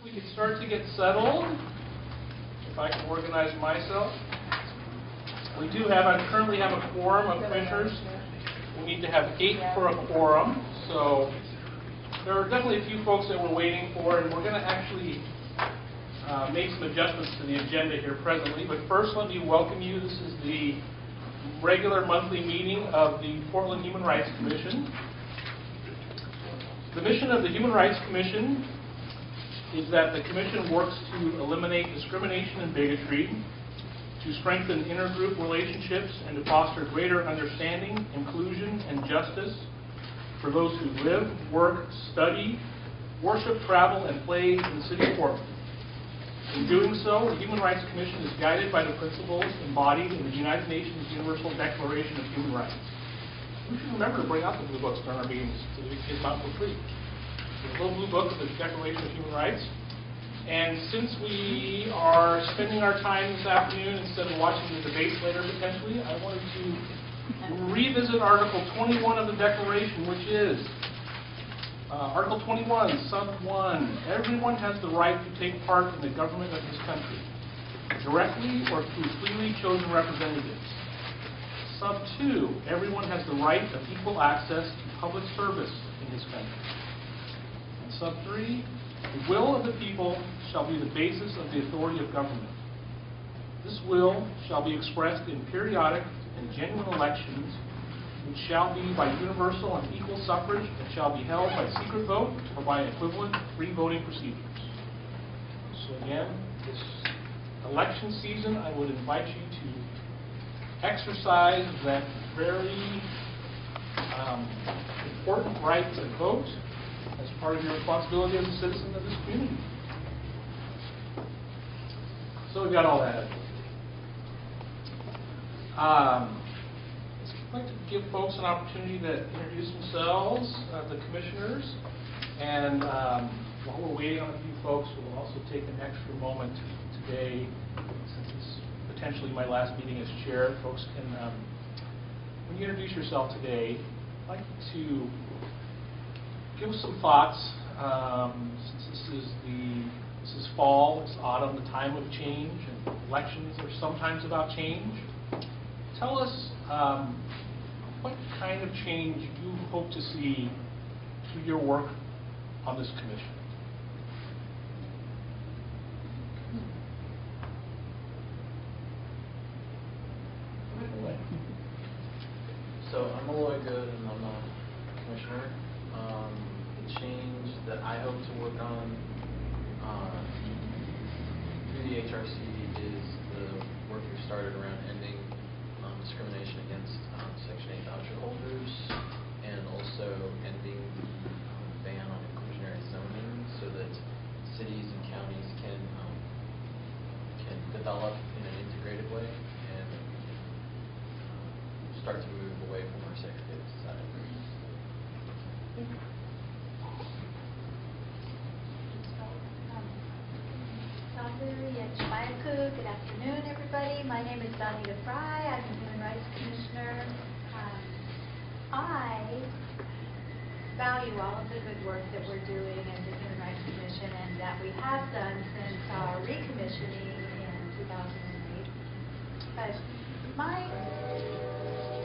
We can start to get settled, if I can organize myself. I currently have a quorum of commissioners. We need to have 8 for a quorum, so there are definitely a few folks that we're waiting for, and we're going to actually make some adjustments to the agenda here presently. But first, let me welcome you. This is the regular monthly meeting of the Portland Human Rights Commission. The mission of the Human Rights Commission is that the Commission works to eliminate discrimination and bigotry, to strengthen intergroup relationships, and to foster greater understanding, inclusion, and justice for those who live, work, study, worship, travel, and play in the city of Portland. In doing so, the Human Rights Commission is guided by the principles embodied in the United Nations Universal Declaration of Human Rights. We should remember to bring out the blue books during our meetings so that we can get them out for free. There's a little blue book of the Declaration of Human Rights. And since we are spending our time this afternoon instead of watching the debates later potentially, I wanted to revisit Article 21 of the Declaration, which is Article 21, Sub 1. Everyone has the right to take part in the government of this country, directly or through freely chosen representatives. Sub 2, everyone has the right of equal access to public service in this country. And Sub 3, the will of the people shall be the basis of the authority of government. This will shall be expressed in periodic and genuine elections, which shall be by universal and equal suffrage, and shall be held by secret vote or by equivalent free voting procedures. So again, this election season, I would invite you to exercise that very important right to vote as part of your responsibility as a citizen of this community. So we've got all that. I'd like to give folks an opportunity to introduce themselves, the commissioners, and while we're waiting on a few folks, we'll also take an extra moment today, since it's potentially my last meeting as chair. Folks can, when you introduce yourself today, I'd like you to give us some thoughts, since this is fall, it's autumn, the time of change, and elections are sometimes about change. Tell us what kind of change you hope to see through your work on this commission. So I'm Aloy Good, and I'm a commissioner. The change that I hope to work on through the HRC is the work we've started around ending discrimination against Section 8 voucher holders, and also ending the ban on inclusionary zoning, so that cities and counties can develop in an integrated way and start to move away from our segregated society. Good afternoon, everybody. My name is Donita Fry. I'm the Human Rights Commissioner. I value all of the good work that we're doing as the Human Rights Commission and that we have done since our recommissioning in 2008. But I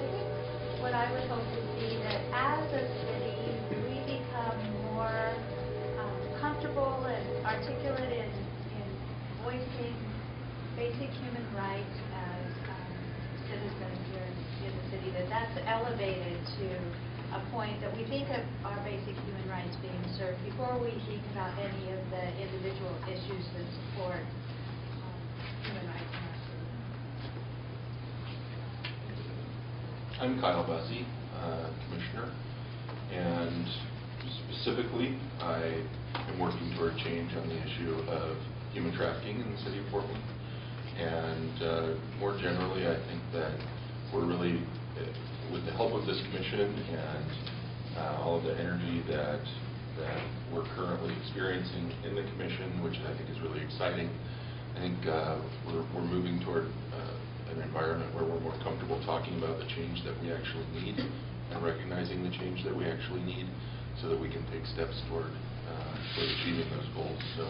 think what I would hope to see that as a city we become more comfortable and articulate in voicing basic human rights as citizens here in the city, that's elevated to a point that we think of our basic human rights being served before we think about any of the individual issues that support human rights in our city. I'm Kyle Bussey, Commissioner, and specifically I am working toward change on the issue of human trafficking in the city of Portland. And more generally, I think that we're really, with the help of this commission and all of the energy that we're currently experiencing in the commission, which I think is really exciting, I think we're moving toward an environment where we're more comfortable talking about the change that we actually need and recognizing the change that we actually need, so that we can take steps toward achieving those goals. So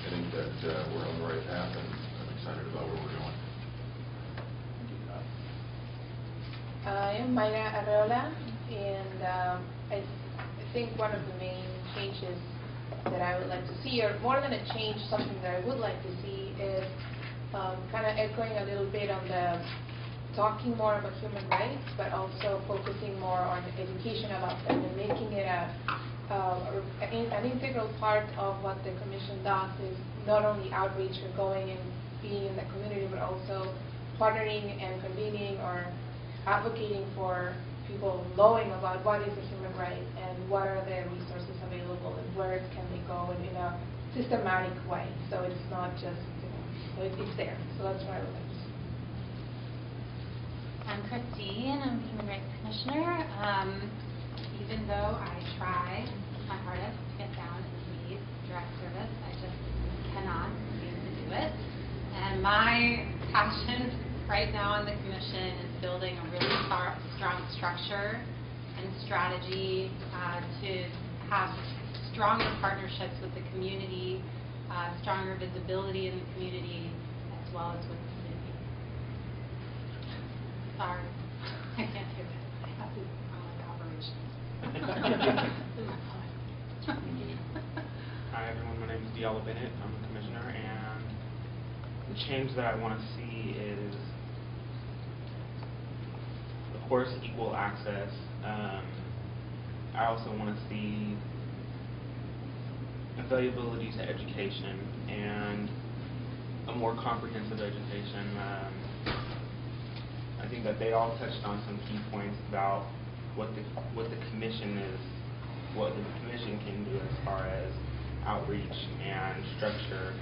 I think that we're on the right path, and I'm excited about where we're going. I am Mayra Arreola, and I think one of the main changes that I would like to see, or more than a change, something that I would like to see is kind of echoing a little bit on the talking more about human rights, but also focusing more on education about them and making it an integral part of what the Commission does is not only outreach or going and being in the community, but also partnering and convening or advocating for people knowing about what is a human right and what are the resources available and where can they go in a systematic way. So it's not just, it's there. So that's what I would like to see. I'm Christine. I'm Human Rights Commissioner. Even though I try my hardest to get down and lead direct service, I just cannot seem to do it. And my passion right now in the Commission is building a really strong structure and strategy to have stronger partnerships with the community, stronger visibility in the community, as well as with the community. Sorry, I can't do it. I have to operations. Hi everyone, my name is Diala Bennett. I'm a commissioner, and the change that I want to see is, of course, equal access. I also want to see availability to education and a more comprehensive education. I think that they all touched on some key points about what the Commission is, what the Commission can do as far as outreach and structure.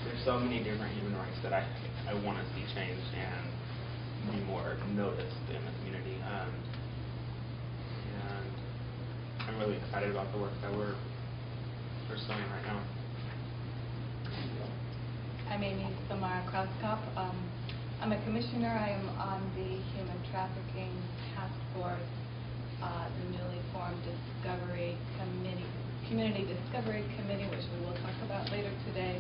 There's so many different human rights that I want to see changed and be more noticed in the community. And I'm really excited about the work that we're pursuing right now. I'm Amy Samara Krauskopf. I'm a commissioner. I am on the Human Trafficking Task Force, the newly formed Community Discovery Committee, which we will talk about later today.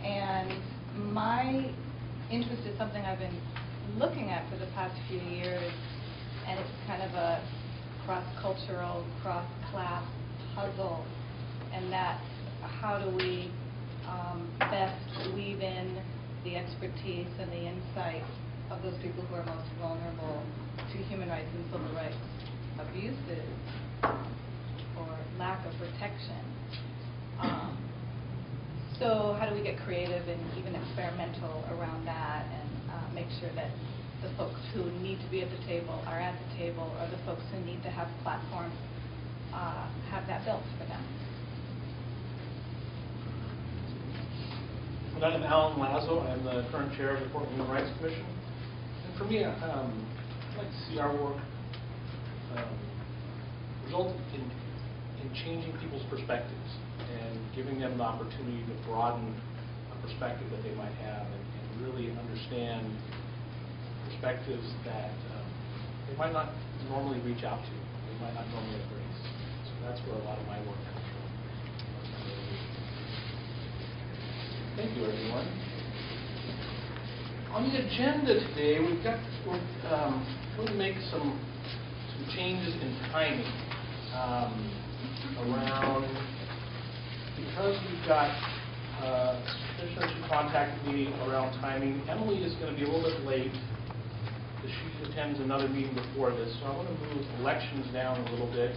And my interest is something I've been looking at for the past few years, and it's kind of a cross-cultural, cross-class puzzle, and that's how do we best weave in the expertise and the insight of those people who are most vulnerable to human rights and civil rights abuses or lack of protection. So how do we get creative and even experimental around that and make sure that the folks who need to be at the table are at the table, or the folks who need to have platforms have that built for them? And I'm Alan Lazo. I'm the current chair of the Portland Human Rights Commission. And for me, I'd like to see our work result in changing people's perspectives and giving them the opportunity to broaden a perspective that they might have and really understand perspectives that they might not normally reach out to, they might not normally embrace. So that's where a lot of my work comes from. Thank you, everyone. On the agenda today, we're going to make some changes in timing around, because we've got commissioners who contacted me around timing. Emily is going to be a little bit late because she attends another meeting before this, so I want to move elections down a little bit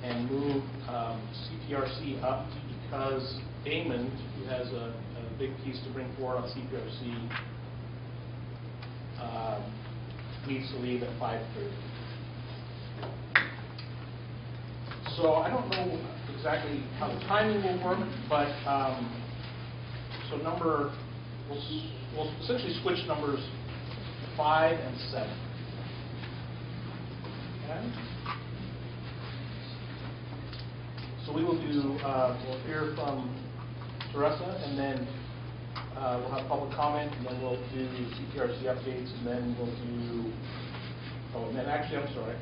and move CPRC up, because Damon, who has a big piece to bring forward on CPRC, needs to leave at 5:30. So I don't know exactly how the timing will work, but so we'll essentially switch numbers 5 and 7. Okay? So we will do, we'll hear from Teresa, and then we'll have public comment, and then we'll do CPRC updates, and then we'll do, oh, and then actually, I'm sorry.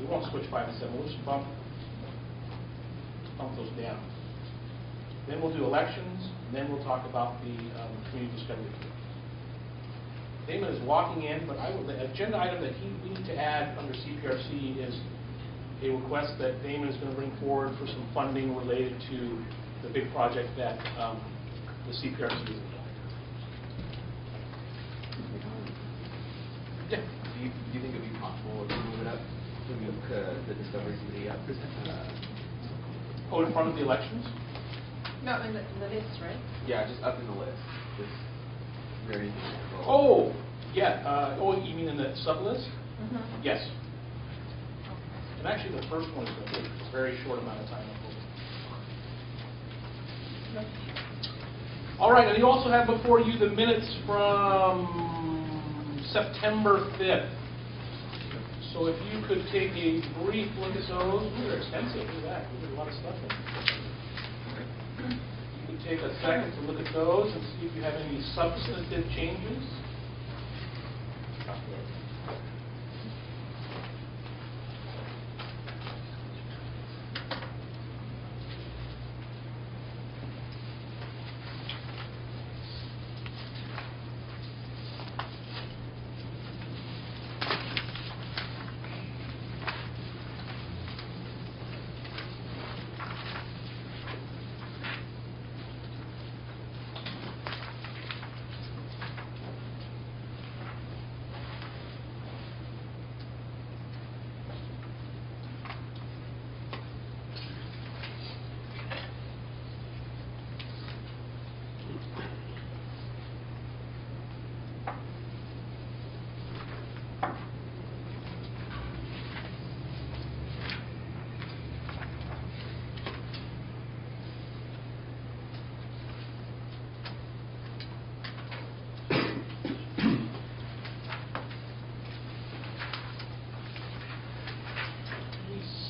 We won't switch 5 and 7. We'll just bump those down. Then we'll do elections, and then we'll talk about the community discovery committee. Damon is walking in, but the agenda item that we need to add under CPRC is a request that Damon is going to bring forward for some funding related to the big project that the CPRC is involved. Yeah. Do you think it would be possible to move it up, to move the discovery committee up? Oh, in front of the elections? No, in the list, right? Yeah, just up in the list. Just very. Oh, yeah. You mean in the sub-list? Mm-hmm. Yes. And actually, the first one is going to take a very short amount of time. All right, and you also have before you the minutes from September 5th. So if you could take a brief look at those. Ooh, they're extensive. Look at that. There's a lot of stuff in there. You could take a second to look at those and see if you have any substantive changes.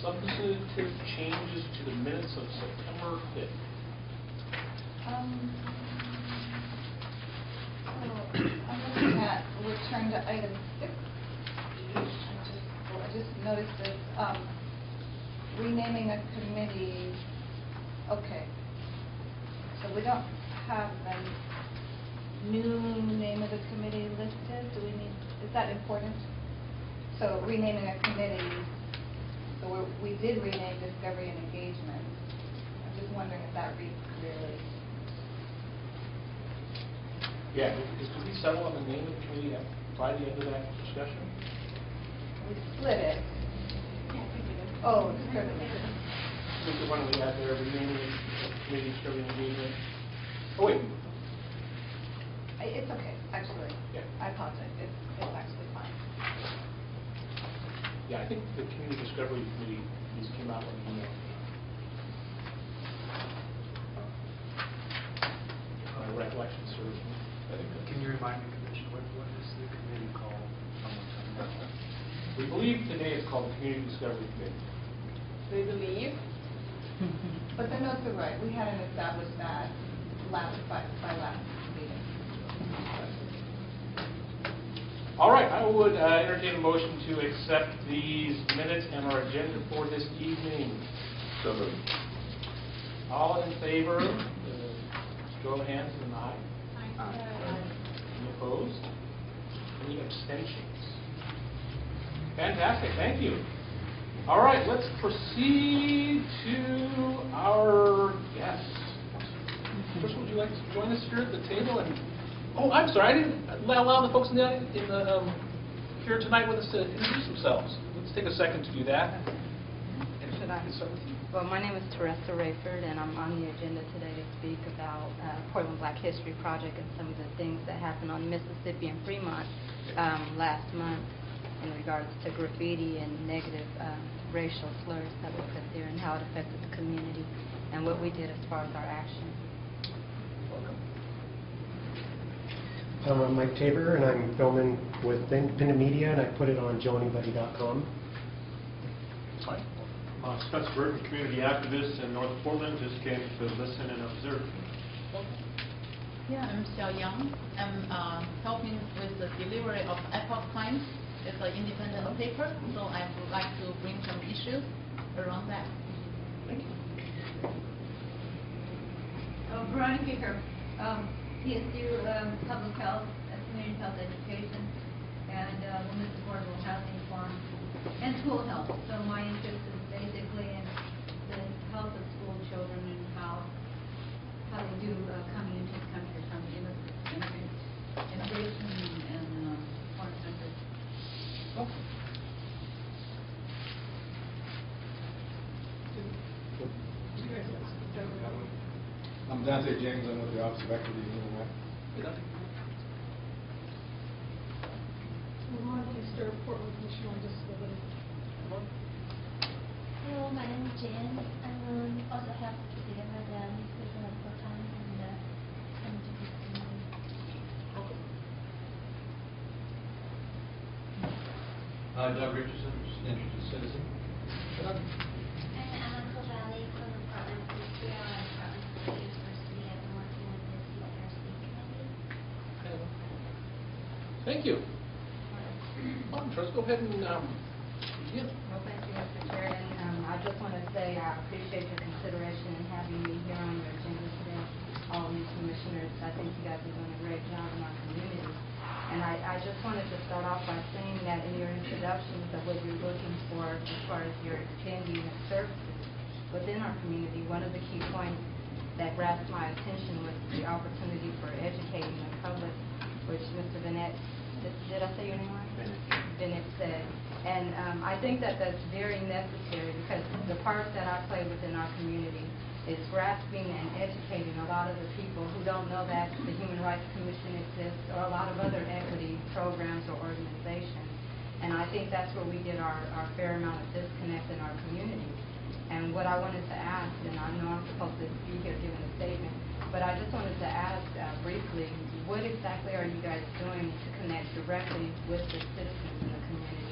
Substantive changes to the minutes of September 5th. I'm looking at return to item 6. I just noticed this, renaming a committee. Okay. So we don't have the new name of the committee listed. Do we need, is that important? So renaming a committee. So we did rename Discovery and Engagement. I'm just wondering if that reads clearly. Yeah, did we settle on the name of the committee by the end of that discussion? We split it. Yeah, I think we did. Oh, discrimination. Why don't we add there, renaming the committee Discovery and Engagement? Oh, wait. It's okay, actually. Yeah. I apologize. It's actually fine. Yeah, I think the Community Discovery Committee just came out with an email. My recollection serves me. I think that's. Can you remind me, Commissioner, what is the committee called? One more time. We believe today it's called the Community Discovery Committee. We believe. But the notes are right. We hadn't established that by last meeting. All right, I would entertain a motion to accept these minutes and our agenda for this evening. So moved. All in favor, show of hands and aye. Any opposed? Any abstentions? Fantastic, thank you. All right, let's proceed to our guests. First, would you like to join us here at the table? And oh, I'm sorry, I didn't allow the folks in the here tonight with us to introduce themselves. Let's take a second to do that. Should I? Start with you. Well, my name is Teresa Rayford, and I'm on the agenda today to speak about Portland Black History Project and some of the things that happened on Mississippi and Fremont last month in regards to graffiti and negative racial slurs that were put there and how it affected the community and what we did as far as our action. Mike Tabor, and I'm filming with Independent Media, and I put it on joanybuddy.com. Fine. Spencer Burton, community activist in North Portland, just came to listen and observe. Yeah, I'm Xiao Yang. I'm helping with the delivery of Epoch Times. It's an independent paper, so I would like to bring some issues around that. Thank you. Veronica here, PSU Public Health, Community Health Education, and Women's Affordable Housing Fund, and school health. So my interest is basically in the health of school children and how they do coming into the country from immigration and foreign countries. I'm Dante James. I'm with the Office of Equity and Human Rights. Portland Commission on Disability. Hello, my name is Jen. I also have to see my dad with medical time and come to this community. Doug Richardson, just an interested citizen. I'm Anna Valley from the Portland PCL and Portland State University. I've been working with the CPRC committee. Thank you. Let's go ahead and begin. Well, thank you, Mr. Chair. And I just want to say I appreciate your consideration in having me here on your agenda today. All of you commissioners, I think you guys are doing a great job in our community. And I just wanted to start off by saying that in your introductions of what you're looking for as far as your expanding of services within our community, one of the key points that grasped my attention was the opportunity for educating the public, which Mr. Bennett, did I say your name right? Bennett said. And I think that that's very necessary because the part that I play within our community is grasping and educating a lot of the people who don't know that the Human Rights Commission exists or a lot of other equity programs or organizations. And I think that's where we get our fair amount of disconnect in our community. And what I wanted to ask, and I know I'm supposed to be here giving a statement, but I just wanted to ask briefly, what exactly are you guys doing to connect directly with the citizens in the community?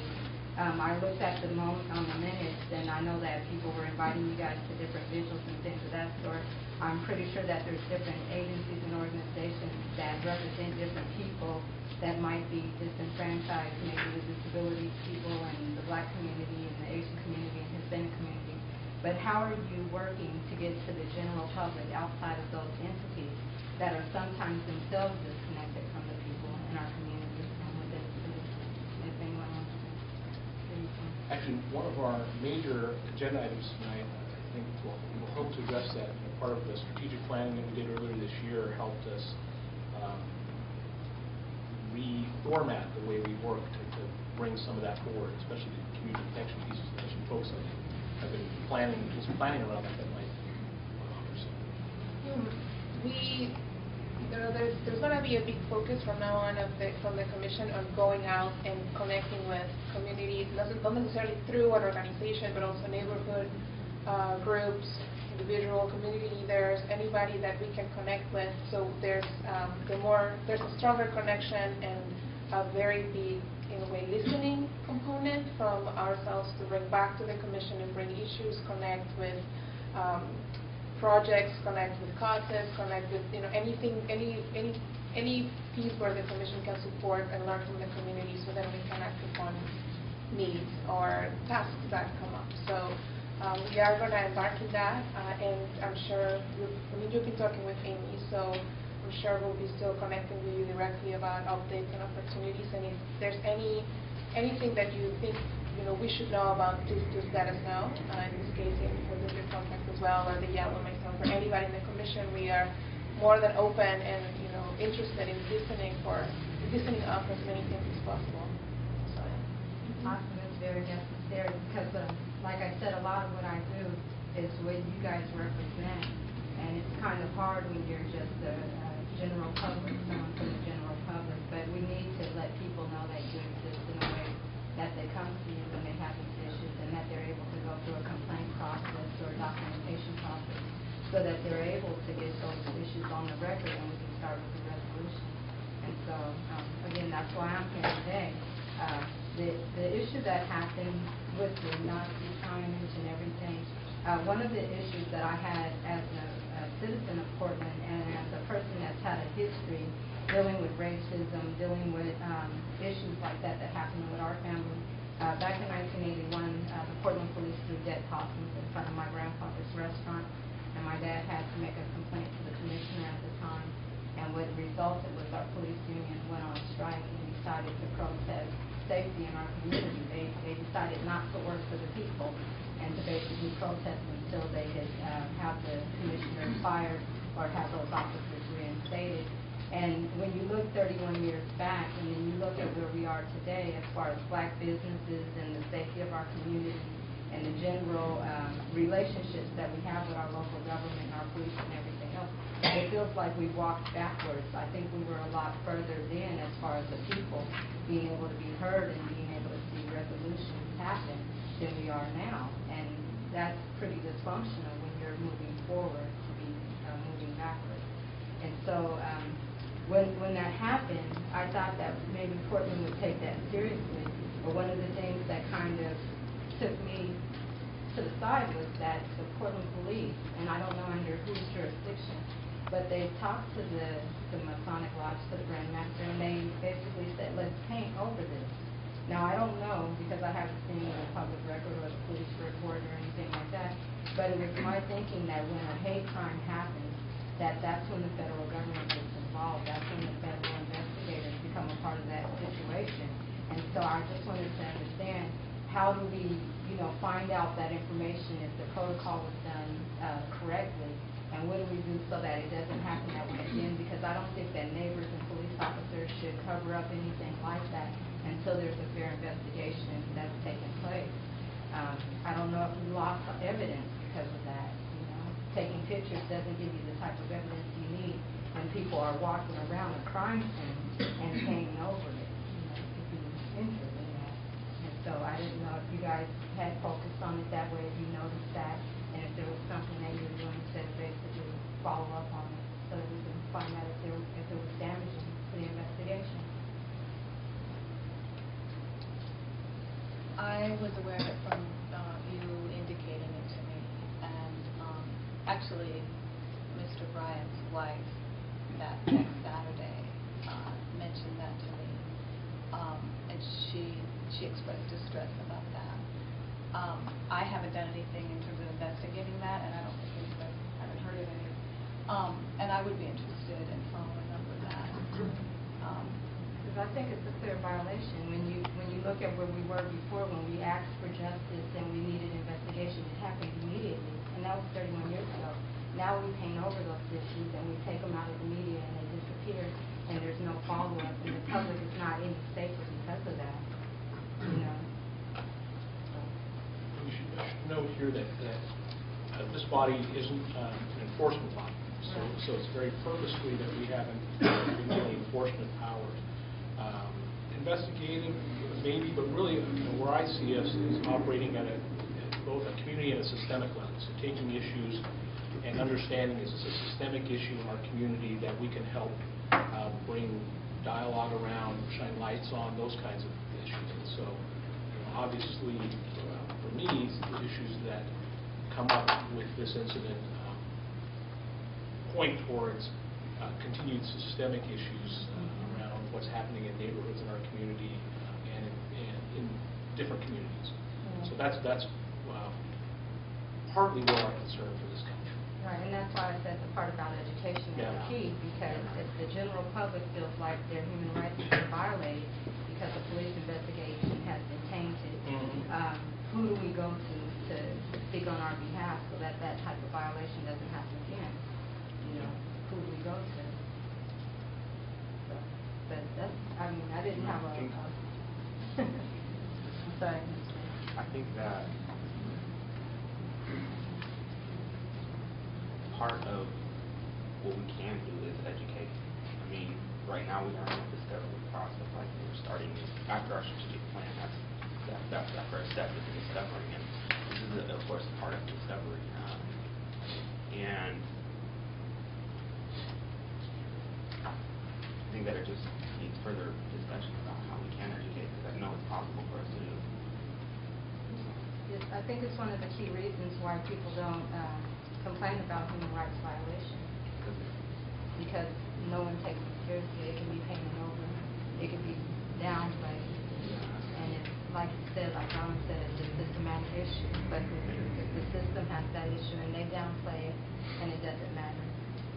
I looked at the on the minutes, and I know that people were inviting you guys to different vigils and things of that sort. I'm pretty sure that there's different agencies and organizations that represent different people that might be disenfranchised, maybe the disability people and the Black community and the Asian community and Hispanic community. But how are you working to get to the general public outside of those entities that are sometimes themselves disconnected from the people in our community and within the citizens? If anyone wants to say anything. Actually, one of our major agenda items tonight, I think we'll hope to address that. Part of the strategic planning that we did earlier this year helped us reformat the way we work to bring some of that forward, especially the community connection pieces that you folks have been planning around that might offer some. There's going to be a big focus from now on from the Commission on going out and connecting with communities, not necessarily through an organization, but also neighborhood groups, individual community leaders, anybody that we can connect with. So there's a stronger connection and a very big, in a way, listening component from ourselves to bring back to the Commission and bring issues, connect with projects, connect with causes, connect with anything, any piece where the Commission can support and learn from the community, so then we can act upon needs or tasks that come up. So we are going to embark in that, and I'm sure you've been talking with Amy, so I'm sure we'll be still connecting with you directly about updates and opportunities. And if there's anything that you think we should know about, please let us know. In this case, Amy has a good contact as well, or the yellow myself, or anybody in the Commission. We are more than open and interested in listening up as many things as possible. So, Awesome, it's very necessary because, like I said, a lot of what I do is what you guys represent, and it's kind of hard when you're just a general public, someone from the general public. But we need to let people know that you exist in a way that they come to you when they have these issues, and that they're able to go through a complaint process or a documentation process, so that they're able to get those issues on the record, and we can start with the resolution. And so, again, that's why I'm here today. The issue that happened with the Nazi signage and everything, one of the issues that I had as a citizen of Portland and as a person that's had a history dealing with racism, dealing with issues like that happened with our family at Possums in front of my grandfather's restaurant, and my dad had to make a complaint to the commissioner at the time. And what resulted was our police union went on strike and decided to protest safety in our community. They decided not to work for the people and to basically protest until they could have the commissioner fired or have those officers reinstated. And when you look 31 years back, and then you look at where we are today as far as black businesses and the safety of our community and the general relationships that we have with our local government and our police and everything else, it feels like we've walked backwards. I think we were a lot further then as far as the people being able to be heard and being able to see resolutions happen than we are now. And that's pretty dysfunctional when you're moving forward to be moving backwards. And so when that happened, I thought that maybe Portland would take that seriously. But one of the things that kind of took me to the side was that the Portland police, and I don't know under whose jurisdiction, but they talked to the Masonic Lodge, to the Grand Master, and they basically said, let's paint over this. Now, I don't know, because I haven't seen the public record or the police report or anything like that, but it was my thinking that when a hate crime happens, that's when the federal government gets involved. That's when the federal investigators become a part of that situation. And so I just wanted to understand, how do we, find out that information if the protocol was done correctly, and what do we do so that it doesn't happen that way again? Because I don't think that neighbors and police officers should cover up anything like that until there's a fair investigation that's taking place. I don't know if we lost evidence because of that. Taking pictures doesn't give you the type of evidence you need when people are walking around a crime scene and painting over it. If you interested in that. And so I didn't know if you guys had focused on it that way, if you noticed that, and if there was something that you were doing to basically follow up on it so that we can find out if it was damaging to the investigation. I was aware of it from you indicating it to me, and actually, Mr. Bryant's wife that next Saturday mentioned that to me, and she expressed distress about that. I haven't done anything in terms of investigating that, and I don't think anybody, I haven't heard of any. And I would be interested in following up with that. Because I think it's a clear violation. When you look at where we were before, when we asked for justice and we needed investigation, it happened immediately, and that was 31 years ago. Now we paint over those issues and we take them out of the media and they disappear, and there's no follow-up, and the public is not any safer because of that. We should note here that this body isn't an enforcement body. So it's very purposely that we haven't been given enforcement powers. Investigative, maybe, but really where I see us is operating at both a community and a systemic level. So taking issues and understanding is this a systemic issue in our community that we can help bring dialogue around, shine lights on, those kinds of issues. And so obviously for me, the issues that come up with this incident point towards continued systemic issues around what's happening in neighborhoods in our community and in different communities. So that's partly where our concern for this country. Right, and that's why I said the part about education is the key, because if the general public feels like their human rights have been violated because the police investigation has been tainted, who do we go to speak on our behalf so that that type of violation doesn't happen again? Who do we go to? So, but that's, I didn't have I'm sorry. I think that part of what we can do is educate. I mean, right now we are in a discovery process, like we're starting after our strategic plan. That's our first step is discovery, and this is of course part of discovery. And I think that it just needs further discussion about how we can educate, because I know it's possible for us to do. Yes, I think it's one of the key reasons why people don't complain about human rights violations, because no one takes it seriously. It can be painted over, it can be downplayed, and it's like you said, like Ron said, it's a systematic issue. But if the system has that issue and they downplay it, and it doesn't matter.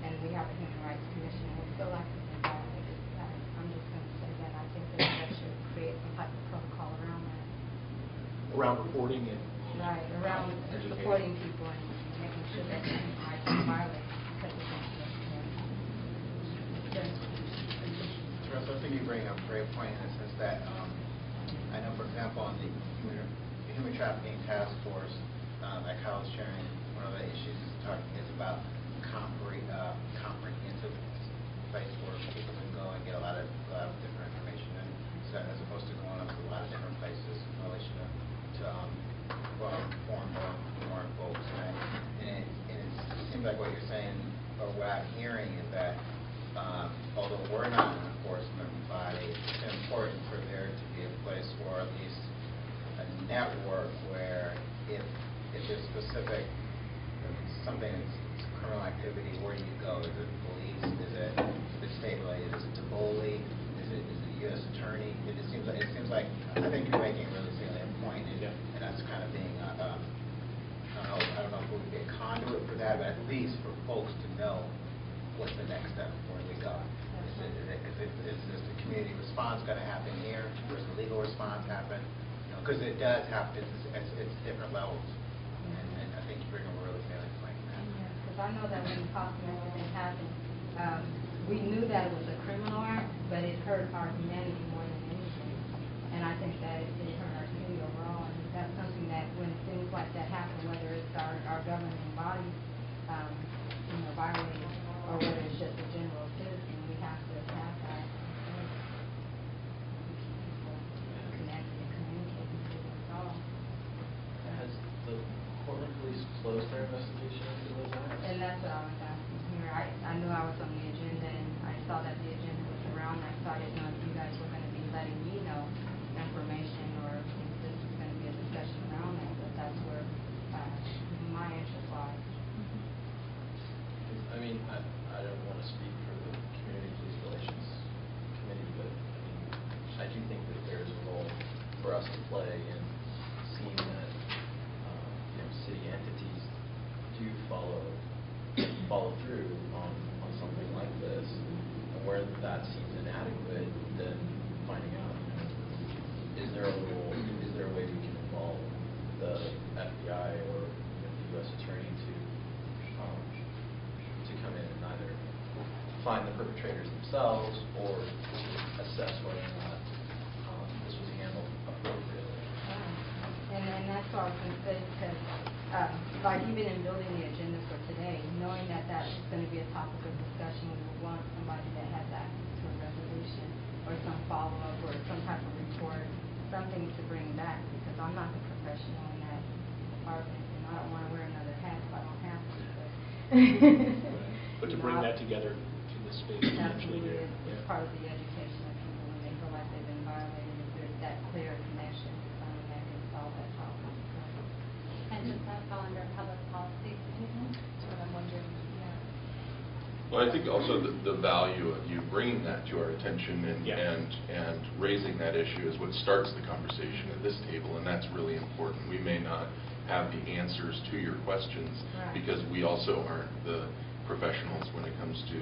And we have a Human Rights Commission, and we feel like it's been violated. I'm just going to say that I think that that should create some type of protocol around that. Around reporting and... Right, around supporting people and making sure that the human rights are violated because of that. Russ, I think you bring up a great point in the sense that I know, for example, on the human trafficking task force that Kyle was sharing, one of the issues is about comprehensive place where people can go and get a lot of different information, and so as opposed to going to a lot of different places in relation to inform more folks. And it seems like what you're saying, or what I'm hearing, is that although we're not an enforcement body, it's important for there to be a place, or at least a network, where if there's specific something that's criminal activity, where do you go? Is it police? Is it the state related? Is it the bully? Is it U.S. attorney? It seems like I think you're making a really salient point, and that's kind of being I don't know if it would be a conduit for that, but at least for folks to know what's the next step, where we go. Is the community response going to happen here? Where's the legal response happen? Because it does happen. It's different levels, and I think you bring up a really salient point in that. Yeah, because I know that when the Costa incident happened, we knew that it was a criminal act, but it hurt our humanity more than anything. And I think that it hurt our city overall. And that's something that when things like that happen, whether it's our governing bodies, violating, or whether it's just a general citizen, we have to have that. Connected and communicating to us all. Has the Portland Police closed their investigation into those acts? And that's what I was asking here. I knew I was on the agenda, and I saw that the agenda was around that, so I didn't know if you guys were going to be letting me know information, or if this is going to be a discussion around that, but that's where my interest lies. I mean, I don't want to speak for the Community Police Relations Committee, but I do think that there's a role for us to play in seeing that city entities do follow through on something like this, and where that seems inadequate, then finding out, is there a way we can involve the FBI or the U.S. Attorney to come in and either find the perpetrators themselves or to assess whether or not this was handled appropriately. And that's what I was going to say, because like even in building the agenda for today, knowing that that is going to be a topic of discussion, we would want somebody that has access to a resolution or some follow-up or some type of report, something to bring back, because I'm not the professional in that department, and I don't want to wear another hat if I don't have to. But to bring that together in this space. Absolutely, it's part of the education of people when they feel like they've been violated. If there's that clear connection, that can solve that problem. And does that fall under public policy? That's what I'm wondering. Well, I think also the value of you bringing that to our attention and raising that issue is what starts the conversation at this table, and that's really important. We may not have the answers to your questions because we also aren't the professionals when it comes to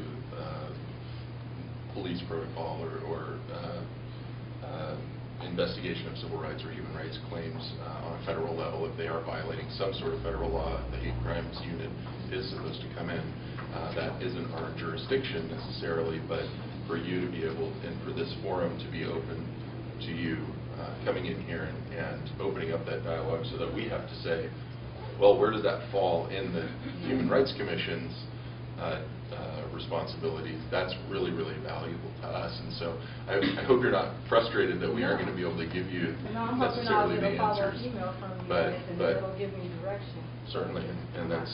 police protocol or investigation of civil rights or human rights claims on a federal level. If they are violating some sort of federal law, the hate crimes unit is supposed to come in. That isn't our jurisdiction necessarily, but for you to be able, and for this forum to be open to you coming in here and opening up that dialogue so that we have to say, well, where does that fall in the Human Rights Commission's responsibilities? That's really, really valuable to us. And so I hope you're not frustrated that we aren't going to be able to give you necessarily the answers. But it'll give me direction. Certainly, and that's...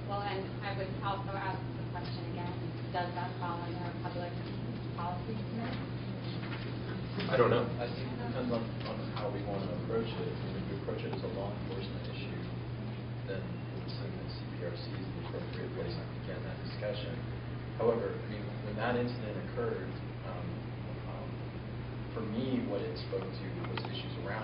Well, and I would also ask the question again, does that fall under public policy? I don't know. I think it depends on how we want to approach it. I mean, if we approach it as a law enforcement issue, then it would seem that CPRC is the appropriate place to begin that discussion. However, I mean, when that incident occurred, for me, what it spoke to was issues around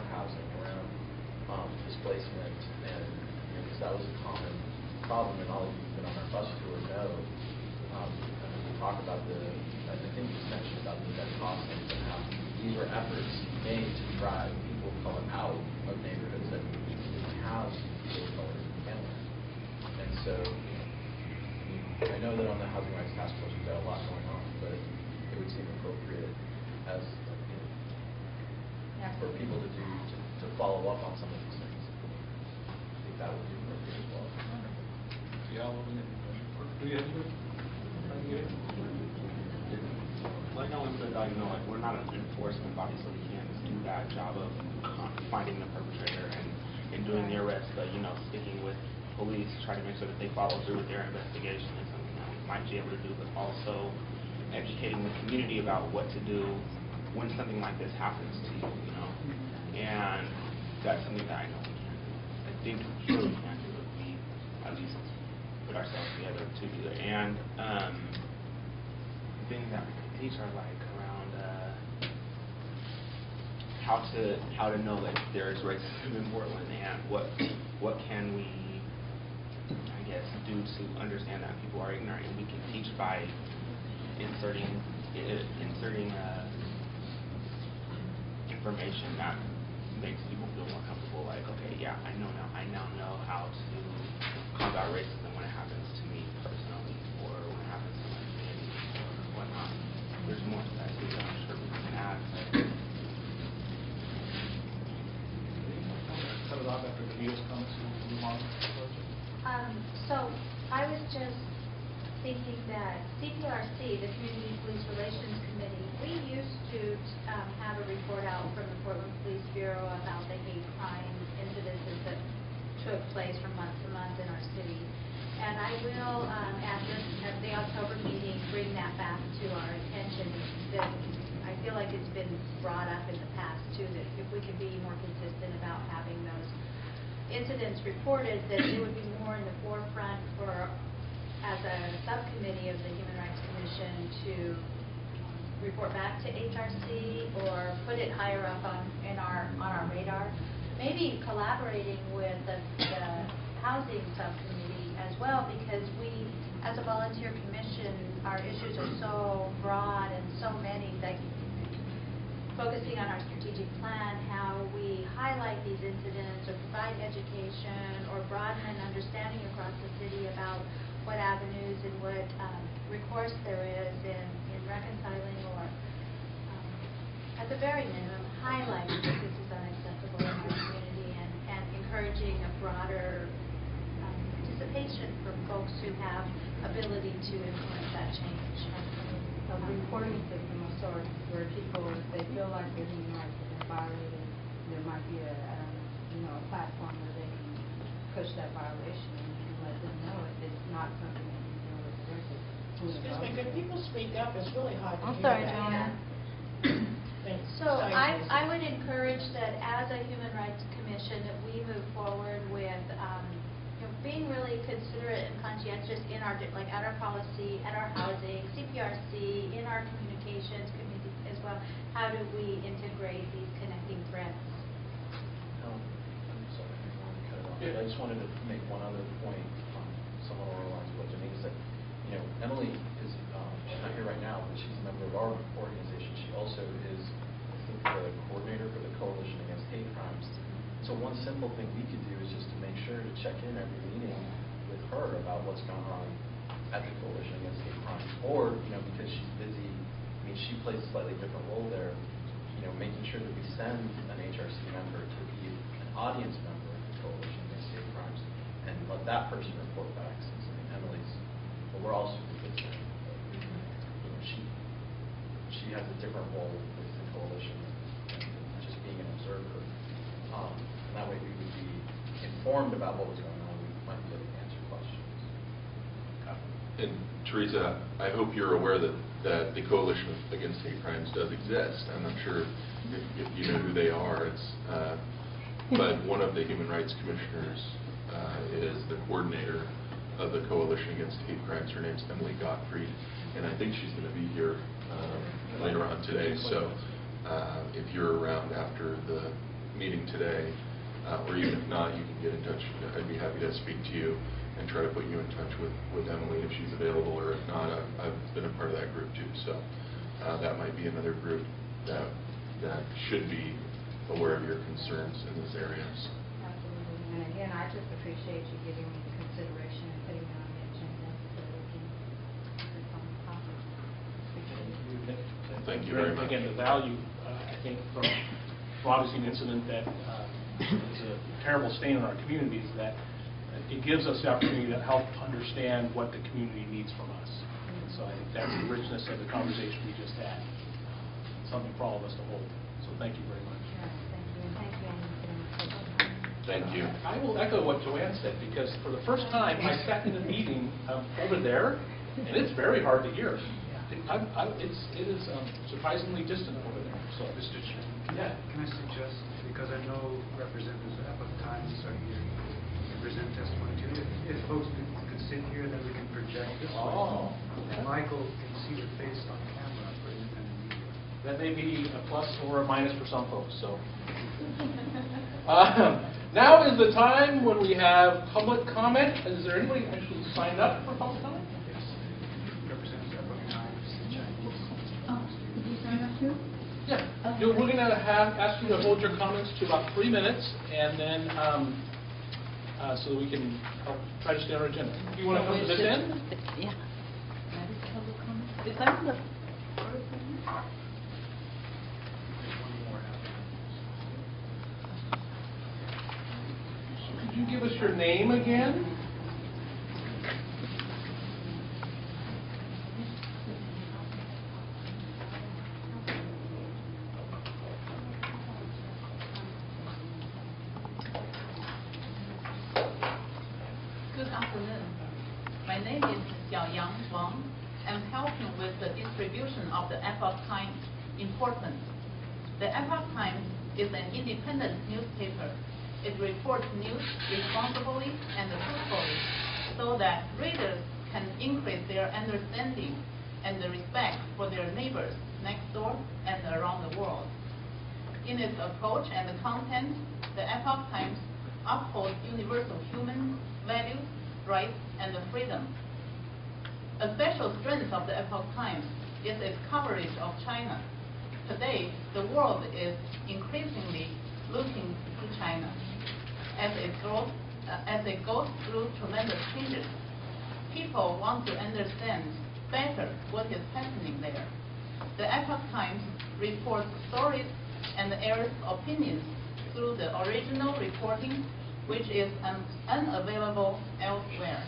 problem, and all of you who've been on our bus tour know, when we talk about I think you mentioned about the dead crossings and how these were efforts made to drive people of color out of neighborhoods that didn't have people of color to begin with. And so, I know that on the Housing Rights Task Force we've got a lot going on, but it would seem appropriate as for people to follow up on some of these things. I think that would be appropriate as well. Like Ellen said, we're not an enforcement body, so we can't do that job of finding the perpetrator and doing the arrest, but sticking with police, trying to make sure that they follow through with their investigation is something that we might be able to do, but also educating the community about what to do when something like this happens to you, and that's something that I know we can do. I think sure we can do it. We at least put ourselves together to do it. And things that we can teach are like around how to know that there is racism in Portland, and what can we, I guess, do to understand that people are ignorant, and we can teach by inserting information that makes people feel more comfortable. Like, okay, yeah, I now know how to combat racism when it happens to me personally, or when it happens to my community, or whatnot. There's more to that too that I'm sure we can add. Cut it off after Davita's comments and move on. So I was just thinking that CPRC, the Community Police Relations Committee, we used to have a report out from the Portland Police Bureau about the hate crime incidences that took place from month to month in our city. And I will, at the October meeting, bring that back to our attention. That I feel like it's been brought up in the past too, that if we could be more consistent about having those incidents reported, that it would be more in the forefront for, as a subcommittee of the Human Rights Commission, to report back to HRC or put it higher up on our radar. Maybe collaborating with the housing subcommittee as well, because we, as a volunteer commission, our issues are so broad and so many that focusing on our strategic plan, how we highlight these incidents or provide education or broaden an understanding across the city about what avenues and what recourse there is in reconciling, or at the very minimum highlighting that this is unacceptable in our community, and encouraging a broader participation from folks who have ability to influence that change. A reporting system of sorts where people, if they feel like their human rights have been violated, there might be a platform where they can push that violation and you can let them know if it's not something that you deal with directly. Excuse me, could people speak up? It's really hard to hear. I'm sorry, that. Joanna. Thanks. So I would encourage that as a Human Rights Commission that we move forward with being really considerate and conscientious in our, like at our policy, at our housing, CPRC, in our communications committee as well. How do we integrate these connecting threads? I'm sorry, I didn't want to cut it off. I just wanted to make one other point, somewhat along lines of what Janine said. Emily is not here right now, but she's a member of our organization. She also is the coordinator for the Coalition Against Hate Crimes. So one simple thing we could do is just to make sure to check in every meeting with her about what's going on at the Coalition Against Hate Crimes. Or, because she's busy, she plays a slightly different role there, making sure that we send an HRC member to be an audience member of the Coalition Against Hate Crimes and let that person report back, since Emily's, we're all super busy. She has a different role with the Coalition than just being an observer. And that way we would be informed about what was going on. We might be able to answer questions. And Teresa, I hope you're aware that the Coalition Against Hate Crimes does exist. I'm not sure if you know who they are. But one of the human rights commissioners is the coordinator of the Coalition Against Hate Crimes. Her name's Emily Gottfried, and I think she's going to be here later on today. So if you're around after the meeting today, or even if not, you can get in touch. I'd be happy to speak to you and try to put you in touch with Emily if she's available, or if not, I've been a part of that group too. So that might be another group that should be aware of your concerns in this area. Absolutely. And again, I just appreciate you giving me the consideration and putting me on the agenda so we can focus on the topic. Thank you very much. Again, the value, I think, from obviously an incident that is a terrible stain on our community is that it gives us the opportunity to help understand what the community needs from us. So I think that's the richness of the conversation we just had. Something for all of us to hold. So thank you very much. Thank you. And thank you, Amy. Thank you. I will echo what Joanne said, because for the first time I sat in a meeting over there, and it's very hard to hear. It is surprisingly distant over there. So, Mr. Chairman. Yeah, can I suggest, because I know representatives of Epoch Times are here to present testimony too, if folks could sit here, then we can project this way. And Michael can see your face on camera for independent media. That may be a plus or a minus for some folks. So, now is the time when we have public comment. Is there anybody actually signed up for public comment? Yes. Representatives of Epoch Times, the Chinese. Did you sign up too? Yeah. We're going to ask you to hold your comments to about 3 minutes, and then so that we can help try to stay on our agenda. Do you want to come to this end? Yeah. Is that the Could you give us your name again? Good afternoon. My name is Xiaoyang Wang. I'm helping with the distribution of the Epoch Times importance. The Epoch Times is an independent newspaper. It reports news responsibly and truthfully so that readers can increase their understanding and the respect for their neighbors next door and around the world. In its approach and content, the Epoch Times upholds universal human values, rights, and freedom. A special strength of the Epoch Times is its coverage of China. Today, the world is increasingly looking to China as it goes through tremendous changes. People want to understand better what is happening there. The Epoch Times reports stories and airs opinions through the original reporting, which is unavailable elsewhere.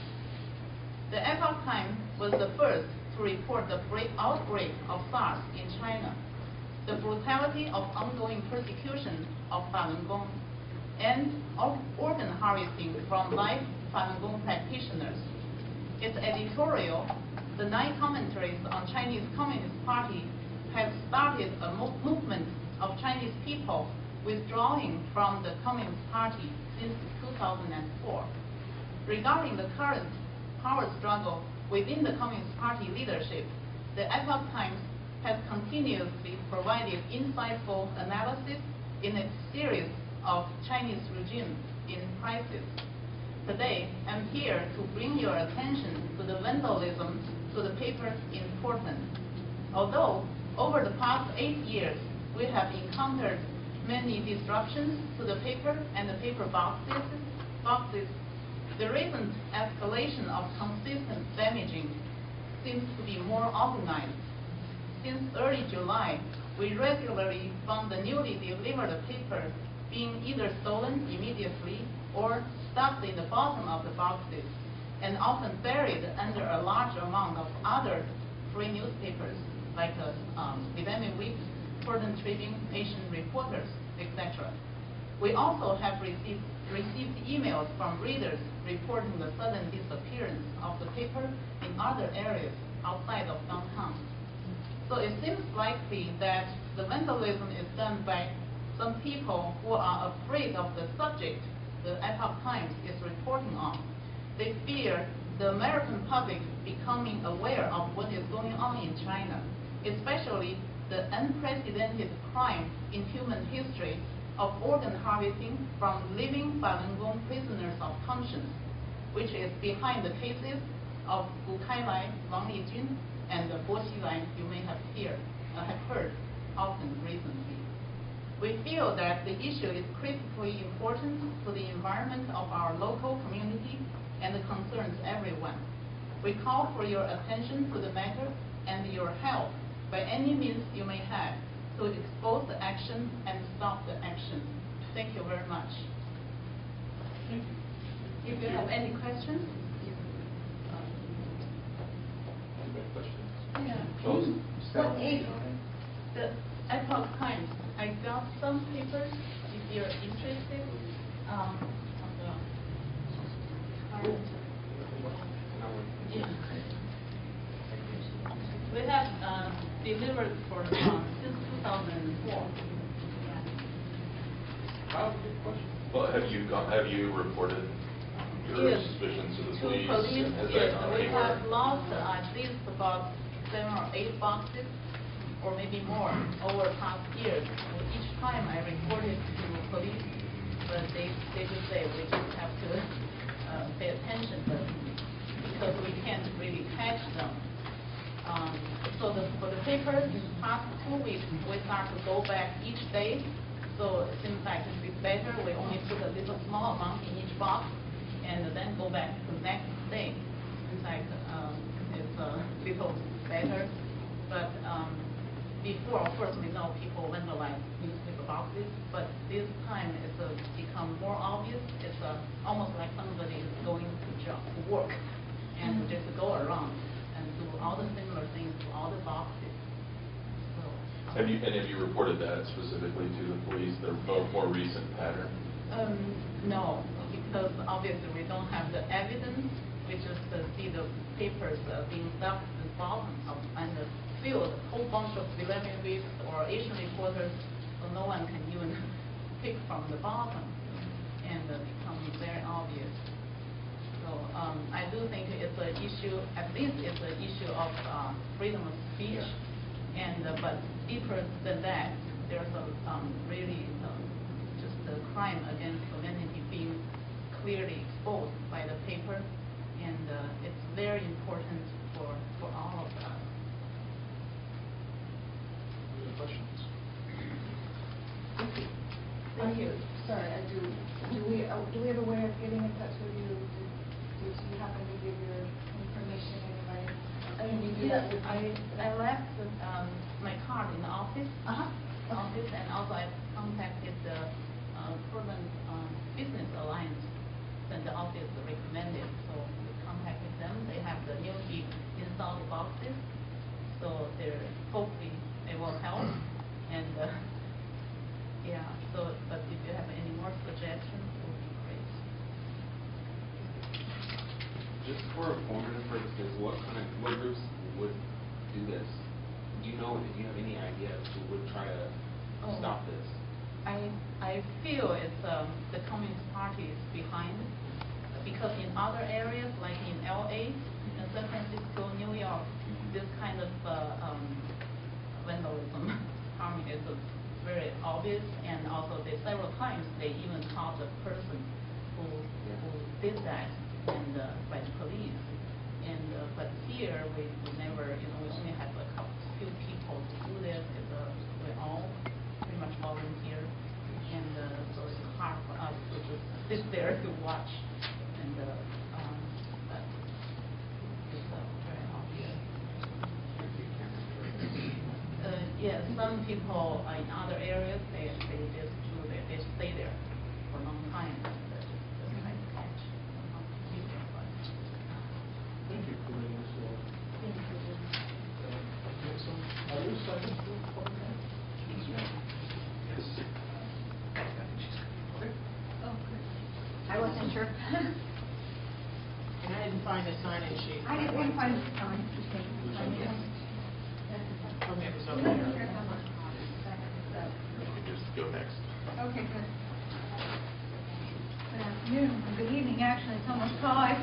The Epoch Times was the first to report the outbreak of SARS in China, the brutality of ongoing persecution of Falun Gong, and of organ harvesting from live Falun Gong practitioners. Its editorial, The 9 Commentaries on Chinese Communist Party, has started a movement of Chinese people withdrawing from the Communist Party since 2004. Regarding the current power struggle within the Communist Party leadership, the Epoch Times has continuously provided insightful analysis in its series of Chinese regime in crisis. Today, I'm here to bring your attention to the vandalism to the paper's importance. Although, over the past 8 years, we have encountered many disruptions to the paper and the paper boxes, the recent escalation of consistent damaging seems to be more organized. Since early July, we regularly found the newly delivered paper being either stolen immediately or stuffed in the bottom of the boxes, and often buried under a large amount of other free newspapers like the Epidemic Week, Portland Tribune, Asian Reporters, etc. We also have received emails from readers reporting the sudden disappearance of the paper in other areas outside of downtown. So it seems likely that the vandalism is done by some people who are afraid of the subject the Epoch Times is reporting on. They fear the American public becoming aware of what is going on in China, especially the unprecedented crime in human history of organ harvesting from living Falun Gong prisoners of conscience. which is behind the cases of Gu Kailai, Wang Lijun, and Bo Xilai you may have heard often recently. We feel that the issue is critically important to the environment of our local community and concerns everyone. We call for your attention to the matter and your help by any means you may have to expose the action and stop the action. Thank you very much. If you have any questions, Any questions? yeah. What age? The Epoch Times. I got some papers if you're interested. On the yeah. We have delivered for since 2004. Well, have you reported your Yes. suspicions to the To police? police, And has yes. that gone We anywhere? have lost at least about 7 or 8 boxes, or maybe more, over past years. Each time I reported to police, but they just say we just have to pay attention, but because we can't really catch them. So for the papers, past 2 weeks, we start to go back each day. So it seems like it's better. We only put a little small amount in each box, and then go back the next day. It's like it's a little better. But before, of course, we know people vandalize newspaper boxes, but this time it's become more obvious. It's almost like somebody is going to work and just go around and do all the similar things to all the boxes. So, Have you reported that specifically to the police, the more recent pattern? No, because obviously we don't have the evidence. We just see the papers being stuck to the bottom and filled a whole bunch of 11 weeks or Asian reporters, so no one can even pick from the bottom, and becomes very obvious. So I do think it's an issue, at least it's an issue of freedom of speech, and but deeper than that, there's a really just the crime against humanity being clearly exposed by the paper, and it's very important for all of us. Any questions? Thank you. Sorry, do we have a way of getting in touch with you? Do you happen to give your information anyway? Can you do that with me? I left my card in the office. Office, and also I contacted the Portland Business Alliance, and the office recommended, so we contacted them. They have the newly installed boxes, so they're hopefully they will help. And yeah, so but if you have any more suggestions, it would be great. Just for informative purposes, what groups would do this? Do you have any idea of who would try to stop this? I feel it's the Communist Party is behind, because in other areas like in LA, in San Francisco, New York, this kind of vandalism harming is very obvious, and also several times they even caught the person who did that, and by the police. And but here we never, we only have few people to do this. We all pretty much volunteer, and so it's hard for us to just sit there to watch, and but it's very obvious. Yes, some people in other areas they just do that. They stay there for a long time and just try to catch people. Thank you for bringing this forward. Thank you. Others, seconds for public comment? Yes. Okay. Oh, good. I wasn't sure. And I didn't find the sign-in sheet. I didn't find the sign. Okay, it was over You don't there. hear how much. You can just go next. Okay, good. Good afternoon, or good evening, actually, it's almost 5.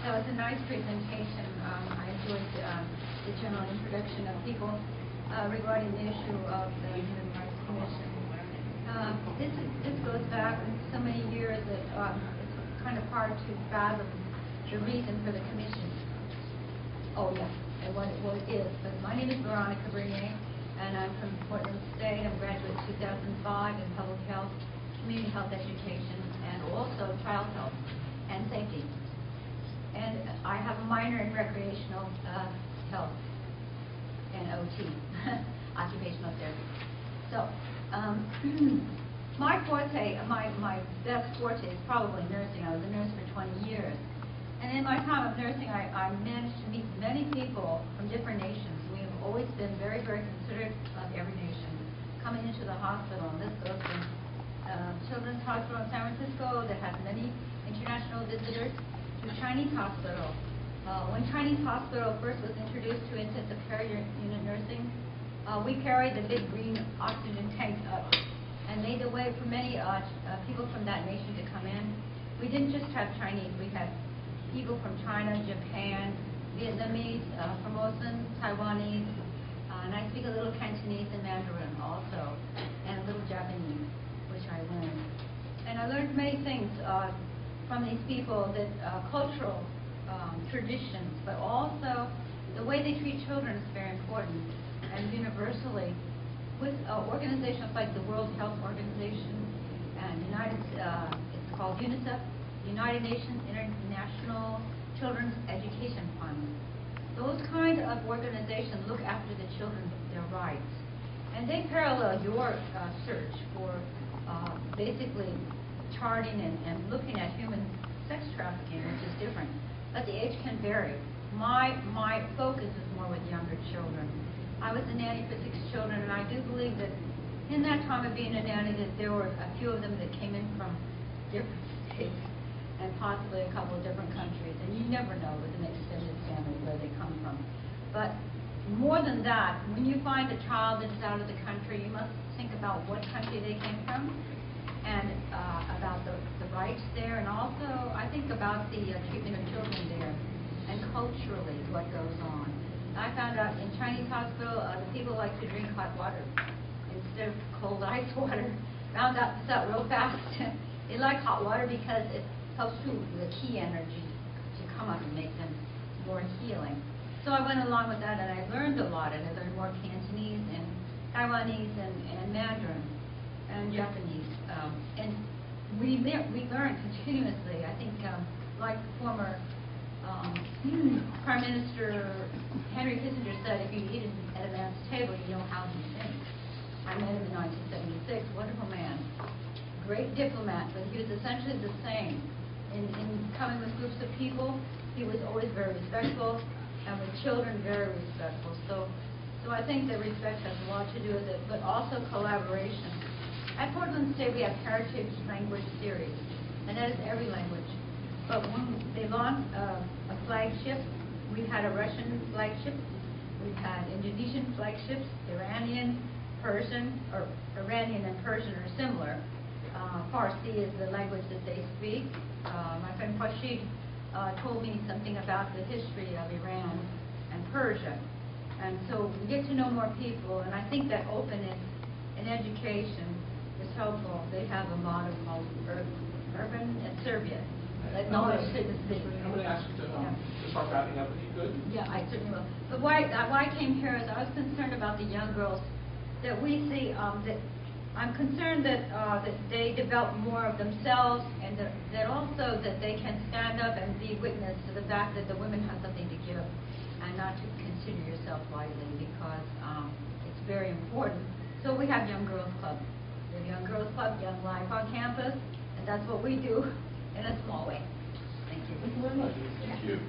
So it's a nice presentation. I enjoyed the general introduction of people regarding the issue of the Human Rights Commission. This goes back so many years that it's kind kind of hard to fathom the reason for the commission. Oh, yeah, and what it is. But my name is Veronica Bernier, and I'm from Portland State. I'm a graduate 2005 in public health, community health education, and also child health and safety. And I have a minor in recreational health and OT, occupational therapy. So, my forte, my best forte is probably nursing. I was a nurse for 20 years. And in my time of nursing, I managed to meet many people from different nations. We have always been very, very considerate of every nation coming into the hospital. And this goes from Children's Hospital in San Francisco that has many international visitors to Chinese Hospital. When Chinese Hospital first was introduced to intensive care unit nursing, we carried the big green oxygen tanks up and made the way for many people from that nation to come in. We didn't just have Chinese, we had people from China, Japan, Vietnamese, Formosan, Taiwanese, and I speak a little Cantonese and Mandarin also, and a little Japanese, which I learned. And I learned many things from these people, that cultural traditions, but also the way they treat children is very important. And universally, with organizations like the World Health Organization and it's called UNICEF, United Nations International Children's Education Fund. Those kind of organizations look after the children, their rights. And they parallel your search for basically charting and looking at human sex trafficking, which is different. But the age can vary. My focus is more with younger children. I was a nanny for 6 children, and I do believe that in that time of being a nanny that there were a few of them that came in from different states and possibly a couple of different countries. And you never know with an extended family where they come from. But more than that, when you find a child that's out of the country, you must think about what country they came from and about the rights there, and also I think about the treatment of children there and culturally what goes on. I found out in Chinese hospital, the people like to drink hot water instead of cold ice water. Found out this out real fast. They like hot water because it helps to the ki energy to come up and make them more healing. So I went along with that, and I learned a lot, and I learned more Cantonese and Taiwanese and Mandarin and Japanese. And we learn continuously. I think like former Prime Minister Henry Kissinger said, if you eat at a man's table, you know how he thinks. I met him in 1976, wonderful man, great diplomat, but he was essentially the same. In coming with groups of people, he was always very respectful, and with children, very respectful. So I think that respect has a lot to do with it, but also collaboration. At Portland State, we have Heritage Language Series, and that is every language. But when they launched a flagship, we've had a Russian flagship, we've had Indonesian flagships, Iranian, Persian, or Iranian and Persian are similar. Farsi is the language that they speak. My friend Rashid told me something about the history of Iran and Persia. And so we get to know more people, and I think that openness in education is helpful. They have a motto called Urban and Serbia. Like knowledge to the city. I'm going to ask you to start wrapping up if you could. Yeah, I certainly will. But why I came here is I was concerned about the young girls that we see. That I'm concerned that they develop more of themselves, and that also that they can stand up and be witness to the fact that the women have something to give, and not to consider yourself lightly, because it's very important. So we have Young Girls Club. We have Young Girls Club, Young Life on campus, and that's what we do. In a small way. Thank you. Thank you very much. Thank you.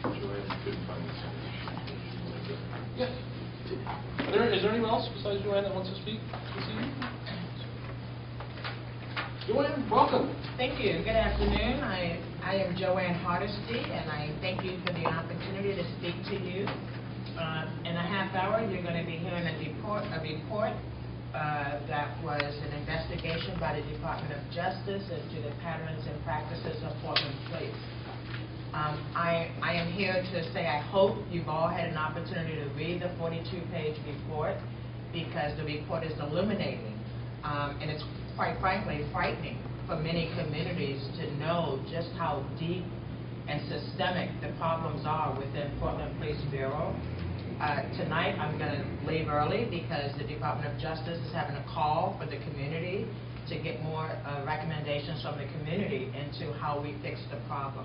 Joanne couldn't find this information. Yes. Is there anyone else besides Joanne that wants to speak this evening? Joanne, welcome. Thank you. Good afternoon. I am Joanne Hardesty, and I thank you for the opportunity to speak to you. In a half hour, you're going to be hearing a report that was an investigation by the Department of Justice into the patterns and practices of Portland Police. I am here to say I hope you've all had an opportunity to read the 42-page report. because the report is illuminating, and it's quite frankly frightening for many communities to know just how deep and systemic the problems are within Portland Police Bureau. Tonight, I'm going to leave early because the Department of Justice is having a call for the community to get more recommendations from the community into how we fix the problem.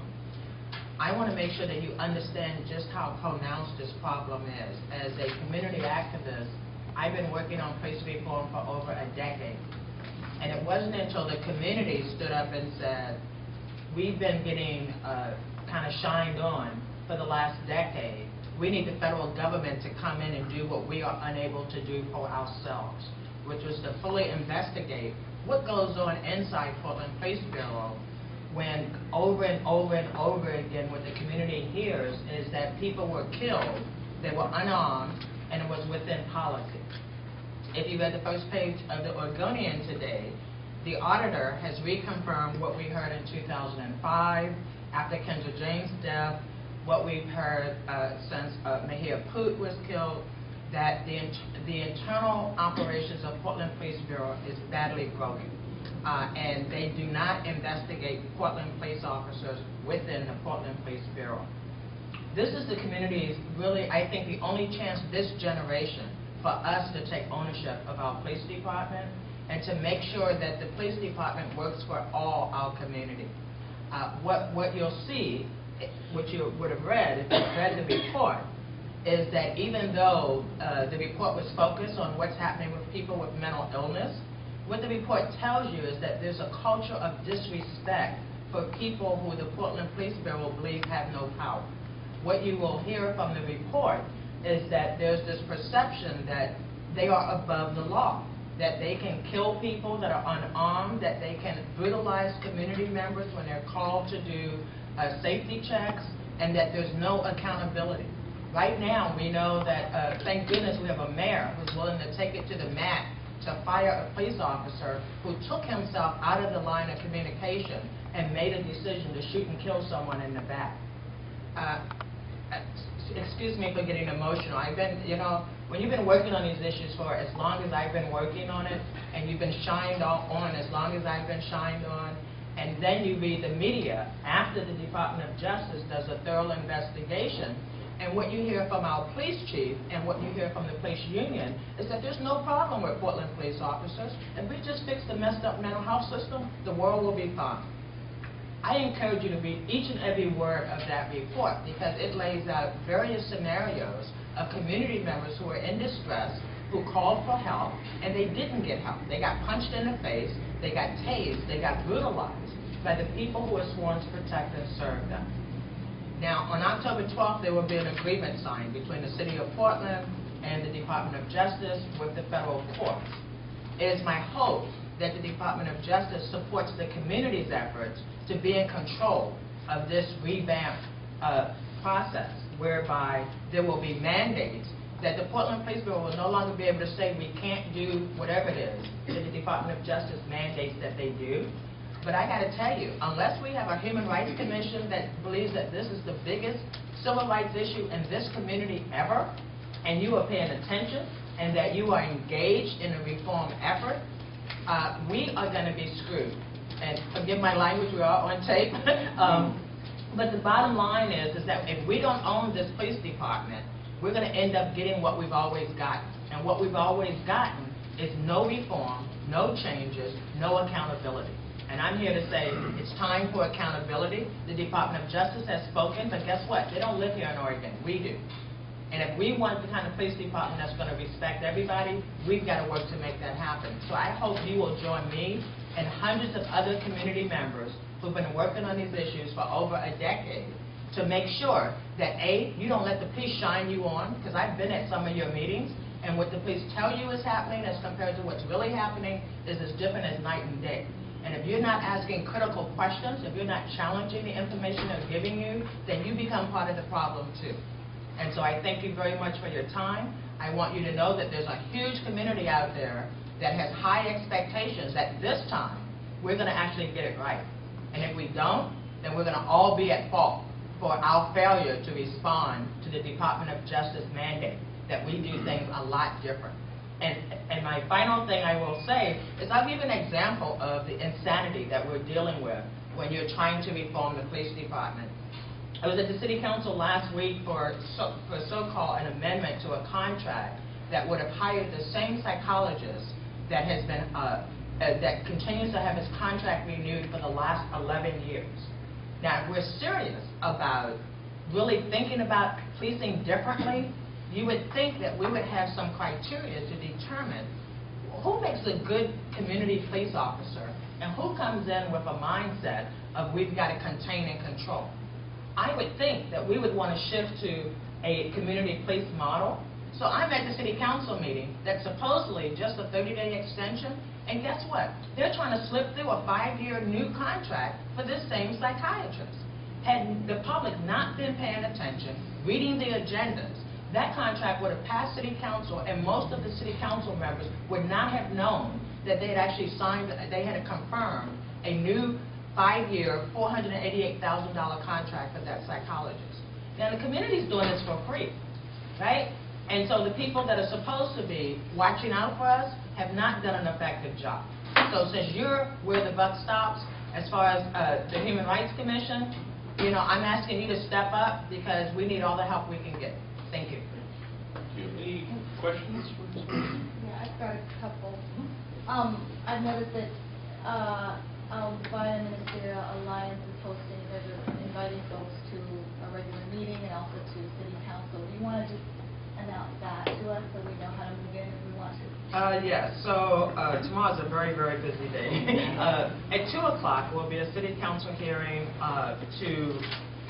I want to make sure that you understand just how pronounced this problem is. As a community activist, I've been working on police reform for over a decade. And it wasn't until the community stood up and said, we've been getting kind of shined on for the last decade. We need the federal government to come in and do what we are unable to do for ourselves, which was to fully investigate what goes on inside Portland Police Bureau when over and over and over again what the community hears is that people were killed, they were unarmed, and it was within politics. If you read the first page of the Oregonian today, the auditor has reconfirmed what we heard in 2005 after Kendra James' death, what we've heard since Mahir Poot was killed, that the internal operations of Portland Police Bureau is badly broken. And they do not investigate Portland police officers within the Portland Police Bureau. This is the community's really, I think, the only chance this generation for us to take ownership of our police department and to make sure that the police department works for all our community. What you'll see, what you would have read if you read the report, is that even though the report was focused on what's happening with people with mental illness, what the report tells you is that there's a culture of disrespect for people who the Portland Police Bureau believes have no power. What you will hear from the report is that there's this perception that they are above the law, that they can kill people that are unarmed, that they can brutalize community members when they're called to do safety checks, and that there's no accountability. Right now, we know that, thank goodness, we have a mayor who's willing to take it to the mat to fire a police officer who took himself out of the line of communication and made a decision to shoot and kill someone in the back. Excuse me for getting emotional. I've been, when you've been working on these issues for as long as I've been working on it, and you've been shined on as long as I've been shined on, and then you read the media after the Department of Justice does a thorough investigation, and what you hear from our police chief and what you hear from the police union is that there's no problem with Portland police officers. If we just fix the messed up mental health system, the world will be fine. I encourage you to read each and every word of that report because it lays out various scenarios of community members who are in distress, who called for help, and they didn't get help. They got punched in the face, they got tased, they got brutalized by the people who are sworn to protect and serve them. Now, on October 12th, there will be an agreement signed between the City of Portland and the Department of Justice with the federal courts. It is my hope that the Department of Justice supports the community's efforts to be in control of this revamped process, whereby there will be mandates that the Portland Police Bureau will no longer be able to say we can't do whatever it is that the Department of Justice mandates that they do. But I got to tell you, unless we have a Human Rights Commission that believes that this is the biggest civil rights issue in this community ever, and you are paying attention, and that you are engaged in a reform effort, we are going to be screwed. And forgive my language, we are on tape. But the bottom line is that if we don't own this police department, we're going to end up getting what we've always gotten. And what we've always gotten is no reform, no changes, no accountability. And I'm here to say it's time for accountability. The Department of Justice has spoken, but guess what? They don't live here in Oregon. We do. And if we want the kind of police department that's going to respect everybody, we've got to work to make that happen. So I hope you will join me and hundreds of other community members who've been working on these issues for over a decade to make sure that, A, you don't let the police shine you on, because I've been at some of your meetings, and what the police tell you is happening as compared to what's really happening is as different as night and day. And if you're not asking critical questions, if you're not challenging the information they're giving you, then you become part of the problem too. And so I thank you very much for your time. I want you to know that there's a huge community out there that has high expectations that this time we're going to actually get it right. And if we don't, then we're going to all be at fault for our failure to respond to the Department of Justice mandate that we do things a lot different. And my final thing I will say is I'll give an example of the insanity that we're dealing with when you're trying to reform the police department. I was at the city council last week for so-called an amendment to a contract that would have hired the same psychologist that has been that continues to have his contract renewed for the last 11 years. Now, if we're serious about really thinking about policing differently, you would think that we would have some criteria to determine who makes a good community police officer and who comes in with a mindset of we've got to contain and control. I would think that we would want to shift to a community police model. So I'm at the city council meeting that's supposedly just a 30-day extension, and guess what? They're trying to slip through a 5-year new contract for this same psychiatrist. Had the public not been paying attention, reading the agendas, that contract would have passed city council, and most of the city council members would not have known that they had actually signed, they had confirmed a new 5-year, $488,000 contract for that psychologist. Now, the community's doing this for free, right? And so the people that are supposed to be watching out for us have not done an effective job. So since you're where the buck stops, as far as the Human Rights Commission, you know, I'm asking you to step up because we need all the help we can get. Thank you. Do you have any questions for Ms. Wilson? Yeah, I've got a couple. I've noticed that Via Ministerial Alliance is hosting, they're inviting folks to a regular meeting and also to city council. Do you want to just announce that to us so we know how to move in if we want to? Yes, so tomorrow's a very, very busy day. At 2 o'clock will be a city council hearing to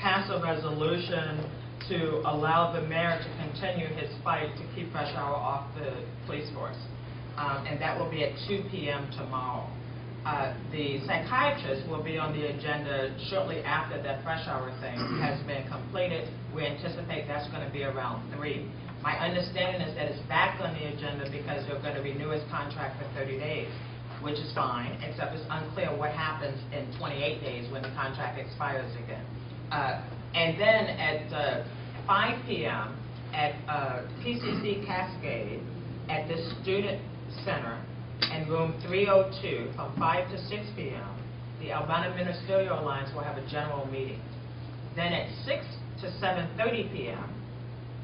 pass a resolution to allow the mayor to continue his fight to keep rush hour off the police force. And that will be at 2 p.m. tomorrow. The psychiatrist will be on the agenda shortly after that rush hour thing has been completed. We anticipate that's going to be around 3. My understanding is that it's back on the agenda because they're going to renew his contract for 30 days, which is fine, except it's unclear what happens in 28 days when the contract expires again. And then at 5 p.m. at PCC Cascade at the Student Center in room 302 from 5 to 6 p.m., the Albina Ministerial Alliance will have a general meeting. Then at 6 to 7:30 p.m.,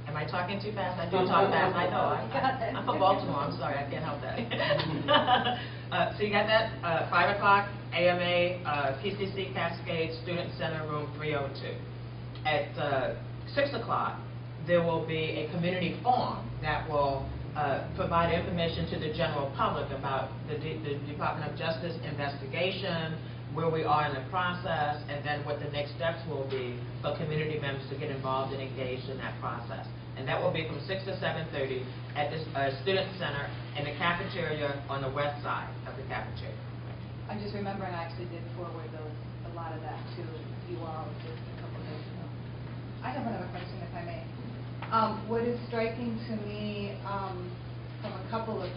am I talking too fast? I do talk fast, I know. I'm from Baltimore, I'm sorry, I can't help that. So you got that? 5 o'clock, AMA, PCC Cascade, Student Center, room 302. At 6 o'clock, there will be a community forum that will provide information to the general public about the Department of Justice investigation, where we are in the process, and then what the next steps will be for community members to get involved and engaged in that process. And that will be from 6 to 7:30 at the Student Center in the cafeteria on the west side of the cafeteria. I'm just remembering I actually did forward a lot of that to you all just a couple of days ago. I have another question, if I may. What is striking to me from a couple of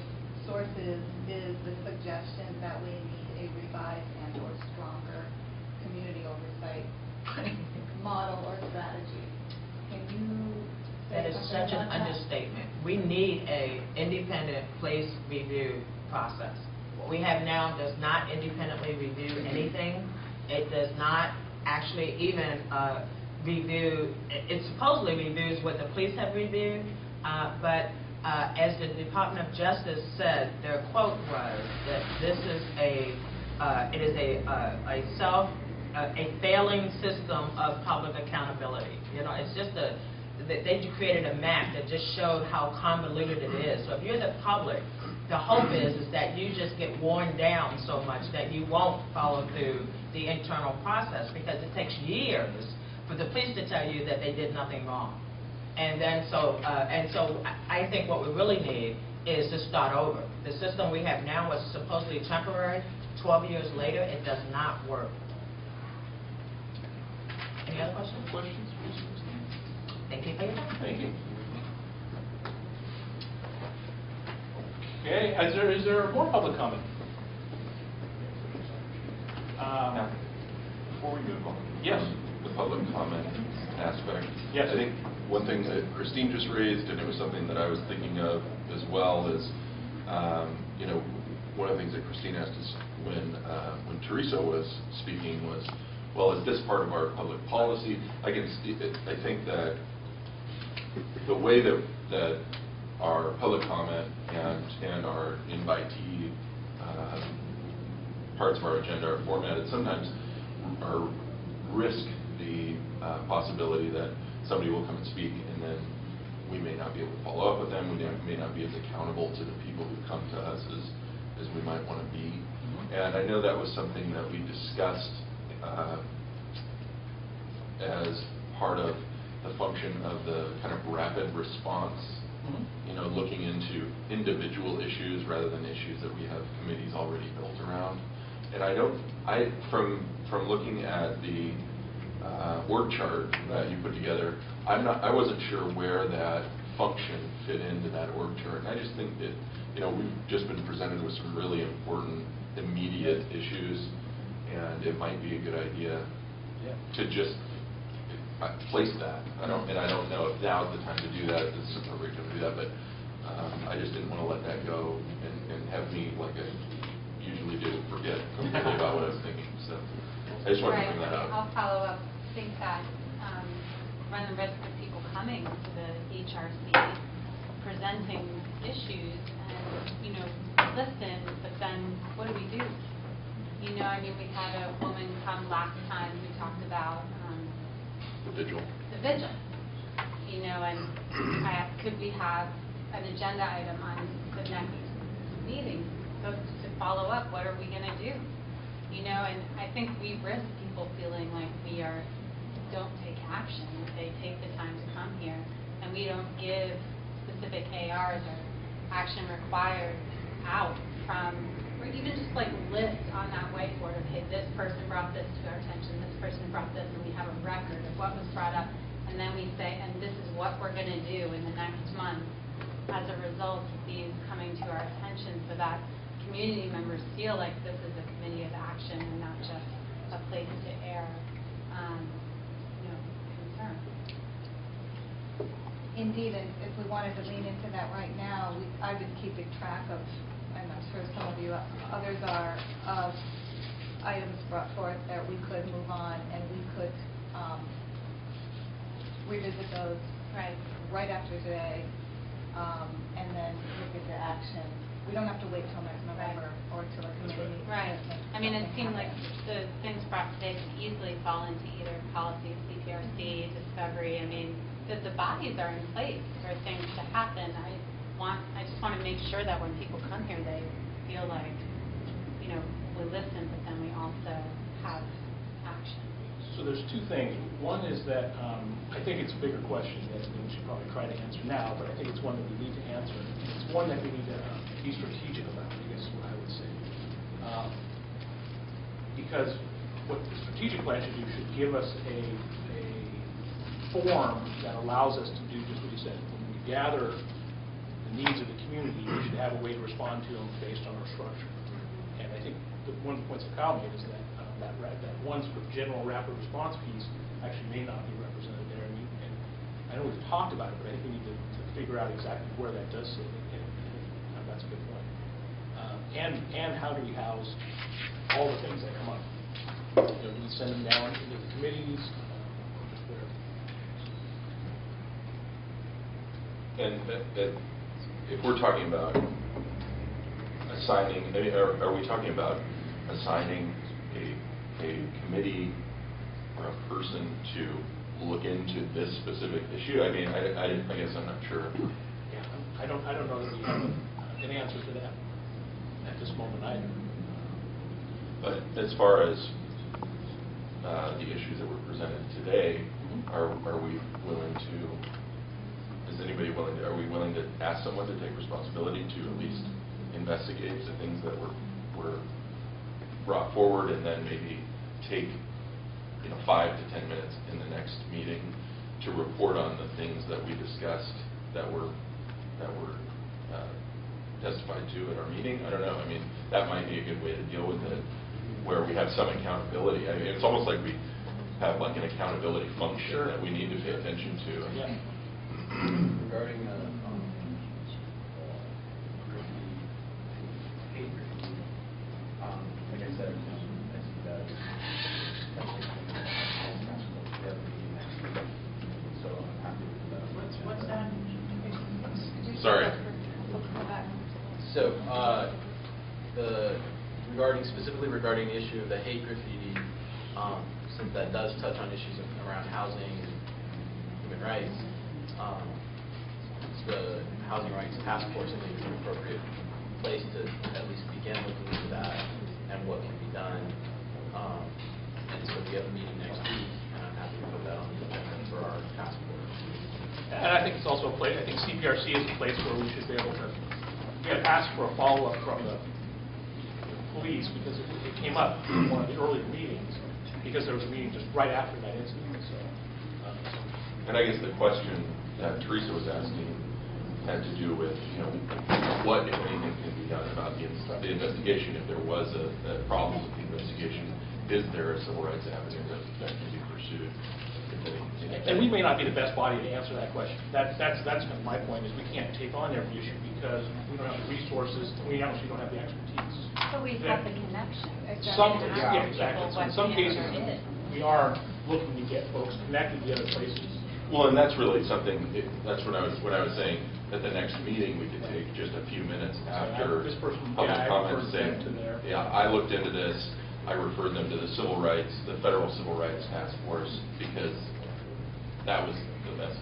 sources is the suggestion that we need a revised and or stronger community oversight model or strategy. Can you That is such an understatement. We need an independent police review process. What we have now does not independently review anything. It does not actually even review, it supposedly reviews what the police have reviewed, but as the Department of Justice said, their quote was that this is a failing system of public accountability. You know, it's just they created a map that just showed how convoluted it is. So if you're the public, the hope is that you just get worn down so much that you won't follow through the internal process, because it takes years for the police to tell you that they did nothing wrong. And then so I think what we really need is to start over. The system we have now is supposedly temporary. 12 years later, it does not work. Any other questions? Thank you for your time. Thank you. Okay, is there more public comment? Before we move on. Yes. The public comment aspect. Yes. I think one thing that Christine just raised, and it was something that I was thinking of as well, is You know, one of the things that Christine asked us when Teresa was speaking was, well, is this part of our public policy? I think that the way that our public comment and our invitee parts of our agenda are formatted sometimes risk the possibility that somebody will come and speak, and then we may not be able to follow up with them. We may not be as accountable to the people who come to us as we might want to be. And I know that was something that we discussed as part of the function of the kind of rapid response. You know, looking into individual issues rather than issues that we have committees already built around. And from looking at the org chart that you put together, I wasn't sure where that function fit into that org chart. And I just think that, you know, we've just been presented with some really important immediate issues, and it might be a good idea to just place that. I don't know if now's the time to do that, if this is appropriate to do that, but I just didn't want to let that go and have me, like I usually do, forget completely about what I was thinking. So I just wanted to bring that up. I'll follow up. I think that run the risk of people coming to the HRC, presenting issues, and, you know, listen, but then what do we do? You know, I mean, we had a woman come last time who talked about the vigil. The vigil. You know, and I asked, could we have an agenda item on the next meeting? So to follow up, what are we going to do? You know, and I think we risk people feeling like we don't take action. They take the time to come here, and we don't give specific ARs or action required out from, or even just like list on that whiteboard, okay, this person brought this to our attention, this person brought this, and we have a record of what was brought up, and then we say, and this is what we're going to do in the next month as a result of these coming to our attention, so that community members feel like this is a committee of action and not just a place to air you know, concern. Indeed, and if we wanted to lean into that right now, I've been keeping track of, I'm not sure some of you, others are, of items brought forth that we could move on, and we could revisit those right after today, and then look at the action. We don't have to wait till next November or till a committee. Right. I mean, it seemed like the things brought today could easily fall into either policy, CPRC, discovery. I mean, the bodies are in place for things to happen. I just want to make sure that when people come here, they feel like, you know, we listen, but then we also have action. So there's two things. One is that I think it's a bigger question that we should probably try to answer now, but I think it's one that we need to answer. It's one that we need to be strategic about, I guess is what I would say. Because what the strategic plan should do should give us a form that allows us to do just what you said. When we gather the needs of the community, we should have a way to respond to them based on our structure. And I think one of the points that Kyle made is that that one sort of general rapid response piece actually may not be represented there. And I know we've talked about it, but I think we need to figure out exactly where that does sit. And that's a good point. And how do we house all the things that come up? You know, do we send them down into the committees? Just where? And if we're talking about assigning, are we talking about assigning a committee or a person to look into this specific issue? I mean, I guess I'm not sure. Yeah, I don't know that we have an answer to that at this moment either. But as far as the issues that were presented today, are we willing to? Is anybody willing to? Are we willing to ask someone to take responsibility to at least investigate the things that were brought forward, and then maybe take 5 to 10 minutes in the next meeting to report on the things that we discussed that were testified to at our meeting? I don't know. I mean, that might be a good way to deal with it, where we have some accountability. I mean, it's almost like we have like an accountability function that we need to pay attention to. Regarding Sorry. So, specifically regarding the issue of the hate graffiti, since that does touch on issues around housing and human rights, the Housing Rights Task Force, I think, is an appropriate place to at least begin looking into that and what can be done. And so we have a meeting next week, and I'm happy to put that on the agenda for our task force. And I think it's also a place, I think CPRC is a place where we should be able to ask for a follow-up from the police, because it came up in one of the earlier meetings, because there was a meeting just right after that incident. So, And I guess the question that Teresa was asking had to do with, what, if anything, can be done about the investigation. If there was a problem with the investigation, is there a civil rights avenue that can be pursued? And we may not be the best body to answer that question. That's kind of my point, is we can't take on every issue because we don't have the resources, we actually don't have the expertise. But we have the connection. Exactly. So in some cases, we are looking to get folks connected to other places. Well, and that's really something, that's when I was saying, at the next meeting, we could take just a few minutes after public comments saying, I looked into this, I referred them to the Federal Civil Rights Task Force, because that was the best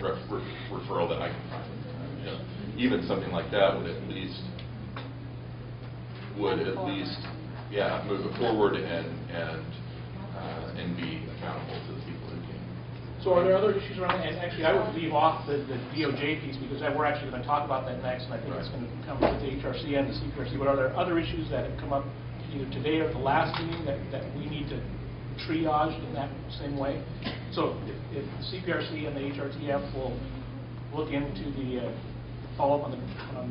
referral that I could find. Even something like that would at least move it forward and be accountable to the people who came. So are there other issues around that? And actually, I would leave off the DOJ piece, because we're actually going to talk about that next, and I think it's going to come with the HRC and the CPRC. But are there other issues that have come up either today or at the last meeting that we need to triage in that same way? So if the CPRC and the HRTF will look into the follow-up on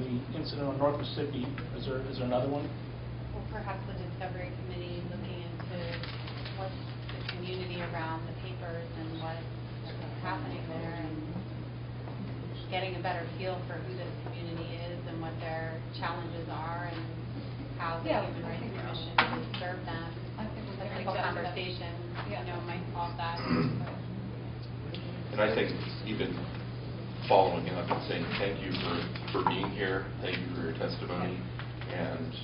the incident on North Mississippi, is there another one? Well, perhaps the Discovery Committee looking into what's the community around the papers and what's happening there, and getting a better feel for who this community is and what their challenges are and how the Human Rights Commission would serve them. I think a simple conversation, might solve that. And I think even following up and saying thank you for being here, thank you for your testimony, and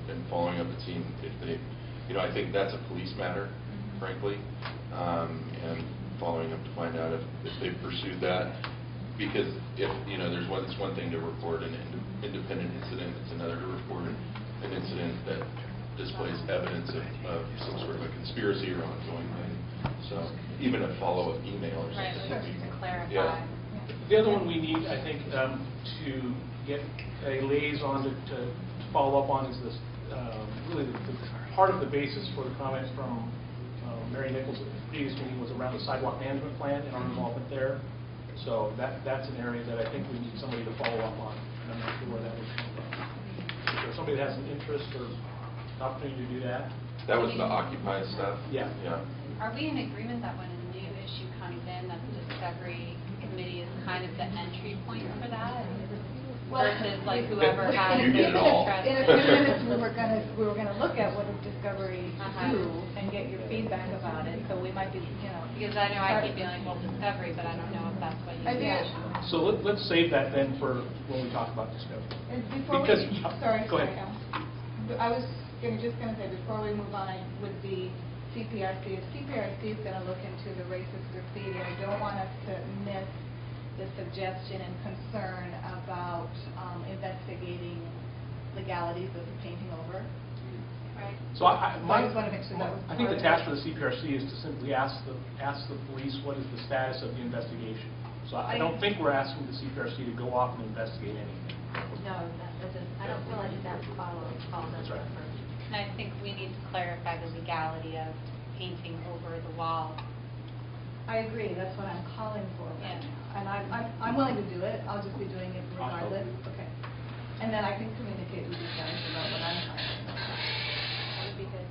and following up and seeing if they, I think that's a police matter, frankly, and following up to find out if they pursued that. Because if it's one thing to report an independent incident, it's another to report an incident that displays evidence of some sort of a conspiracy or ongoing thing. So even a follow-up email or something. Right, just to clarify. Yeah. The other one we need, I think, to get a liaison to follow up on is this, really the heart of the basis for the comments from Mary Nichols at the previous meeting was around the sidewalk management plan and our involvement there. So that's an area that I think we need somebody to follow up on, and I'm not sure where that would come from. Is there somebody that has an interest or opportunity to do that? That was the Occupy stuff? Yeah. Are we in agreement that when a new issue comes in, that the Discovery Committee is kind of the entry point for that? Versus like whoever has You get it all. interest. In a few minutes, we were gonna look at what does Discovery do and get your feedback about it. So we might be, Because I know I keep being like, well, Discovery, but I don't know if that's what you do. So let's save that then for when we talk about Discovery. And before Because, sorry, go ahead. I was just going to say, before we move on with the CPRC, if CPRC is going to look into the racist graffiti, I don't want us to miss the suggestion and concern about investigating legalities of the painting over. Right. So I just want to make sure that was I think the task for the CPRC is to simply ask the police what is the status of the investigation. So I don't think we're asking the CPRC to go off and investigate anything. No, I don't feel like that's follow. That's right. And I think we need to clarify the legality of painting over the wall. I agree. That's what I'm calling for right now. And I'm willing to do it. I'll just be doing it regardless. Okay. And then I can communicate with you guys about what I'm trying to do. That would be good.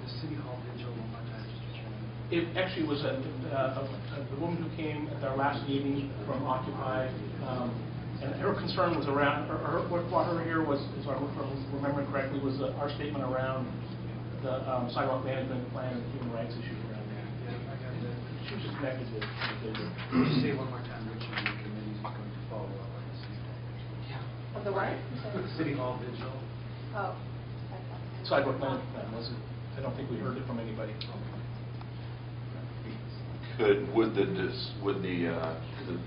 The City Hall vigil one more time, Mr. Chairman. It actually was the woman who came at our last meeting from Occupy, and her concern was around, what brought her here was, if I remember correctly, was our statement around the sidewalk management plan and human rights issues around there. Yeah, I got that. She was just connected with Would you say it one more time? sorry? City Hall Vigil. Oh. Sidewalk management plan, was it? I don't think we heard it from anybody. Would the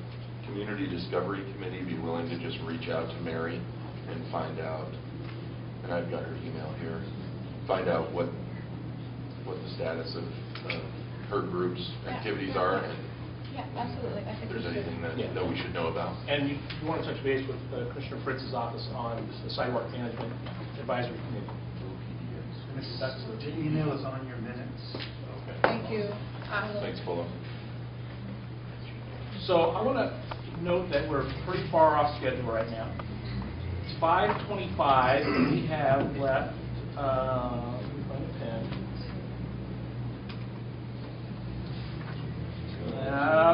Community Discovery Committee be willing to just reach out to Mary and find out, and I've got her email here, find out what the status of her group's activities are, and Yeah, absolutely. I if think there's we should. anything that we should know about. And you want to touch base with Commissioner Fritz's office on the Sidewalk Management Advisory Committee. The email is on your minutes. Okay. Thank you. Thanks, Polo. So I want to note that we're pretty far off schedule right now. It's 5:25. We have left. Let me find a pen.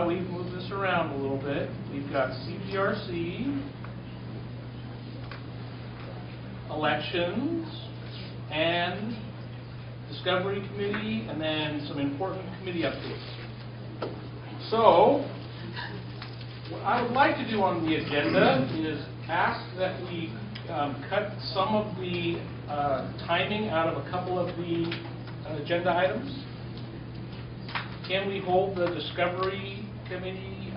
We've moved this around a little bit. We've got CPRC, elections, and Discovery Committee, and then some important committee updates. So, what I would like to do on the agenda is ask that we cut some of the timing out of a couple of the agenda items. Can we hold the Discovery Committee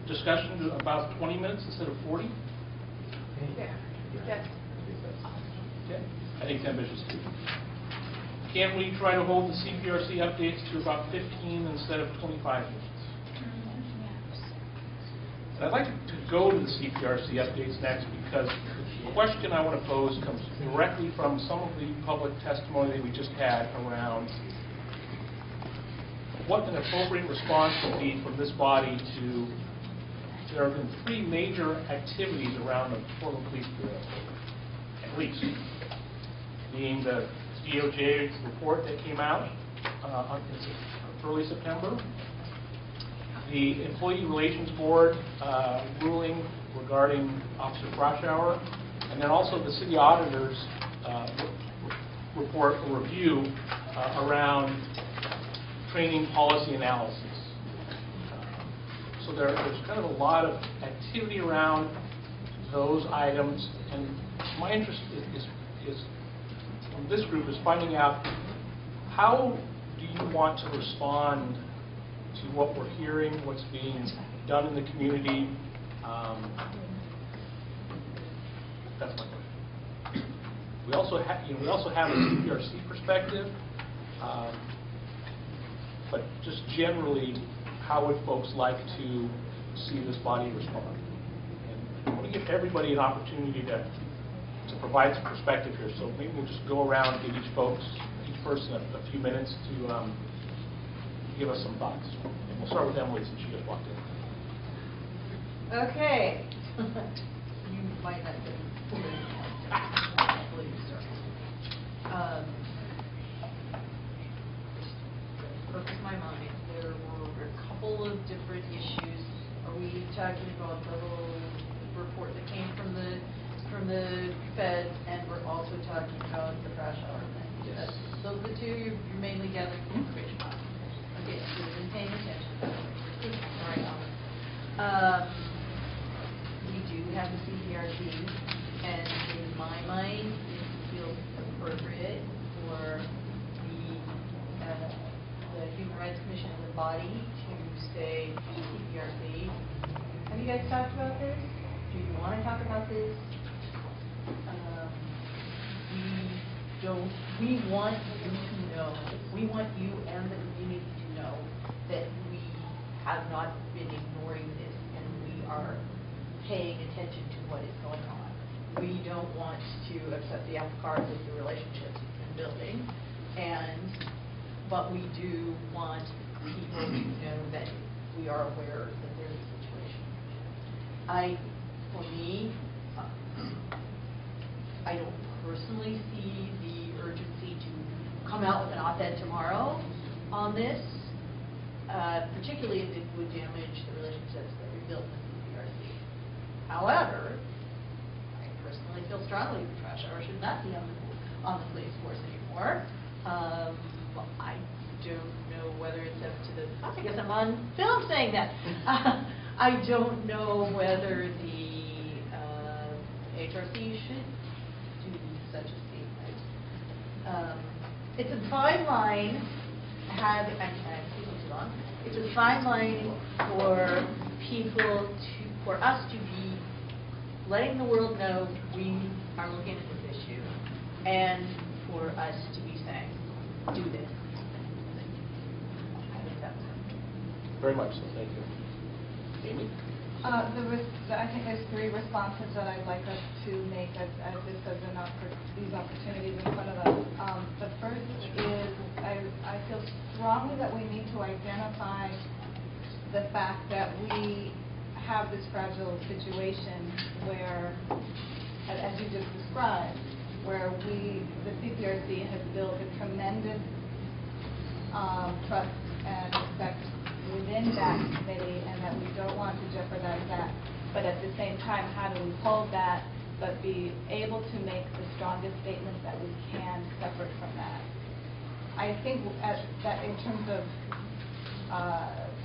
discussion to about 20 minutes instead of 40? Yeah. Yes. Okay. I think it's ambitious too. Can we try to hold the CPRC updates to about 15 instead of 25 minutes? And I'd like to go to the CPRC updates next because the question I want to pose comes directly from some of the public testimony that we just had around what an appropriate response would be from this body to, there have been 3 major activities around the Portland Police Bureau, at least, being the DOJ report that came out in early September, the Employee Relations Board ruling regarding Officer Froschauer, and then also the City Auditor's report or review around training policy analysis. So there's kind of a lot of activity around those items, and my interest is from this group is finding out how do you want to respond to what we're hearing, what's being done in the community. That's my question. We also have a CPRC perspective. But just generally, how would folks like to see this body respond? And I want to give everybody an opportunity to provide some perspective here. So maybe we'll just go around and give each person a few minutes to give us some thoughts. And we'll start with Emily since she just walked in. Okay. You might not get please, sir. Focus my mind. There were a couple of different issues. Are we talking about the whole report that came from the feds, and we're also talking about the crash hour thing? Yes. Those are the two you're mainly gathering information on. Okay, so you've been paying attention. All right. We do have the CPRC, and in my mind, it feels appropriate for the Human Rights Commission as a body to say to CPRC, have you guys talked about this? Do you want to talk about this? We want you to know, we want you and the community to know that we have not been ignoring this and we are paying attention to what is going on. We don't want to upset the apple cart with the relationships we've been building, but we do want people to know that we are aware that there's a situation. For me, I don't personally see the urgency to come out with an op-ed tomorrow on this, particularly if it would damage the relationships that we built with CPRC. However, I personally feel strongly the trash hour should not be on the police force anymore. I don't know whether it's up to the, I guess I'm on film saying that. I don't know whether the HRC should do such a statement. It's a fine line, I'm speaking too long. It's a fine line for for us to be letting the world know we are looking at this issue, and for us to be saying, do this. I think that's it. Very much so, thank you. Amy? I think there's 3 responses that I'd like us to make as this has these opportunities in front of us. The first is I feel strongly that we need to identify the fact that we have this fragile situation where, as you just described, where the CPRC has built a tremendous trust and respect within that committee, and that we don't want to jeopardize that. But at the same time, how do we hold that, but be able to make the strongest statements that we can separate from that? I think that in terms of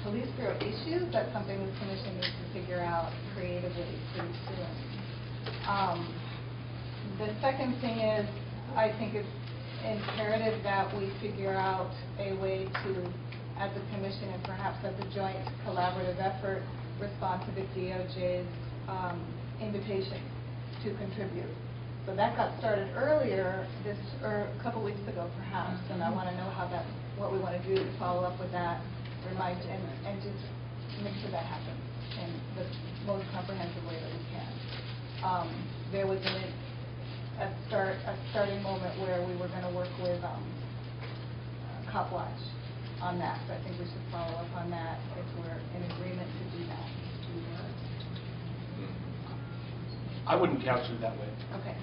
police bureau issues, that's something the commission needs to figure out creatively pretty soon. The second thing is, I think it's imperative that we figure out a way to, as a commission and perhaps as a joint collaborative effort, respond to the DOJ's invitation to contribute. So that got started earlier or a couple weeks ago perhaps, and I want to know what we want to do to follow up with that, and just make sure that happens in the most comprehensive way that we can. There was a starting moment where we were going to work with Cop Watch on that, so I think we should follow up on that if we're in agreement to do that. I wouldn't couch it that way. Okay.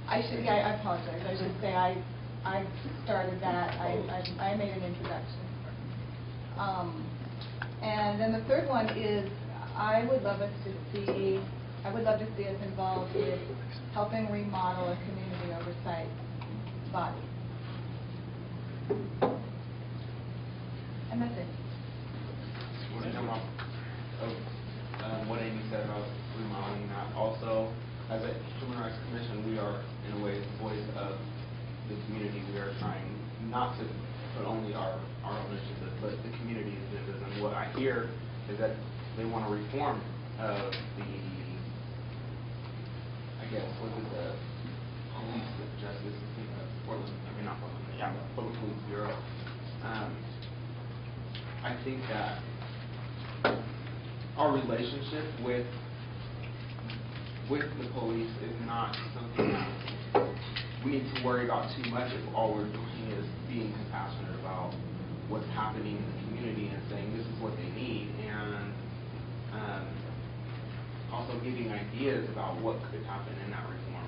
I apologize. I should say I started that. I made an introduction. And then the third one is I would love to see us involved with helping remodel a community oversight body. And that's it. What Amy said about remodeling that, also, as a Human Rights Commission, we are, in a way, the voice of the community. We are trying not to put only our own issues, but the community's agendas. And what I hear is that they want to reform of the, I guess, what is the police justice, Public Police Bureau. I think that our relationship with the police is not something that we need to worry about too much if all we're doing is being compassionate about what's happening in the community and saying this is what they need, and also giving ideas about what could happen in that reform.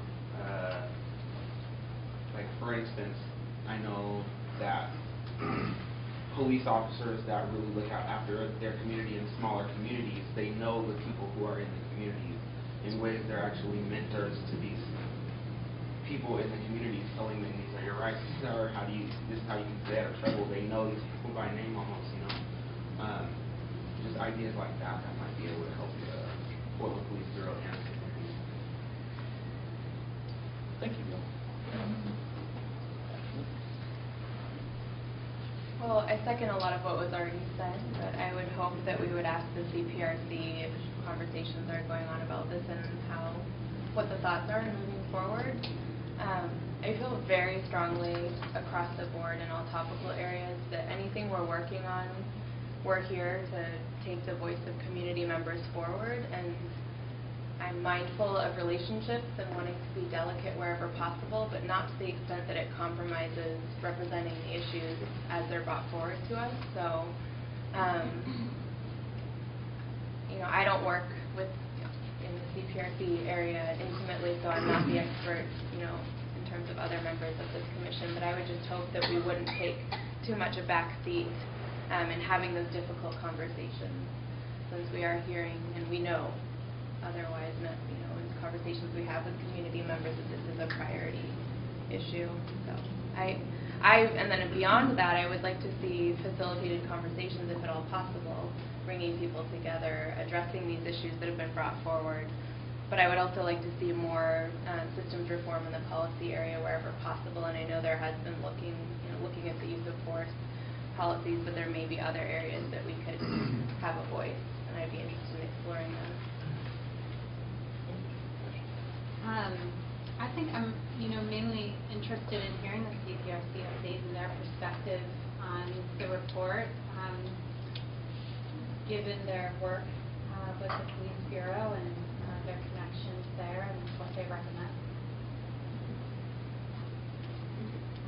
Like, for instance, I know that police officers that really look out after their community in smaller communities, they know the people who are in the communities in ways they're actually mentors to these people in the communities, telling them these are your rights, or this is how you can stay out of trouble. They know these people by name almost, just ideas like that might be able to help the Portland Police Bureau and the community. Thank you, Bill. Well, I second a lot of what was already said, but I would hope that we would ask the CPRC if conversations are going on about this and what the thoughts are moving forward. I feel very strongly across the board in all topical areas that anything we're working on, we're here to take the voice of community members forward, and I'm mindful of relationships and wanting to be delicate wherever possible, but not to the extent that it compromises representing the issues as they're brought forward to us. So, I don't work in the CPRC area intimately, so I'm not the expert, in terms of other members of this commission, but I would just hope that we wouldn't take too much a back seat in having those difficult conversations, since we are hearing and we know otherwise, in conversations we have with community members, that this is a priority issue. So and then beyond that, I would like to see facilitated conversations, if at all possible, bringing people together, addressing these issues that have been brought forward, But I would also like to see more systems reform in the policy area wherever possible. And I know there has been looking at the use of force policies, but there may be other areas that we could have a voice, and I'd be interested in exploring them. I think I'm, mainly interested in hearing the CPRC update and their perspective on the report, given their work with the Police Bureau and their connections there and what they recommend.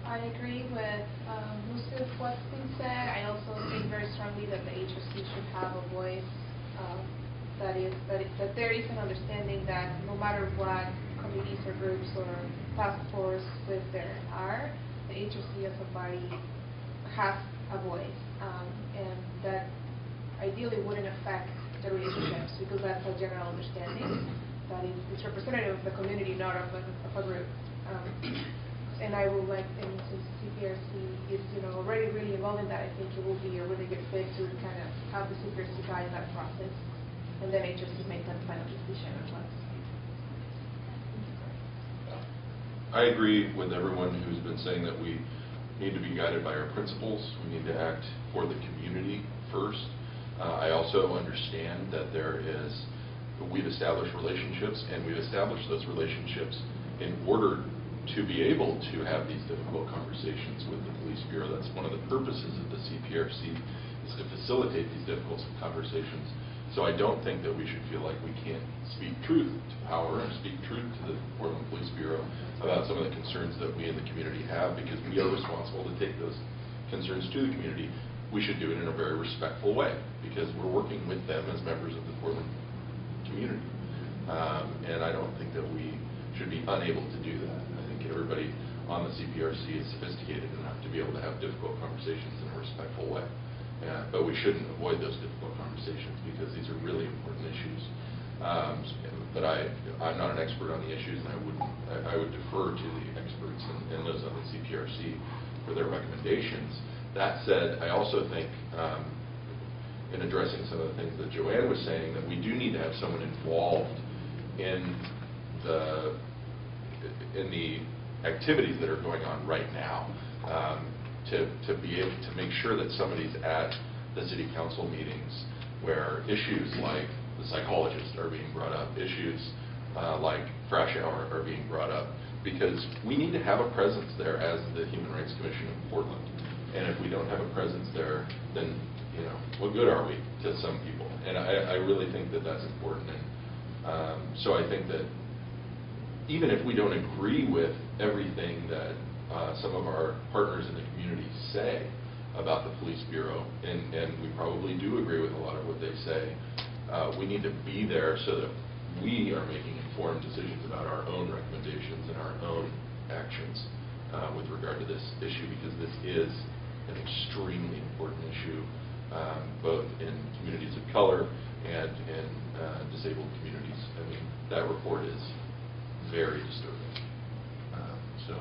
I agree with most of what's been said. I also think very strongly that the HRC should have a voice. That there is an understanding that no matter what committees or groups or task force with there are, the HRC as a body has a voice, and that ideally wouldn't affect the relationships, because that's a general understanding that it's representative of the community, not of a group. And I would like, and since CPRC is already really involved in that, I think it will be a really good fit to kind of have the CPRC guide that process, and then HRC make that final decision on what's. I agree with everyone who's been saying that we need to be guided by our principles. We need to act for the community first. I also understand that we've established relationships, and we've established those relationships in order to be able to have these difficult conversations with the Police Bureau. That's one of the purposes of the CPRC, is to facilitate these difficult conversations. So I don't think that we should feel like we can't speak truth to power and speak truth to the Portland Police Bureau about some of the concerns that we in the community have, because we are responsible to take those concerns to the community. We should do it in a very respectful way, because we're working with them as members of the Portland community. And I don't think that we should be unable to do that. I think everybody on the CPRC is sophisticated enough to be able to have difficult conversations in a respectful way. But we shouldn't avoid those difficult conversations, because these are really important issues. But I'm not an expert on the issues, and I would defer to the experts and those on the CPRC for their recommendations. That said, I also think, in addressing some of the things that Joanne was saying, that we do need to have someone involved in the activities that are going on right now, to be able to make sure that somebody's at the city council meetings where issues like the psychologists are being brought up, issues like Fresh Hour are being brought up, because we need to have a presence there as the Human Rights Commission of Portland. And if we don't have a presence there, then what good are we to some people? And I really think that that's important. And so I think that even if we don't agree with everything that some of our partners in the community say about the Police Bureau, and we probably do agree with a lot of what they say, we need to be there so that we are making informed decisions about our own recommendations and our own actions with regard to this issue, because this is an extremely important issue, both in communities of color and in disabled communities. I mean, that report is very disturbing. So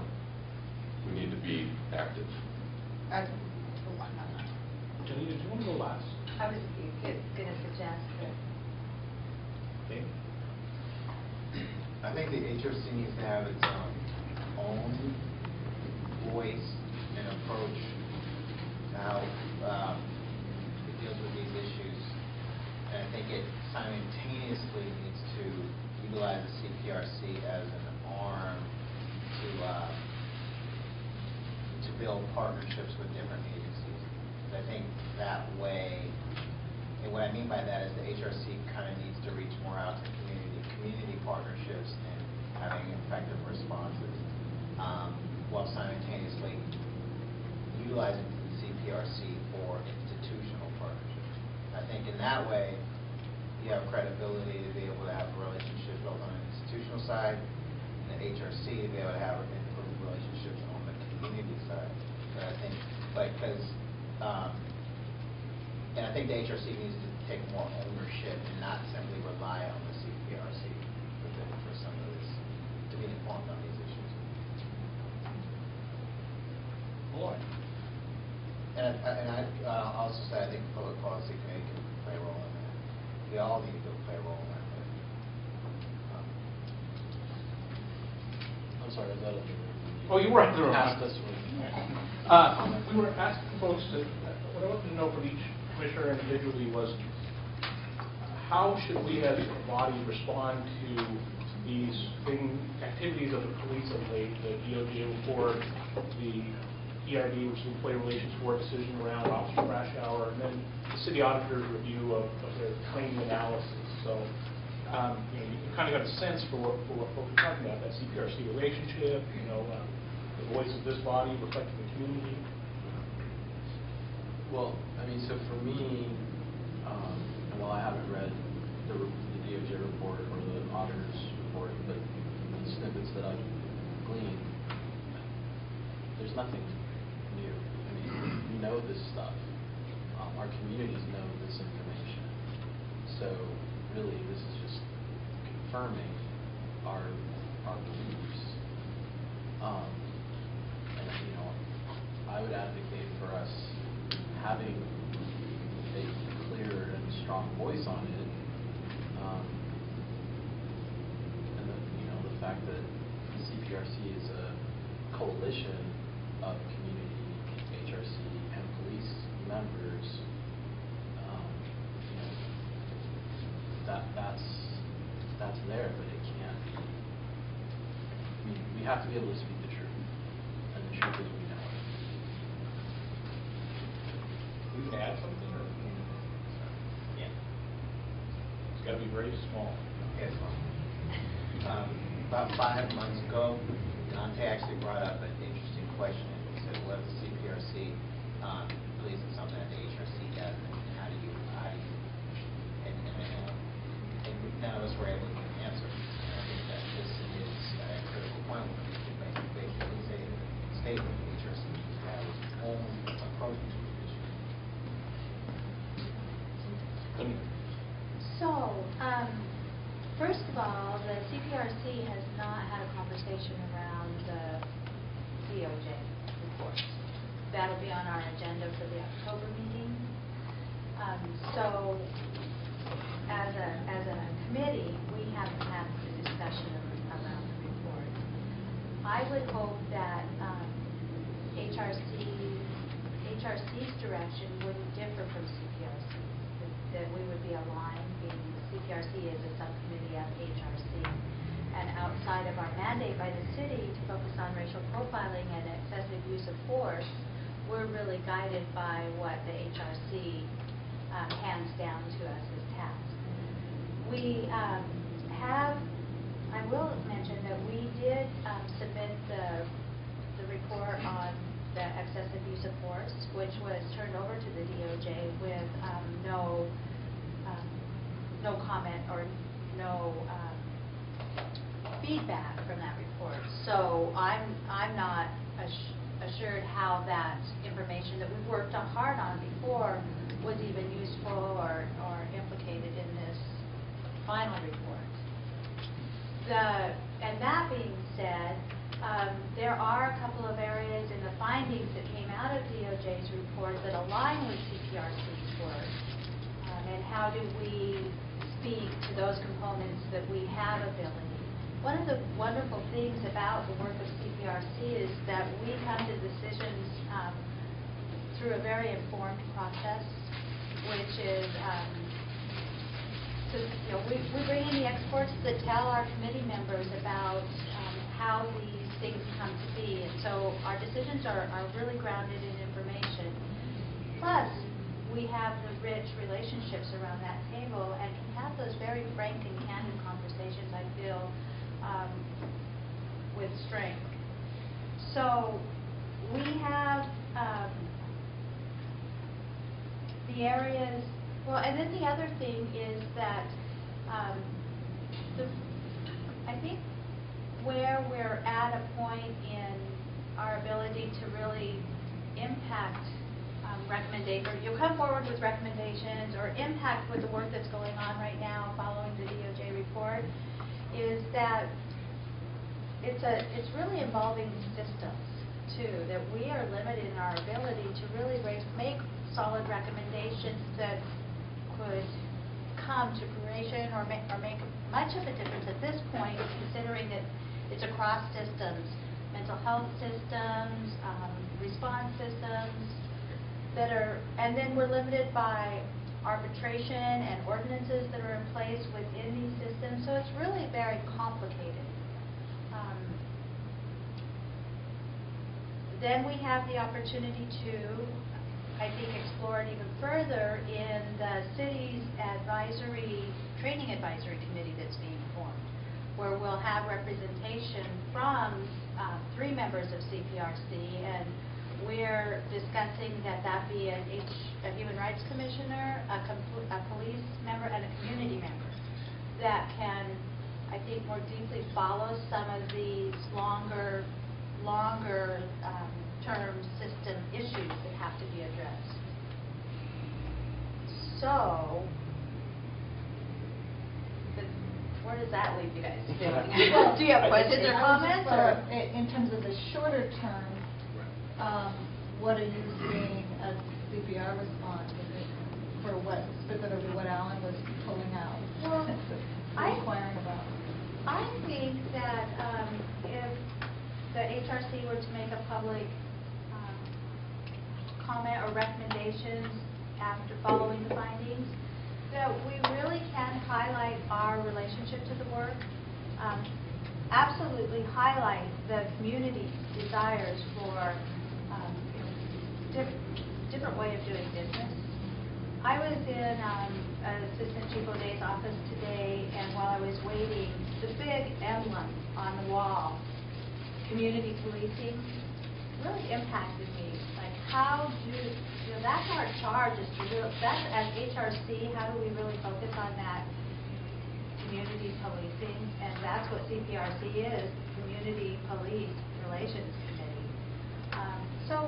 we need to be active. Janita, do you want to go last? I was going to suggest that. Okay. I think the HRC needs to have its own voice and approach to how it deals with these issues. And I think it simultaneously needs to utilize the CPRC as an arm to build partnerships with different agencies. I think that way, and what I mean by that is the HRC kind of needs to reach more out to community partnerships and having effective responses, while simultaneously utilizing the CPRC for institutional partnerships. I think in that way, you have credibility to be able to have relationships both on an institutional side and the HRC to be able to have improved relationships on the community side. But I think, and I think the HRC needs to take more ownership and not simply rely on the CPRC for some of this, to be informed on these issues. Boy. And I also say I think the Public Policy Committee can play a role in that. We all need to play a role in that. But I'm sorry, I was out of the room. Oh, you were out of the room. Passed us with. We were asking folks to, what I wanted to know from each commissioner individually was, how should we as a body respond to these activities of the police of late, the DOJ report, the ERD, which is the Employee Relations Board decision around officer crash hour, and then the city auditor's review of their claim analysis. So, you kind of got a sense for what folks are talking about, that CPRC relationship, the voice of this body reflecting the community. Well, I mean, so for me, while I haven't read the DOJ report or the auditor's report, but the snippets that I've gleaned, there's nothing new. I mean, we know this stuff. Our communities know this information. So really, this is just confirming our beliefs. And I would advocate for us having a clear and strong voice on it. And the fact that CPRC is a coalition of community, HRC, and police members, that's there, but it can't. We have to be able to speak the truth, and the truth is we know it. You can add something, or Yeah. It's got to be very small. Yes. About 5 months ago, Dante actually brought up an interesting question. He said, "What if the CPRC believes in something that the HRC does, and how do you?" And none of us were able to give an answer. And I think that this is a critical point where we can basically say a statement that the HRC has its own approach to the issue. So, first of all, the CPRC has not had a conversation around the DOJ report. That'll be on our agenda for the October meeting. So, as a committee, we haven't had the discussion around the report. I would hope that HRC's direction wouldn't differ from CPRC, that we would be aligned, being the CPRC is a subcommittee of HRC. And outside of our mandate by the city to focus on racial profiling and excessive use of force, we're really guided by what the HRC hands down to us as tasks. We I will mention that we did submit the report on the excessive use of force, which was turned over to the DOJ with no comment or no feedback from that report. So I'm not assured how that information that we've worked hard on before was even useful or implicated in this final report. And that being said, there are a couple of areas in the findings that came out of DOJ's report that align with CPRC's work. And how do we speak to those components that we have ability? One of the wonderful things about the work of CPRC is that we come to decisions through a very informed process, which is we bring in the experts that tell our committee members about how these things come to be. And so our decisions are really grounded in information. Plus, we have the rich relationships around that table and can have those very frank and candid conversations, I feel, with strength. So we have the areas, well, and then the other thing is that I think where we're at a point in our ability to really impact or you'll come forward with recommendations or impact with the work that's going on right now following the DOJ report, is that it's really involving systems too, that we are limited in our ability to really make solid recommendations that could come to fruition or make much of a difference at this point, considering that it's across systems, mental health systems, response systems that are, and then we're limited by arbitration and ordinances that are in place within these systems, so it's really very complicated. Then we have the opportunity to, I think, explore it even further in the city's training advisory committee that's being formed, where we'll have representation from 3 members of CPRC, and we're discussing that be a human rights commissioner, a police member, and a community member that can, I think, more deeply follow some of these longer term system issues that have to be addressed. So, where does that leave you guys feeling? Do you have questions or comments? In terms of the shorter term, what are you seeing as CPR response for what specifically what Alan was pulling out? Well, inquiring about. I think that if the HRC were to make a public comment or recommendations after following the findings, that we really can highlight our relationship to the work, absolutely highlight the community's desires for different way of doing business. I was in Assistant Chief O'Day's office today, and while I was waiting, the big emblem on the wall, community policing, really impacted me. Like, how do, that's our charge, is to do, that's as HRC, how do we really focus on that community policing? And that's what CPRC is, Community Police Relations Committee. So,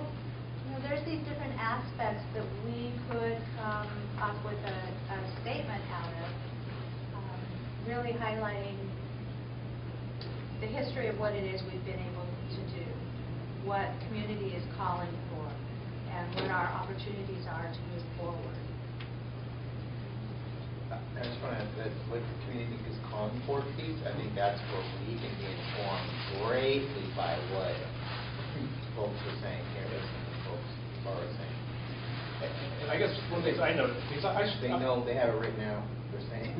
there's these different aspects that we could come up with a statement out of, really highlighting the history of what it is we've been able to do, what community is calling for, and what our opportunities are to move forward. I just want to add that what the community is calling for piece, I think that's where we can be informed greatly by what folks are saying here, folks are saying. And I guess one of the things I noticed, because they know, they have it written out, they're saying.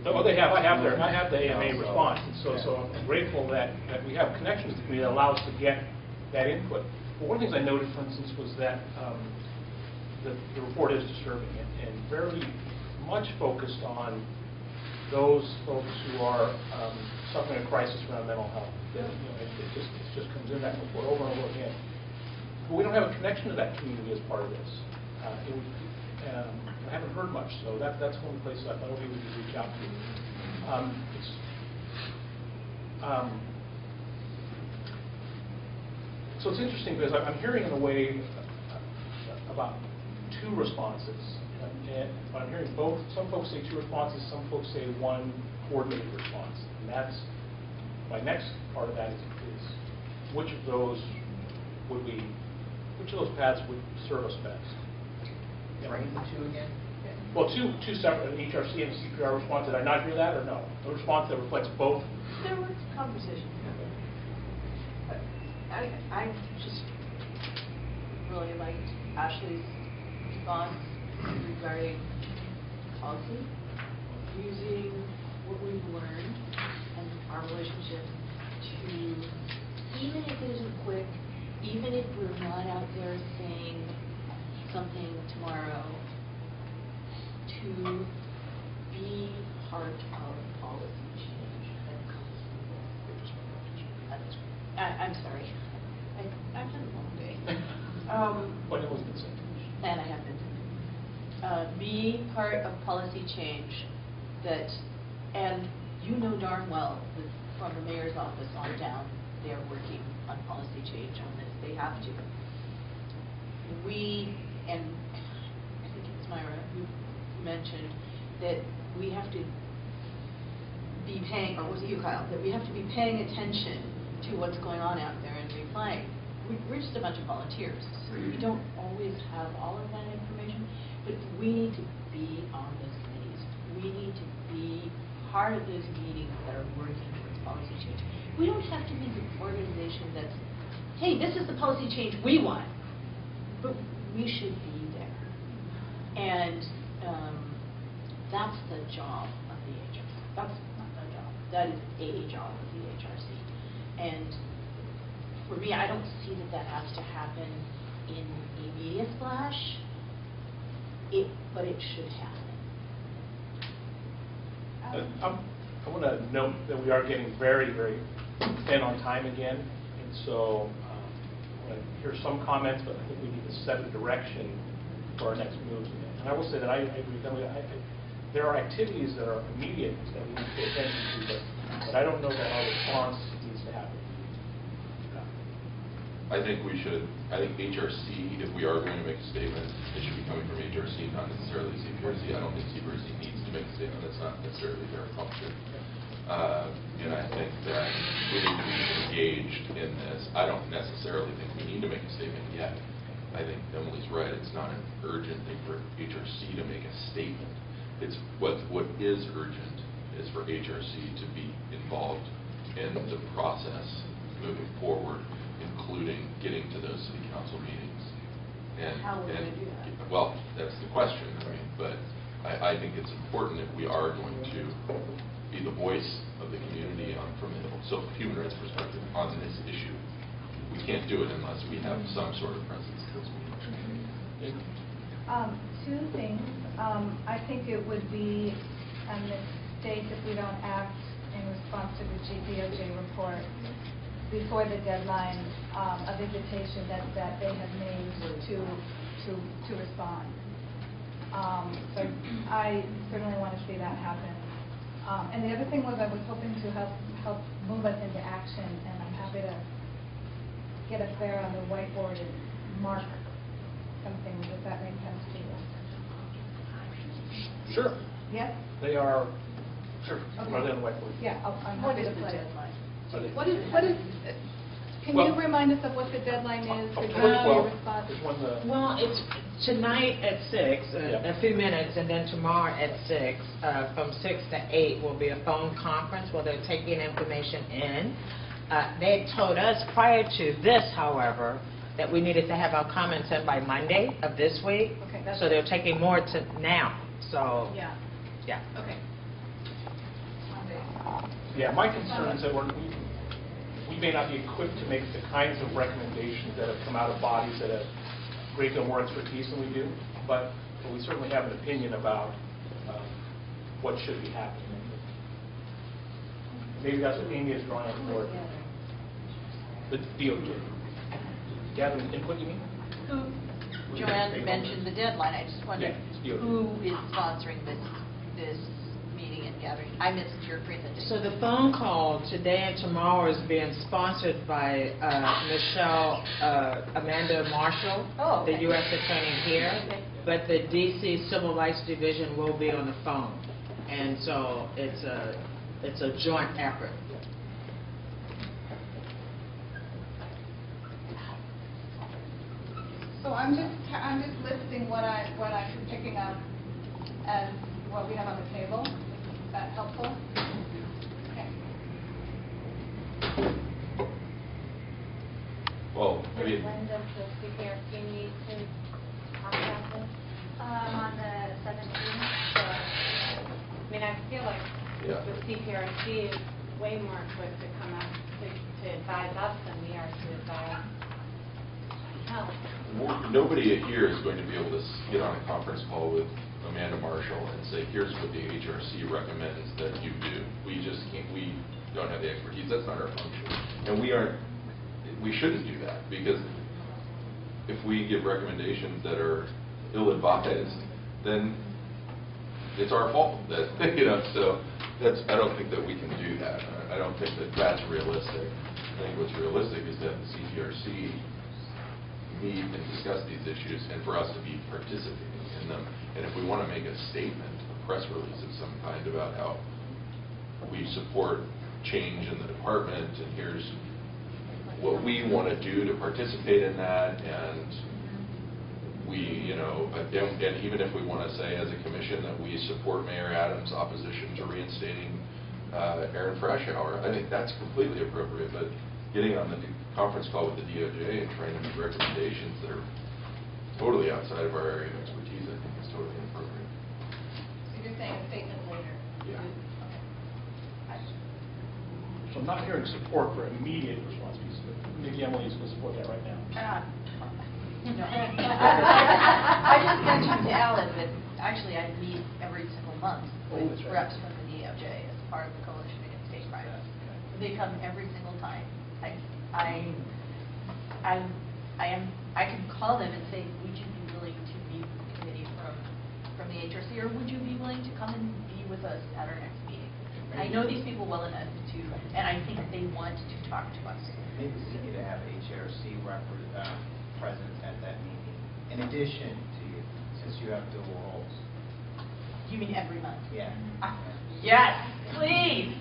They have. I have the AMA response, and so I'm grateful that we have connections to the community that allow us to get that input. But one of the things I noted, for instance, was that the report is disturbing and very much focused on those folks who are suffering a crisis around mental health. It just comes in that report over and over again. But we don't have a connection to that community as part of this. I haven't heard much, so that's one of the places I thought maybe we could reach out to. So it's interesting because I'm hearing in a way about 2 responses. And I'm hearing both. Some folks say 2 responses. Some folks say 1 coordinated response. And that's my next part of that is which of those paths would serve us best. Frame the 2 again? Well, two separate, an HRC and a CPR response. Did I not hear that, or no? A response that reflects both? There was conversation. I just really liked Ashley's response regarding policy, using what we've learned and our relationship to, even if it isn't quick, even if we're not out there saying something tomorrow, to be part of policy change that comes from this. I'm sorry. I've had a long day. But it was good said. And I have been. Be part of policy change that, and you know darn well that from the mayor's office on down, they're working on policy change on this. They have to. And I think it was Myra who mentioned that we have to be paying, or was it you, Kyle, that we have to be paying attention to what's going on out there and replaying. We're just a bunch of volunteers. We don't always have all of that information, but we need to be on those committees. We need to be part of those meetings that are working towards policy change. We don't have to be the organization that's, hey, this is the policy change we want, but we should be there. And that's the job of the HRC. That's not the job. That is a job of the HRC. And for me, I don't see that that has to happen in a media splash, but it should happen. I want to note that we are getting very, very thin on time again, and so I want to hear some comments, but I think we need to set a direction for our next moves. And I will say that I agree with Emily. There are activities that are immediate that we need to pay attention to, but I don't know that our response needs to happen. I think HRC, if we are going to make a statement, it should be coming from HRC, not necessarily CPRC. I don't think CPRC needs to make a statement. That's not necessarily their function. And I think that we need to be engaged in this. I don't necessarily think we need to make a statement yet. I think Emily's right. It's not an urgent thing for HRC to make a statement. It's what is urgent is for HRC to be involved in the process moving forward, including getting to those city council meetings. And, how would they do that? Well, that's the question. I mean, but I think it's important if we are going to be the voice of the community from a human rights perspective on this issue. We can't do it unless we have some sort of presence at those meetings. Two things. I think it would be a mistake if we don't act in response to the GPOJ report before the deadline of invitation that they have made to respond. So I certainly want to see that happen. And the other thing was I was hoping to help move us into action, and I'm happy to get us there on the whiteboard and mark something. Does that make sense to you? Sure. Yes? They are, sure, Okay. are they on the whiteboard? Yeah, I'm What happy is to the play. deadline? Can Well, you remind us of what the deadline is to give October your 12th response? is when the, Well, it's tonight at 6, Yeah. a few minutes, and then tomorrow at 6, from 6 to 8 will be a phone conference where they're taking information in. They told us prior to this, however, that we needed to have our comments in by Monday of this week. Okay, that's So they're taking more to now. So, Yeah. yeah. Okay. yeah, my concern is that we may not be equipped to make the kinds of recommendations that have come out of bodies that have a great deal more expertise than we do, but we certainly have an opinion about what should be happening. Maybe that's what Amy is drawing up for the DOJ. Gathering input, you mean? Joanne mentioned the deadline. I just wondered Yeah, it's who is sponsoring this meeting and gathering. I missed your presentation. So the phone call today and tomorrow is being sponsored by Michelle Amanda Marshall, Oh, okay. the U.S. Attorney here, Okay. but the D.C. Civil Rights Division will be on the phone, and so it's a joint effort. So I'm just listing what I'm picking up as what we have on the table. Is that helpful? Okay. Well, I mean, When does the CPRC need to talk about this? On the 17th. I mean, I feel like Yeah. the CPRC is way more equipped to come out to advise us than we are to advise health. nobody here is going to be able to get on a conference call with Amanda Marshall and say, here's what the HRC recommends that you do. We just can't, we don't have the expertise. That's not our function. And we shouldn't do that, because if we give recommendations that are ill-advised, then it's our fault. That, so I don't think that we can do that. I don't think that that's realistic. I think what's realistic is that the CPRC meet and discuss these issues, and for us to be participating in them. And if we want to make a statement, a press release of some kind about how we support change in the department, and here's what we want to do to participate in that, and we, and even if we want to say as a commission that we support Mayor Adams' opposition to reinstating Aaron Fresh Hour, I think that's completely appropriate, but getting on the conference call with the DOJ and trying to make recommendations that are totally outside of our area of expertise, I think is totally inappropriate. So you're saying a statement later? Yeah. Okay. So I'm not hearing support for immediate response pieces, but maybe Emily's going to support that right now. No. I just mentioned to Alan that actually I meet every single month with that's right. reps from the DOJ as part of the Coalition Against State Crime. They come every single time. I can call them and say, would you be willing to meet with the committee from the HRC, or would you be willing to come and be with us at our next meeting? I know these people well enough to, and I think they want to talk to us. Maybe we need to have HRC presence at that meeting, in addition to you, since you have dual roles. You mean every month? Yeah. Yes, please.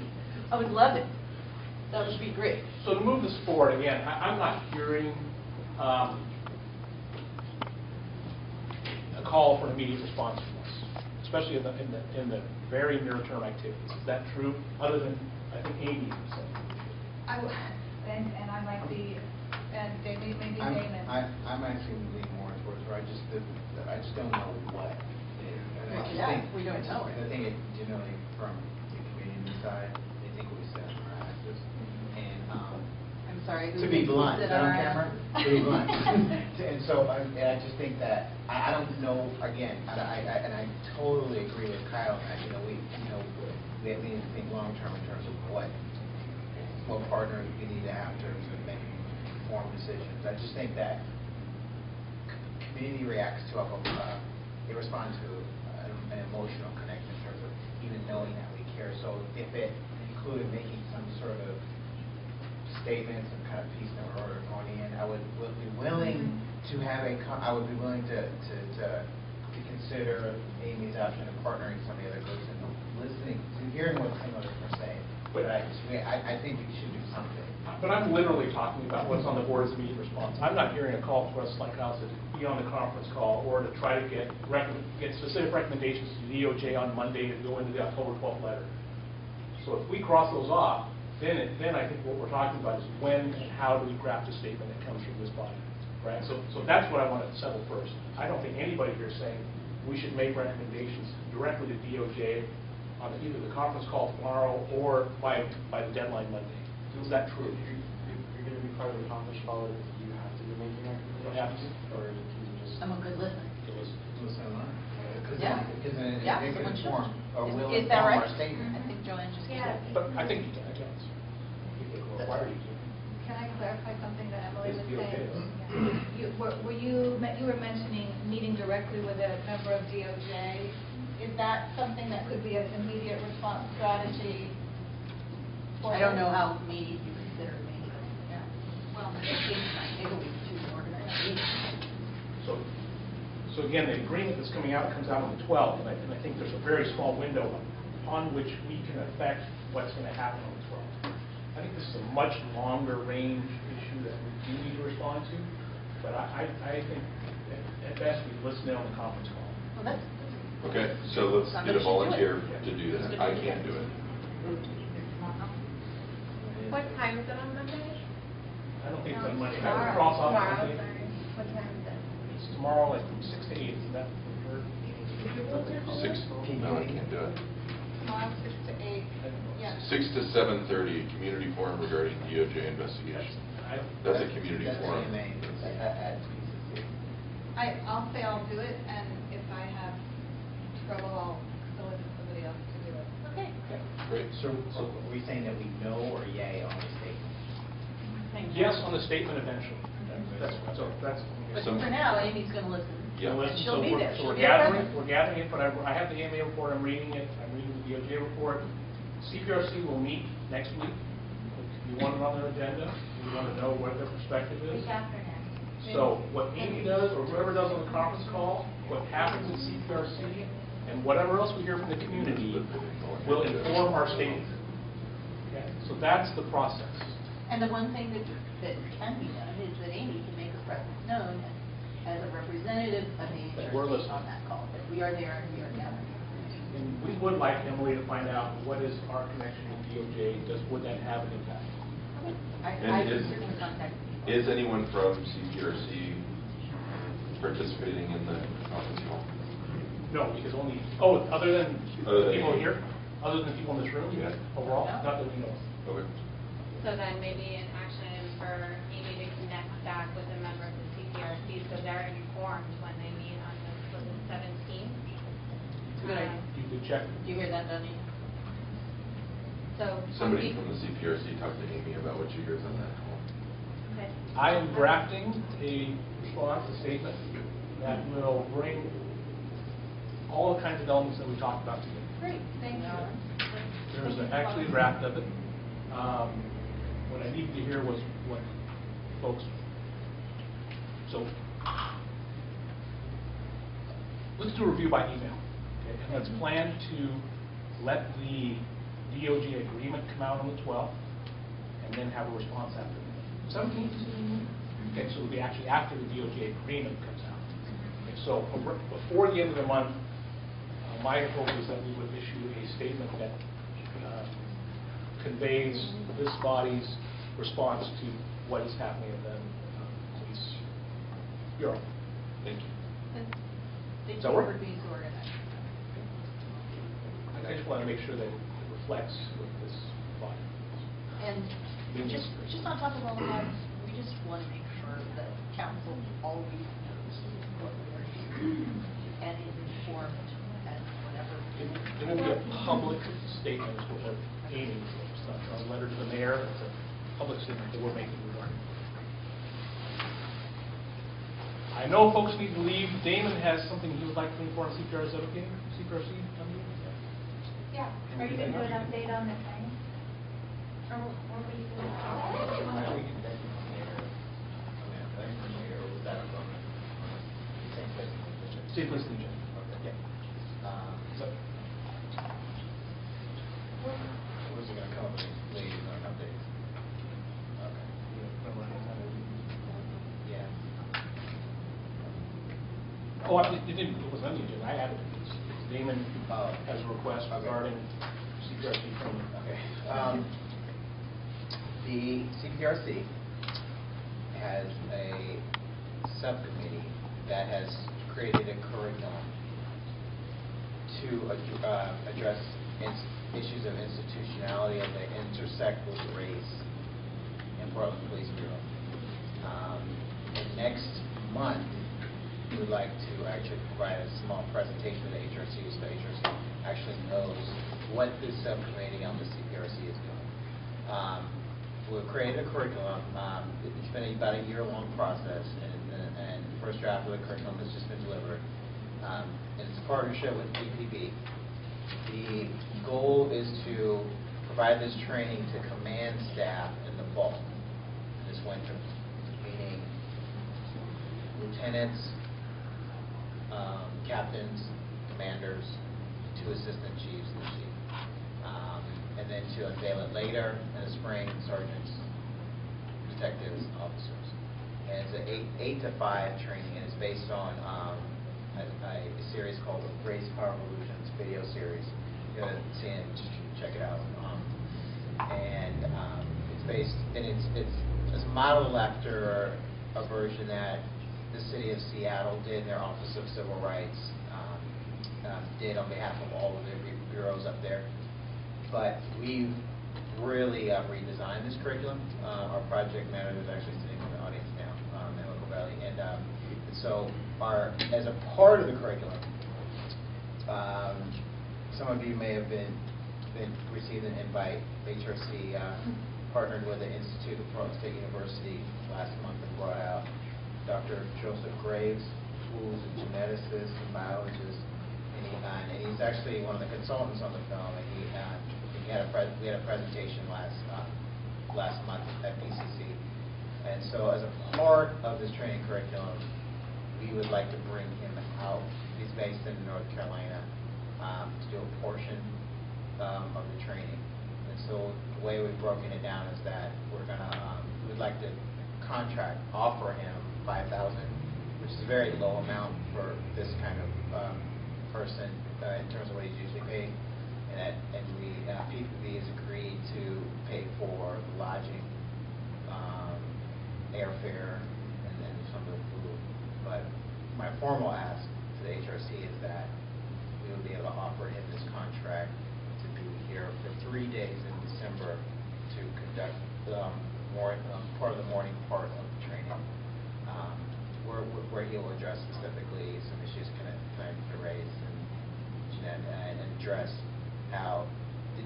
I would love it. That would be great. So to move this forward, again, I'm not hearing a call for an immediate response from us, especially in the very near-term activities. Is that true? Other than, I think, Amy said. And I might be, and maybe Damon. I'm actually leaning more towards where I just don't know what. And I just think we don't know it. I think generally from the community side, they think we sit on our asses. And I'm sorry. to be blunt, is that on camera? To be blunt. And so I just think that I don't know. Again, and I totally agree with Kyle. We need to think long term in terms of what partners we need to have in terms of making informed decisions. I just think that community reacts to they respond to an emotional connection in terms of even knowing that we care. So if it included making some sort of statements and kind of piece in order going in, I would be willing to have I would be willing to consider Amy's option of partnering some of the other groups and listening to hearing what some others are saying. But I think we should do something. But I'm literally talking about what's on the board's immediate response. I'm not hearing a call to us, like Kyle said, to be on the conference call or to try to get specific recommendations to the DOJ on Monday to go into the October 12th letter. So if we cross those off, then I think what we're talking about is when and how do we craft a statement that comes from this body, right? So that's what I want to settle first. I don't think anybody here is saying we should make recommendations directly to DOJ on either the conference call tomorrow or by the deadline Monday. Is that true? If you're going to be part of the conference call, do you have to be making recommendations? You don't have to. Or can you just... I'm a good listener. Listen on. Yeah. Because then Yeah, it someone can should. inform or will Is that inform right? our statement. I think Joanne just Yeah. said. But I think you can, I guess. Require you to. Can I clarify something that Emily was Please be okay. saying? You were mentioning meeting directly with a member of DOJ. Is that something that could be an immediate response strategy? I don't know how meaty you consider me. Yeah. Well, maybe we should organize a meeting. So again, the agreement that's coming out comes out on the 12th, and I think there's a very small window upon which we can affect what's going to happen on the 12th. I think this is a much longer range issue that we do need to respond to, but I think at best we listen in on the conference call. Well, that's Okay, so let's get a volunteer to do that. I can't do it. What time is it on Monday? I don't think it's on Monday. I Tomorrow. would cross off Tomorrow, Monday. sorry. What time is it? It's tomorrow, like from 6 to 8. Is that what you heard? 6, no, I can't do it. Tomorrow, 6 to 8. Yeah. 6 to 7:30, community forum regarding DOJ investigation. That's a community forum. I'll say I'll do it, and if I have trouble, I'll solicit somebody else to do it. Okay. Great. So are we saying that we know or yay on the statement? Yes, on the statement eventually. That's. But Some- for now, Amy's going to listen. Yeah. And she'll be there. So She'll we're be there. gathering it, but I have the AMA report, I'm reading it, I'm reading the DOJ report. CPRC will meet next week. We want it on their agenda, we want to know what their perspective is. Week after next. So what Amy does, or whoever does on the conference call, what happens in CPRC, and whatever else we hear from the community will inform our statement. Okay, so that's the process. And the one thing that can be done is that Amy can make her presence known as a representative of the We're HRC listening. on that call, that we are there and we are gathering. And we would like, Emily, to find out what is our connection with DOJ, would that have an impact? And is anyone from CPRC participating in the conference call? No, because only, other than people here? Other than people in this room? Yeah. Overall? Not that we know of. Okay. So then maybe an action for Amy to connect back with a member of the CPRC so they're informed when they meet on the 17th. Good idea. You could check. Do you hear that, Donnie? So Somebody from the CPRC talked to Amy about what she hears on that call. Okay. I am drafting a response, a statement that will bring all the kinds of elements that we talked about today. Great, thank you. There's actually a draft of it. What I needed to hear was what folks. So let's do a review by email. Okay? And let's plan to let the DOJ agreement come out on the 12th, and then have a response after the 17th. Okay, so it'll be actually after the DOJ agreement comes out. Okay, so before the end of the month, my hope is that we would issue a statement that conveys this body's response to what is happening in the police bureau. Thank you. Thank Does you that work? for being so organized. I just want to make sure that it reflects what this body. And just on top of all of that, we just want to make sure that council always knows what we are doing and is informed and whatever. It will be a public statement is what we're aiming for. It's not a letter to the mayor, it's a public statement that we're making regarding. I know folks need to leave. Damon has something he would like to inform CPR. Is that okay? CPRC? Yeah. Are you going to do an update on the claim? Or what were you going to do? Same place in the agenda. Yeah. Was it going to come up with late updates? Okay. Yeah. Oh, it didn't. It was on the agenda. I added it. It's Damon has a request regarding CPRC training. Okay. The CPRC has a subcommittee that has created a curriculum to address issues of institutionality that intersect with race in Portland Police Bureau. And next month, we would like to actually provide a small presentation to the HRC so the HRC actually knows what this subcommittee on the CPRC is doing. We've created a curriculum. It's been about a year-long process, and the first draft of the curriculum has just been delivered. It's a partnership with DPB. The goal is to provide this training to command staff in the fall, this winter, meaning lieutenants, captains, commanders, 2 assistant chiefs, and the chief. And then to unveil it later in the spring, sergeants, detectives, officers. And it's an 8 to 5 training, and it's based on a series called Race Power Revolutions video series. You go to see it, just check it out. And it's based, and it's modeled after a version that the city of Seattle did in their Office of Civil Rights, did on behalf of all of their bureaus up there. But we've really redesigned this curriculum. Our project manager is actually sitting in the audience now, in Local Valley. And so as a part of the curriculum, some of you may have been received an invite. HRC partnered with the Institute of Portland State University last month and brought out Dr. Joseph Graves, who's a geneticist and biologist, and he's actually one of the consultants on the film. And we had a presentation last month at PCC. And so, as a part of this training curriculum, we would like to bring him out. He's based in North Carolina to do a portion of the training. And so, the way we've broken it down is that we'd like to offer him $5,000, which is a very low amount for this kind of person in terms of what he's usually paid, and P2B has agreed to pay for lodging, airfare, and then some of the food. But my formal ask to the HRC is that we will be able to offer him this contract to be here for 3 days in December to conduct part of the morning part of the training, where he will address specifically some issues connected to race and address how the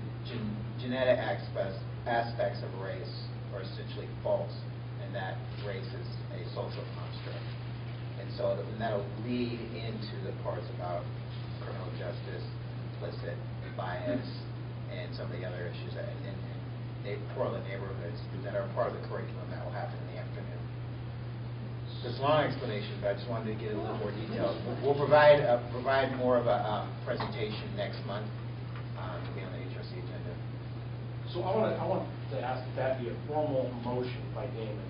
genetic aspects of race are essentially false, and that race is a social construct. And so that'll lead into the parts about criminal justice, implicit bias, and some of the other issues in Portland neighborhoods that are part of the curriculum that will happen in the afternoon. It's a long explanation, but I just wanted to get a little more detail. We'll provide more of a presentation next month to be on the HRC agenda. So I want to ask that be a formal motion by Damon.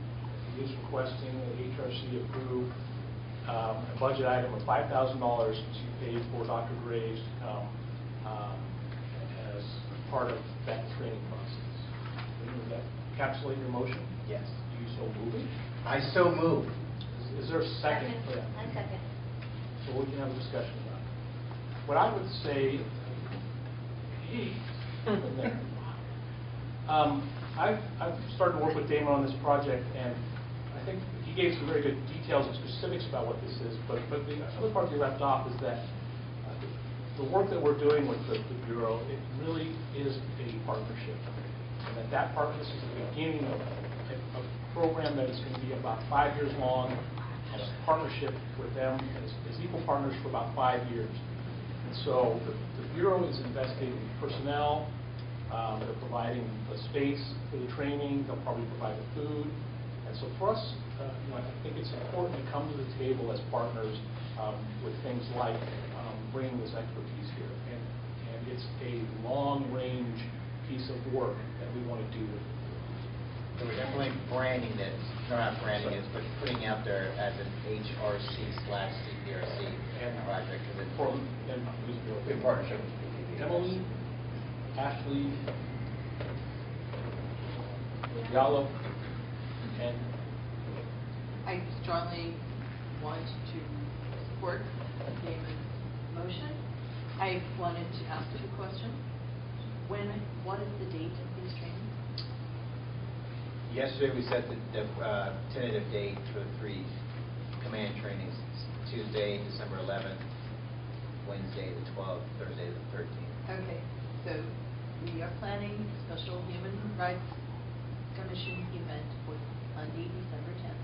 He is requesting that HRC approve a budget item of $5,000 to pay for Dr. Graves to come as part of that training process. Does that encapsulate your motion? Yes. Do you so move it? I so move. Is there a second for that? I second. So we can have a discussion about it. What I would say, I've started to work with Damon on this project, and I think he gave some very good details and specifics about what this is, but the other part he left off is that the work that we're doing with the Bureau, it really is a partnership. And that partnership is the beginning of a program that is going to be about 5 years long, and a partnership with them as equal partners for about 5 years. And so the Bureau is investing in personnel, they're providing the space for the training, they'll probably provide the food. And so for us, I think it's important to come to the table as partners with things like bringing this expertise here. And it's a long-range piece of work that we want to do with it. So we're definitely branding it, not branding it, but putting out there as an HRC/CPRC project. In partnership with PPP. Emily, Ashley, Diallo, and I strongly want to support Damon's motion. I wanted to ask 2 questions. What is the date of these trainings? Yesterday we set the tentative date for the 3 command trainings. Tuesday, December 11th, Wednesday the 12th, Thursday the 13th. Okay, so we are planning a special Human Rights Commission event for Monday, December 10th.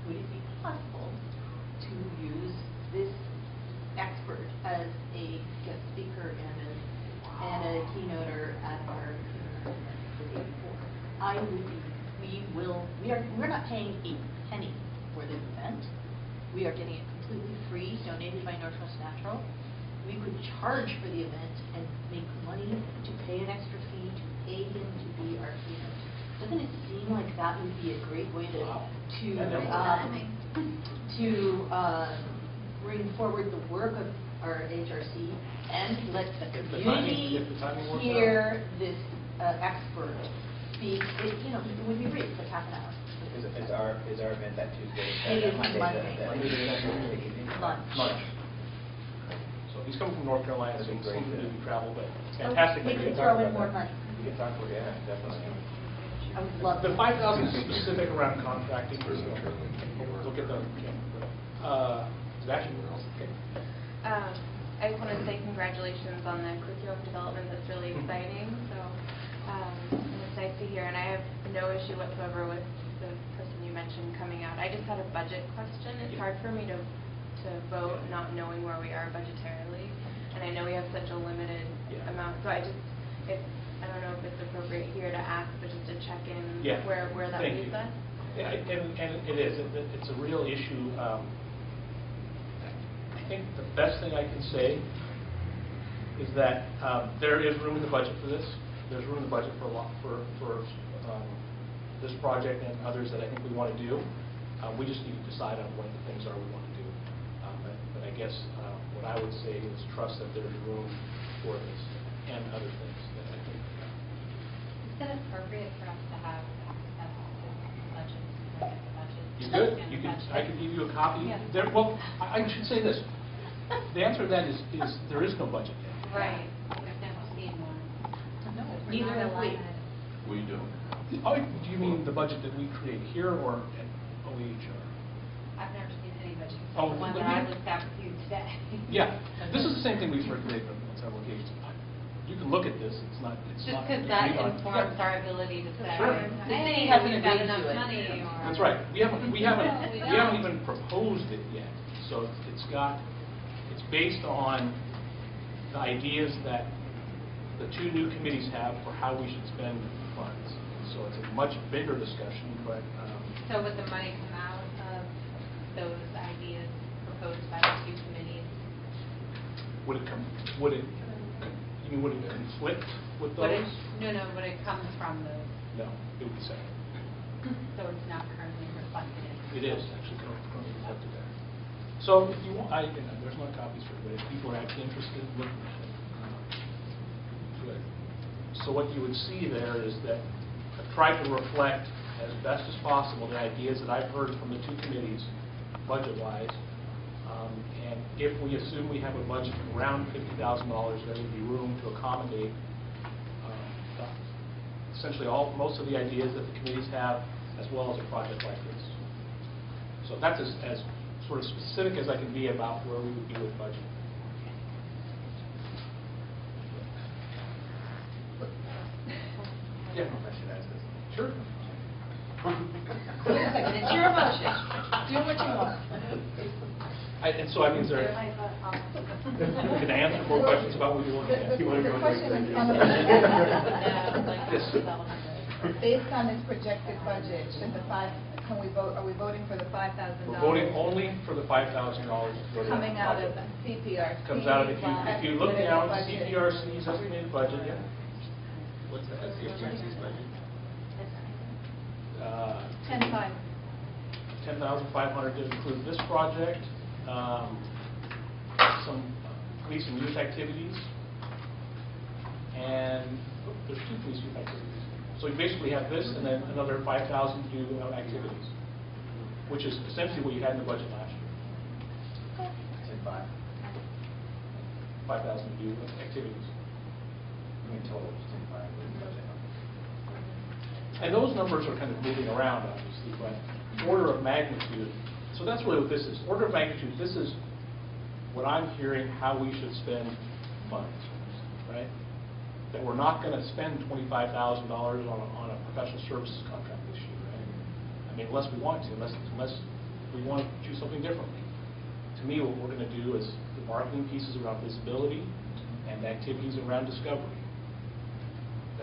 Would it be possible to use this expert as a guest speaker and a keynoter at our event the day before? We're not paying a penny for this event. We are getting it completely free, donated by Northwest Natural. We could charge for the event and make money to pay an extra fee to pay him to be our keynote. Doesn't it seem like that would be a great way to bring forward the work of our HRC and let the community hear this expert speak? It would be great. It's like half an hour. Is our event that Tuesday? It is Monday. Lunch. so he's coming from North Carolina, so he's going to do travel, but it's fantastic. We could throw in more money. We can talk about it, yeah, definitely. I would love The 5,000 is specific around contracting. Look at the. Sebastian. Okay. I just want to say congratulations on the curriculum development. That's really exciting. So and it's nice to hear. And I have no issue whatsoever with the person you mentioned coming out. I just had a budget question. It's hard for me to vote not knowing where we are budgetarily. And I know we have such a limited amount. So I don't know if it's appropriate here to ask, but just to check in where that leaves us. Yeah, and it is. It's a real issue. I think the best thing I can say is that there is room in the budget for this. There's room in the budget for this project and others that I think we want to do. We just need to decide on what the things are we want to do. But I guess what I would say is trust that there's room for this and other things that I think. Is it appropriate for us to have access to budget, like the budget? You could. and You the could. budget? I could give you a copy. Yeah. Well, I should say this. The answer to that is there is no budget yet. Right. I've never seen one. No, We're neither not have we. allowed. We don't. Oh, do you mean the budget that we create here or at OEHR? I've never seen any budget. Oh, The one let that I me- looked at with you today. Yeah, this is the same thing we've circulated on several occasions. You can look at this, it's not. Just because that informs our ability to say, Sure. hey, hasn't we've got agreed to enough it. money, or. That's right. We haven't No, we don't. even proposed it yet. So it's based on the ideas that the two new committees have for how we should spend funds. So it's a much bigger discussion, but So would the money come out of those ideas proposed by the two committees? would it conflict with Would those? it, would it come from those? No, it would be separate. So it's not currently reflected in? It is actually currently reflected there. So if you want, there's no copies for it, but if people are actually interested in looking at it. Good. So what you would see there is that I've tried to reflect as best as possible the ideas that I've heard from the two committees, budget-wise. And if we assume we have a budget of around $50,000, there would be room to accommodate essentially most of the ideas that the committees have, as well as a project like this. So that's as sort of specific as I can be about where we would be with budget. Yeah. Sure. It's your emotion. Do what you want. And so I mean, can I answer more questions about what you're looking at? The question is on the Yes. based on this projected budget, are we voting for the $5,000? We're voting only for the $5,000 coming out of CPRC? Comes out of, if you look down, budget. CPRC's estimated budget, yeah. What's the CPRC's budget? 10.5. 10,500 to include this project, some police and youth activities, and there's two police and youth activities. So you basically have this and then another 5,000 to do activities, which is essentially what you had in the budget last year. 10.5. 5,000 to do activities. I mean, total is 10.5 with the budget. And those numbers are kind of moving around, obviously, but order of magnitude. So that's really what this is. Order of magnitude, this is what I'm hearing how we should spend funds, right? That we're not going to spend $25,000 on a professional services contract this year, right? I mean, unless we want to, unless we want to do something differently. To me, what we're going to do is the marketing pieces around visibility and the activities around discovery.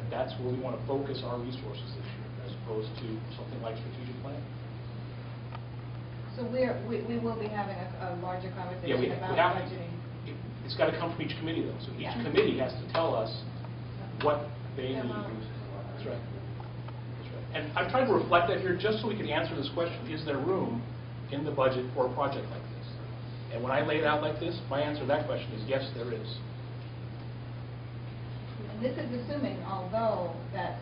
That's where we want to focus our resources this year, as opposed to something like strategic planning. So we will be having a larger conversation about have budgeting. It's got to come from each committee, though. So each Yeah. committee has to tell us what they need. That's right. That's right. And I've tried to reflect that here just so we can answer this question: is there room in the budget for a project like this? And when I lay it out like this, my answer to that question is yes, there is. And this is assuming, although that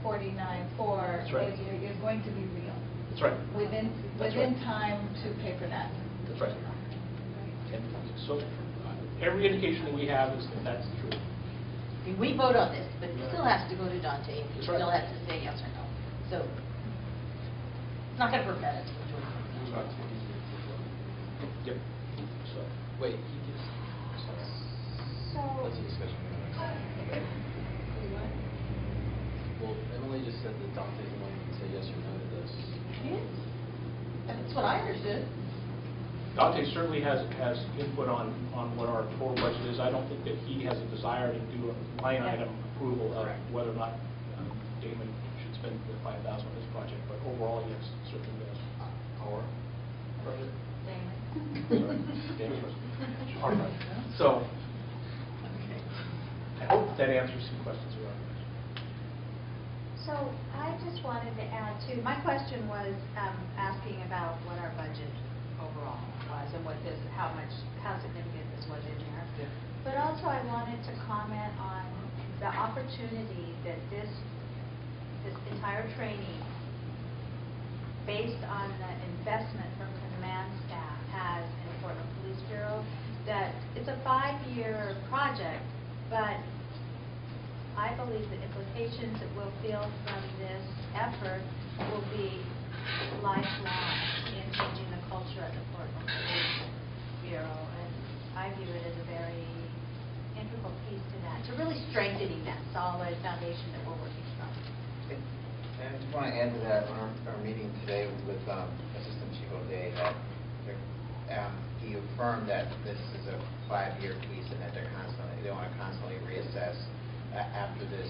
49.4 right. is going to be real. That's right. Within That's right. time to pay for that. That's right. And so every indication that we have is that that's true. We vote on this, but it still has to go to Dante, and he That's right. still has to say yes or no. So it's not going to prevent us from doing it. That's right. Yep. So. Wait, he gives. That's a discussion. Well, Emily just said that Dante's the one who can say yes or no to this. Yes. That's what I understood. Dante certainly has input on what our total budget is. I don't think that he has a desire to do a line item approval of whether or not Damon should spend the $5,000 on this project, but overall, yes, certainly does. Our budget? Damon's budget. Our budget. So, I hope that answers some questions around this. So I just wanted to add too, my question was asking about what our budget overall was and how significant this was in there. But also I wanted to comment on the opportunity that this entire training, based on the investment from command staff, has in the Portland Police Bureau, that it's a 5-year project, but I believe the implications that we'll feel from this effort will be lifelong in changing the culture at the Portland Police Bureau. And I view it as a very integral piece to that, to really strengthening that solid foundation that we're working from. And I just want to add to that, on our meeting today with Assistant Chief O'Day, that he affirmed that this is a 5-year piece and that they want to constantly reassess after this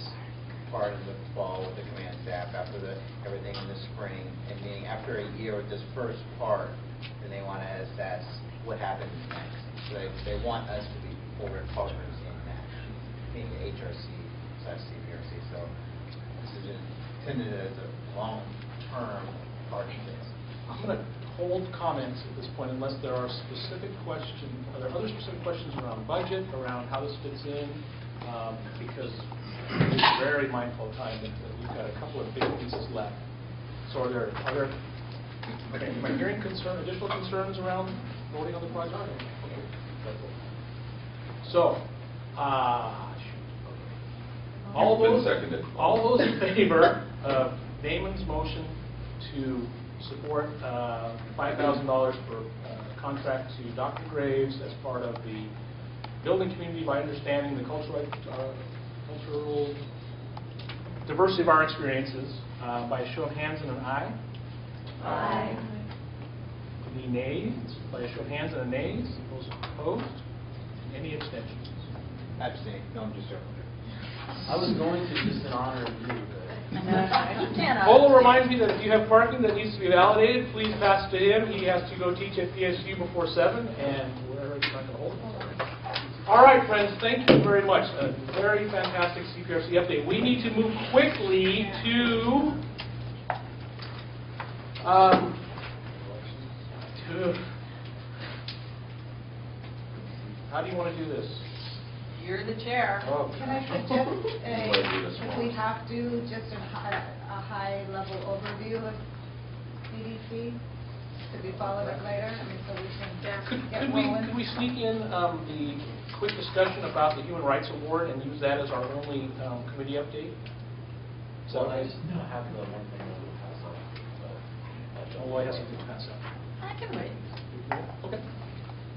part of the fall with the command staff, after everything in the spring, and meaning after a year with this first part, then they want to assess what happens next. So they want us to be forward partners in that, being the HRC/CPRC. So this is intended as a long-term partnership. I'm going to hold comments at this point unless there are specific questions. Are there other specific questions around budget, around how this fits in? Because we're very mindful of time that we've got a couple of big pieces left. So are there okay, am I hearing additional concerns around voting on the project? Okay. So, all those in favor of Damon's motion to support $5,000 for contract to Dr. Graves as part of the building community by understanding the cultural diversity of our experiences, by a show of hands and an aye. Aye. Any nays? By a show of hands and a nays. Those opposed? Any abstentions? Abstain. No, I'm just joking. I was going to just in honor of you, but... Polo reminds me that if you have parking that needs to be validated, please pass it to him. He has to go teach at PSU before 7, and we're not going to hold it. All right, friends, thank you very much. A very fantastic CPRC update. We need to move quickly to how do you want to do this? You're the chair. Oh. Can I suggest, if we have to, just a high-level overview of CDC to be followed up later? I mean, so we can get rolling. Could we sneak in the quick discussion about the Human Rights Award and use that as our only committee update? So I just have the one thing that we'll pass out. Oh, I have something to pass out. I can wait. Okay.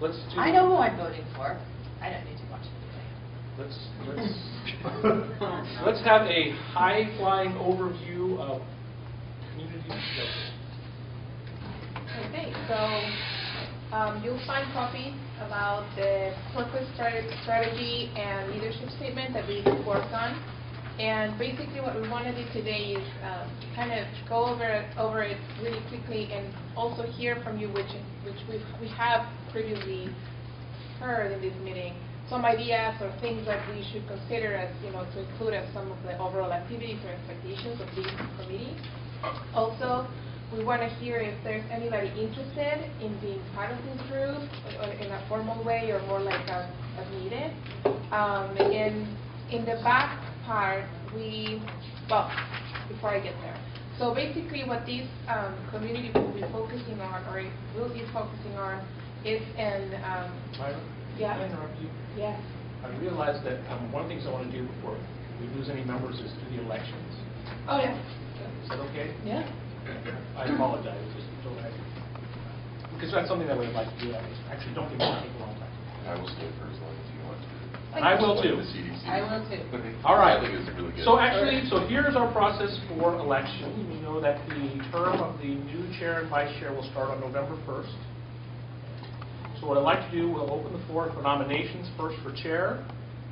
Let's do. I know who I'm voting for. I don't need to watch it. Let's have a high-flying overview of community justice. Okay, so you'll find copies about the purpose, strategy, and leadership statement that we've worked on. And basically what we want to do today is kind of go over it really quickly and also hear from you, which we have previously heard in this meeting, some ideas or things that we should consider as, to include as some of the overall activities or expectations of this committee. Also, we want to hear if there's anybody interested in being part of this group or in a formal way or more like as needed. In the back part, before I get there. So basically what this community will be focusing on, or will be focusing on, is Myra, yeah. can I interrupt you? Yes. I realize that one of the things I want to do before we lose any members is do the elections. Oh, yeah. Is that okay? Yeah. I apologize. Because that's something that we would like to do. Actually, don't think it'll take a long time. I will stay for as long as you want to. I will too. The CDC. I will too. All right. I think it's really good. So actually, here's our process for election. We know that the term of the new chair and vice chair will start on November 1st. So what I'd like to do, we'll open the floor for nominations first for chair.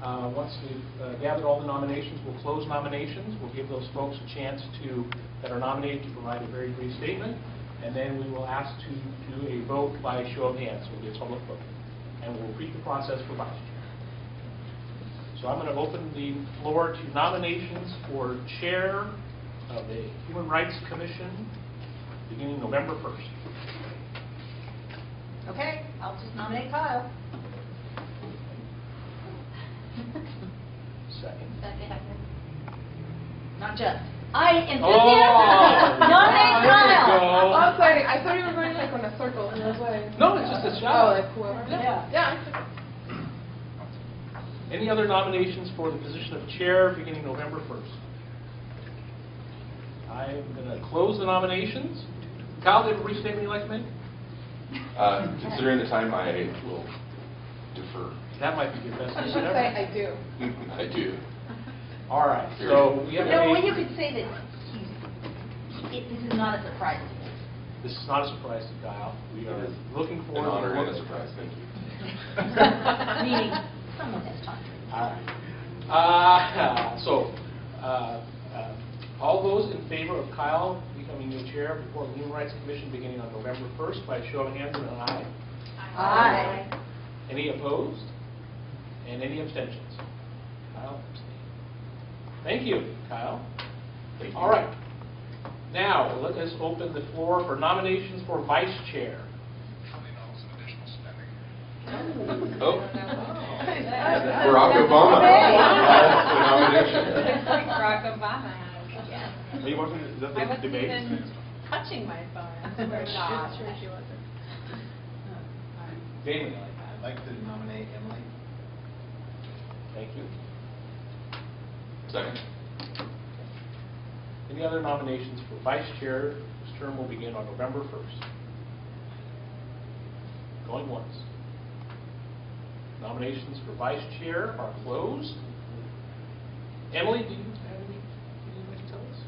Once we've gathered all the nominations, we'll close nominations. We'll give those folks a chance that are nominated to provide a very brief statement. And then we will ask to do a vote by show of hands. We'll do a public vote. And we'll repeat the process for vice chair. So I'm going to open the floor to nominations for chair of the Human Rights Commission beginning November 1st. Okay, I'll just nominate Kyle. Second. Not just. I am Oh. nominate There you Kyle. go. I was like, I thought you were going like on a circle, and I was like. No, it's just a shout. Oh, like whoever. Yeah. Yeah. Any other nominations for the position of chair beginning November 1st? I'm going to close the nominations. Kyle, do you have a brief statement you'd like to make? Considering the time, I will defer. That might be your best You use should ever. say I do. I do. All right, so we have No, a... when you could say that this is not a surprise. This is not a surprise to Kyle. We are looking An forward honor to and a surprise. Thank you. Meaning, someone has talked to me. All right. All those in favor of Kyle becoming the chair of the Portland Human Rights Commission beginning on November 1st by show of hands and an aye. Aye. Any opposed? And any abstentions? Kyle abstained. Thank you, Kyle. Thank you. All right. Now, let us open the floor for nominations for vice chair. Oh. Barack Obama. That's the nomination. Barack Obama. Are you watching, is that I the wasn't debate? even touching my phone. I swear to God. Sure she wasn't. Damon. I'd like to nominate Emily. Thank you. Second. Any other nominations for vice chair whose term will begin on November 1st? Going once. Nominations for vice chair are closed. Emily, do you have anything you'd like to tell us?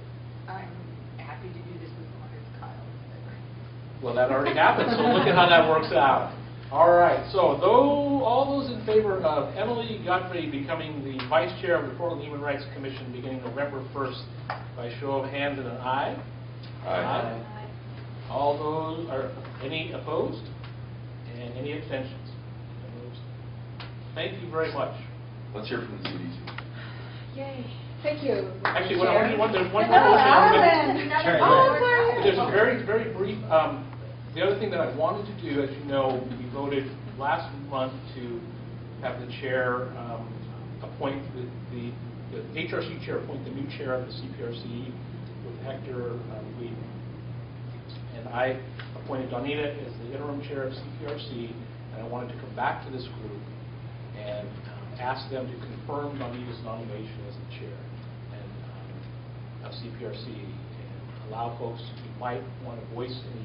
I'm happy to do this as long as Kyle is Well, that already happened, so look at how that works out. All right, so all those in favor of Emily Godfrey becoming the vice chair of the Portland Human Rights Commission beginning November 1st by show of hands and an aye. Aye. All those, are any opposed? And any abstentions? Thank you very much. Let's hear from the CDC. Yay. Thank you. Actually, Chair. there's one No, more Alan. motion. Oh, sorry. There's a very, very brief, the other thing that I wanted to do, as you know, we voted last month to have the chair appoint the HRC chair, appoint the new chair of the CPRC with Hector leading. And I appointed Donita as the interim chair of CPRC, and I wanted to come back to this group and ask them to confirm Donita's nomination as the chair of CPRC and allow folks who might want to voice any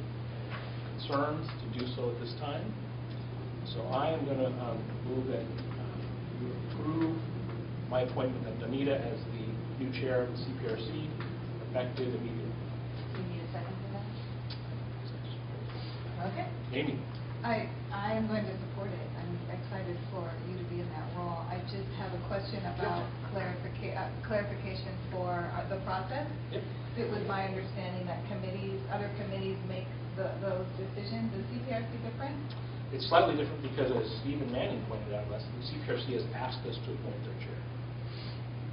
concerns to do so at this time. So I am going to move that you approve my appointment of Donita as the new chair of the CPRC, effective immediately. Do you need a second for that? Okay. Amy. I am going to support it. I'm excited for you to be in that role. I just have a question about clarification for the process. Yep. It was my understanding that other committees make those decisions. Is CPRC different? It's slightly different because, as Stephen Manning pointed out, the CPRC has asked us to appoint their chair.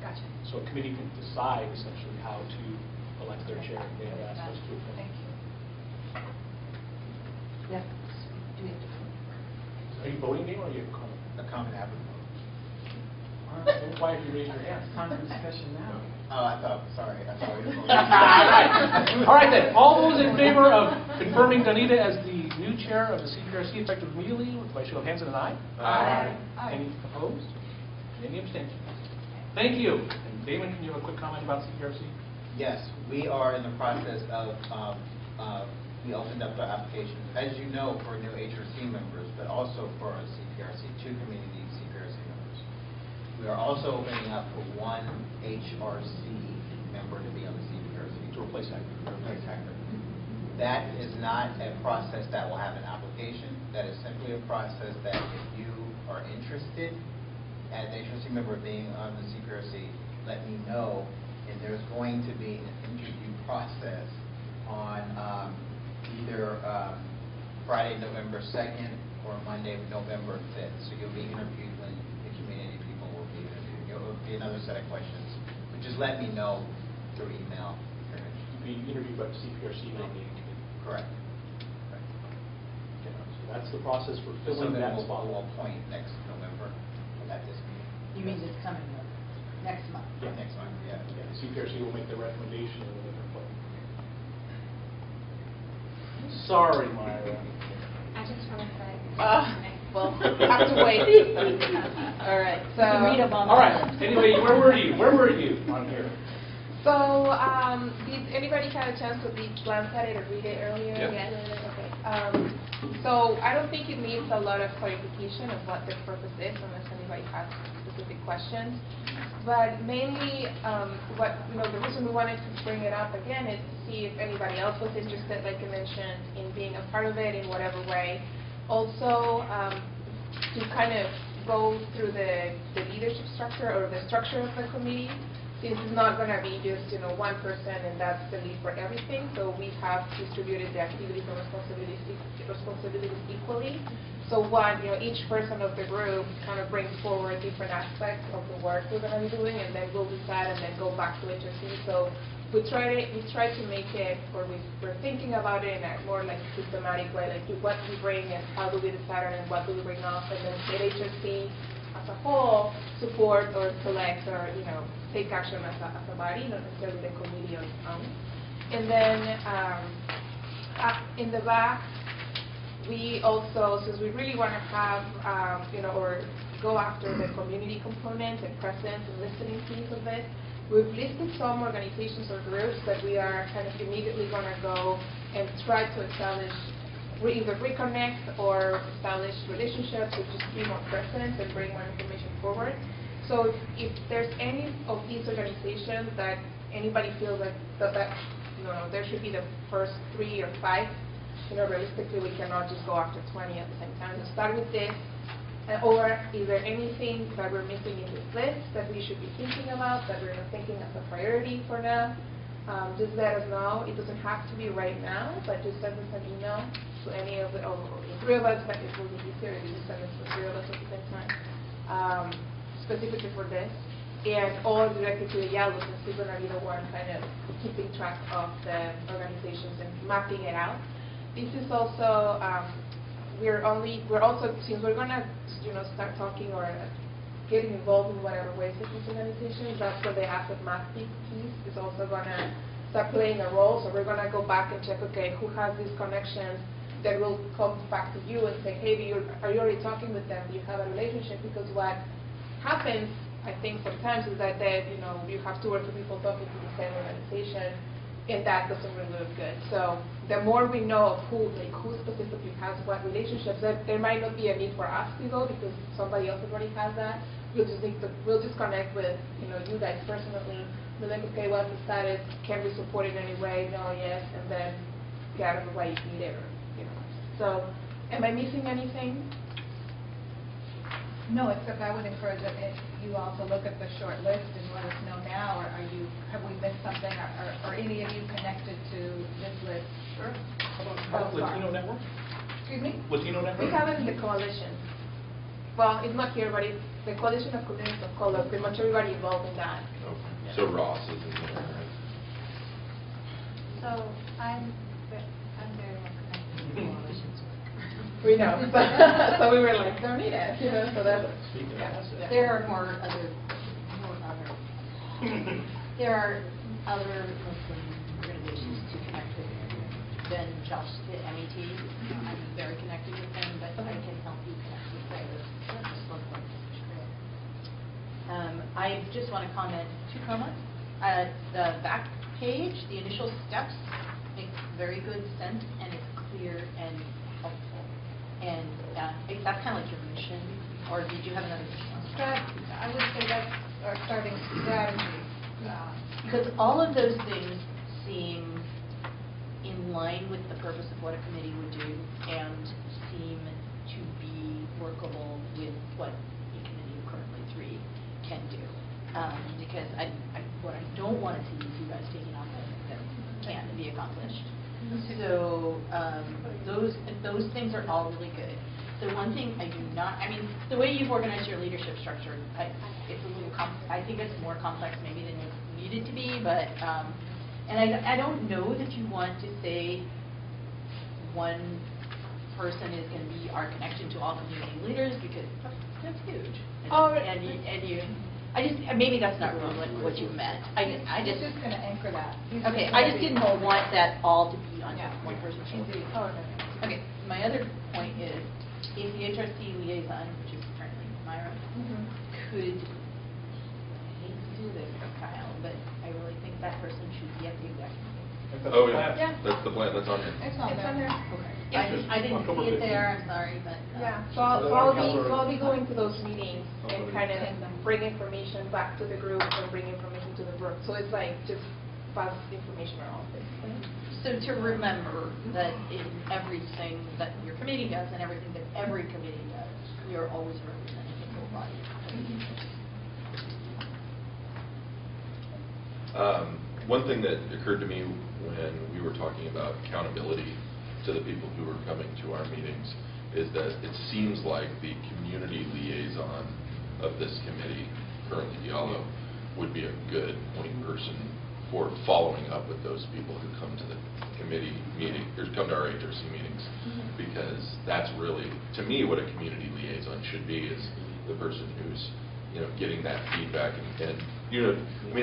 Gotcha. So a committee can decide essentially how to elect their chair. They have asked us to appoint. Thank you. Yes. Are you voting, Dave, or are you a comment? A comment happened. Why have you raised your hand? Time for discussion now. Oh, I thought we were All right then. All those in favor of confirming Donita as the new chair of the CPRC effective immediately by show of hands and an aye? Aye. Any opposed? Any abstentions? Thank you. And Damon, can you have a quick comment about CPRC? Yes, we are in the process of, we opened up our applications, as you know, for new HRC members, but also for our CPRC, 2 community CPRC members. We are also opening up for 1 HRC member to be on the CPRC. To replace Hector. That is not a process that will have an application. That is simply a process that if you are interested as an HRC member being on the CPRC, let me know. And there's going to be an interview process on either Friday, November 2nd or Monday, November 5th. So you'll be interviewed when the community people will be interviewed. It will be another set of questions. But just let me know through email if you're interested. You'll be interviewed by the CPRC nominating committee. Correct. Okay, so That's the process for So filling then that spot. we'll appoint next November at this meeting. You mean this coming month, next month? Yeah. Next month, yeah. Yeah, the CPRC will make the recommendation and we'll appoint. Sorry, Myra. I just want to say. Well, have to wait. All right, so. All right, anyway, where were you on here? So, did anybody have a chance to glance at it or read it earlier? Yeah. Yes. Okay. So I don't think it needs a lot of clarification of what the purpose is, unless anybody has specific questions. But mainly, the reason we wanted to bring it up again is to see if anybody else was interested, like I mentioned, in being a part of it in whatever way. Also, to kind of go through the leadership structure or the structure of the committee, since it's not going to be just one person and that's the lead for everything. So we have distributed the activities and responsibilities equally. So each person of the group kind of brings forward different aspects of the work we're going to be doing, and then we'll decide and then go back to HRC. So we try to make it, or we're thinking about it in a more like systematic way, like what we bring and how do we decide on it, and what do we bring off, and then let HRC as a whole support or select or take action as a body, not necessarily the committee on its own. And then in the back, we also, since we really want to have or go after the community component and presence and listening piece of it, we've listed some organizations or groups that we are kind of immediately going to go and try to establish, either reconnect or establish relationships or just be more present and bring more information forward. So if there's any of these organizations that anybody feels like that there should be the first 3 or 5, realistically we cannot just go after 20 at the same time. So start with this. Or is there anything that we're missing in this list that we should be thinking about, that we're not thinking as a priority for now? Just let us know. It doesn't have to be right now, but just send us an email to any of the 3 of us, but it will be easier if you just send us the 3 of us at the same time, specifically for this. And all directly to the yellow, since we're going to be the one kind of keeping track of the organizations and mapping it out. This is also, we're also, since we're going to start talking or getting involved in whatever ways with these organizations, that's where the asset map piece is also going to start playing a role. So we're going to go back and check, okay, who has these connections, that will come back to you and say, hey, are you already talking with them? Do you have a relationship? Because what happens, I think, sometimes is that you have 2 or 3 people talking to the same organization, and that doesn't really look good. So the more we know of who specifically has what relationships, there might not be a need for us to go because somebody else already has that. We'll just connect with you guys personally. Be like, okay, what's the status? Can we support in any way? No, yes, and then get out of the way if needed. So, am I missing anything? No, except I would encourage that if you also look at the short list and let us know now, or have we missed something, or any of you connected to this list? Sure. How about Latino Network? Excuse me? Latino Network? We have it in the coalition. Well, it's not here, but it's the Coalition of Communities of Color. Pretty much everybody involved in that. Okay. So Ross is in there, right? So I'm very well connected to coalitions. We know. So we were like, don't need it. So that's There are there are other Muslim organizations to connect with than just the MET. I'm very connected with them, but I can help you connect with others. I just want to comment 2 comments. The back page, the initial steps, makes very good sense and it's clear and helpful. And that's kind of like your mission, or did you have another mission? I would say that's our starting strategy. Because all of those things seem in line with the purpose of what a committee would do and seem to be workable with what a committee of currently 3 can do. Because what I don't want to see is you guys taking on things that can't be accomplished. So those things are all really good. The one thing I do not, the way you've organized your leadership structure, it's a little I think it's more complex maybe than you need it to be, but and I don't know that you want to say one person is going to be our connection to all community leaders, because that's huge. Maybe that's not really what you meant. I just He's just going to anchor that. Okay, I just didn't want that all to be on one person's shoulders. Indeed. Oh, no. Okay, my other point is, if the HRC liaison, which is currently Myra, could, I hate to do this for Kyle, but I really think that person should be at the exec committee. Oh, yeah. Yeah. That's the plan, that's on here. It's on there. Okay. I didn't see it there, I'm sorry, but. Yeah, so I'll be going to those meetings and kind of bring information back to the group and bring information to the group. So it's like just pass information around, basically. So to remember that in everything that your committee does and everything that every committee does, you're always representing the full body. One thing that occurred to me when we were talking about accountability to the people who were coming to our meetings is that it seems like the community liaison of this committee, currently Diallo, would be a good point person for following up with those people who come to the committee meeting, or come to our HRC meetings, because that's really, to me, what a community liaison should be, is the person who's, getting that feedback and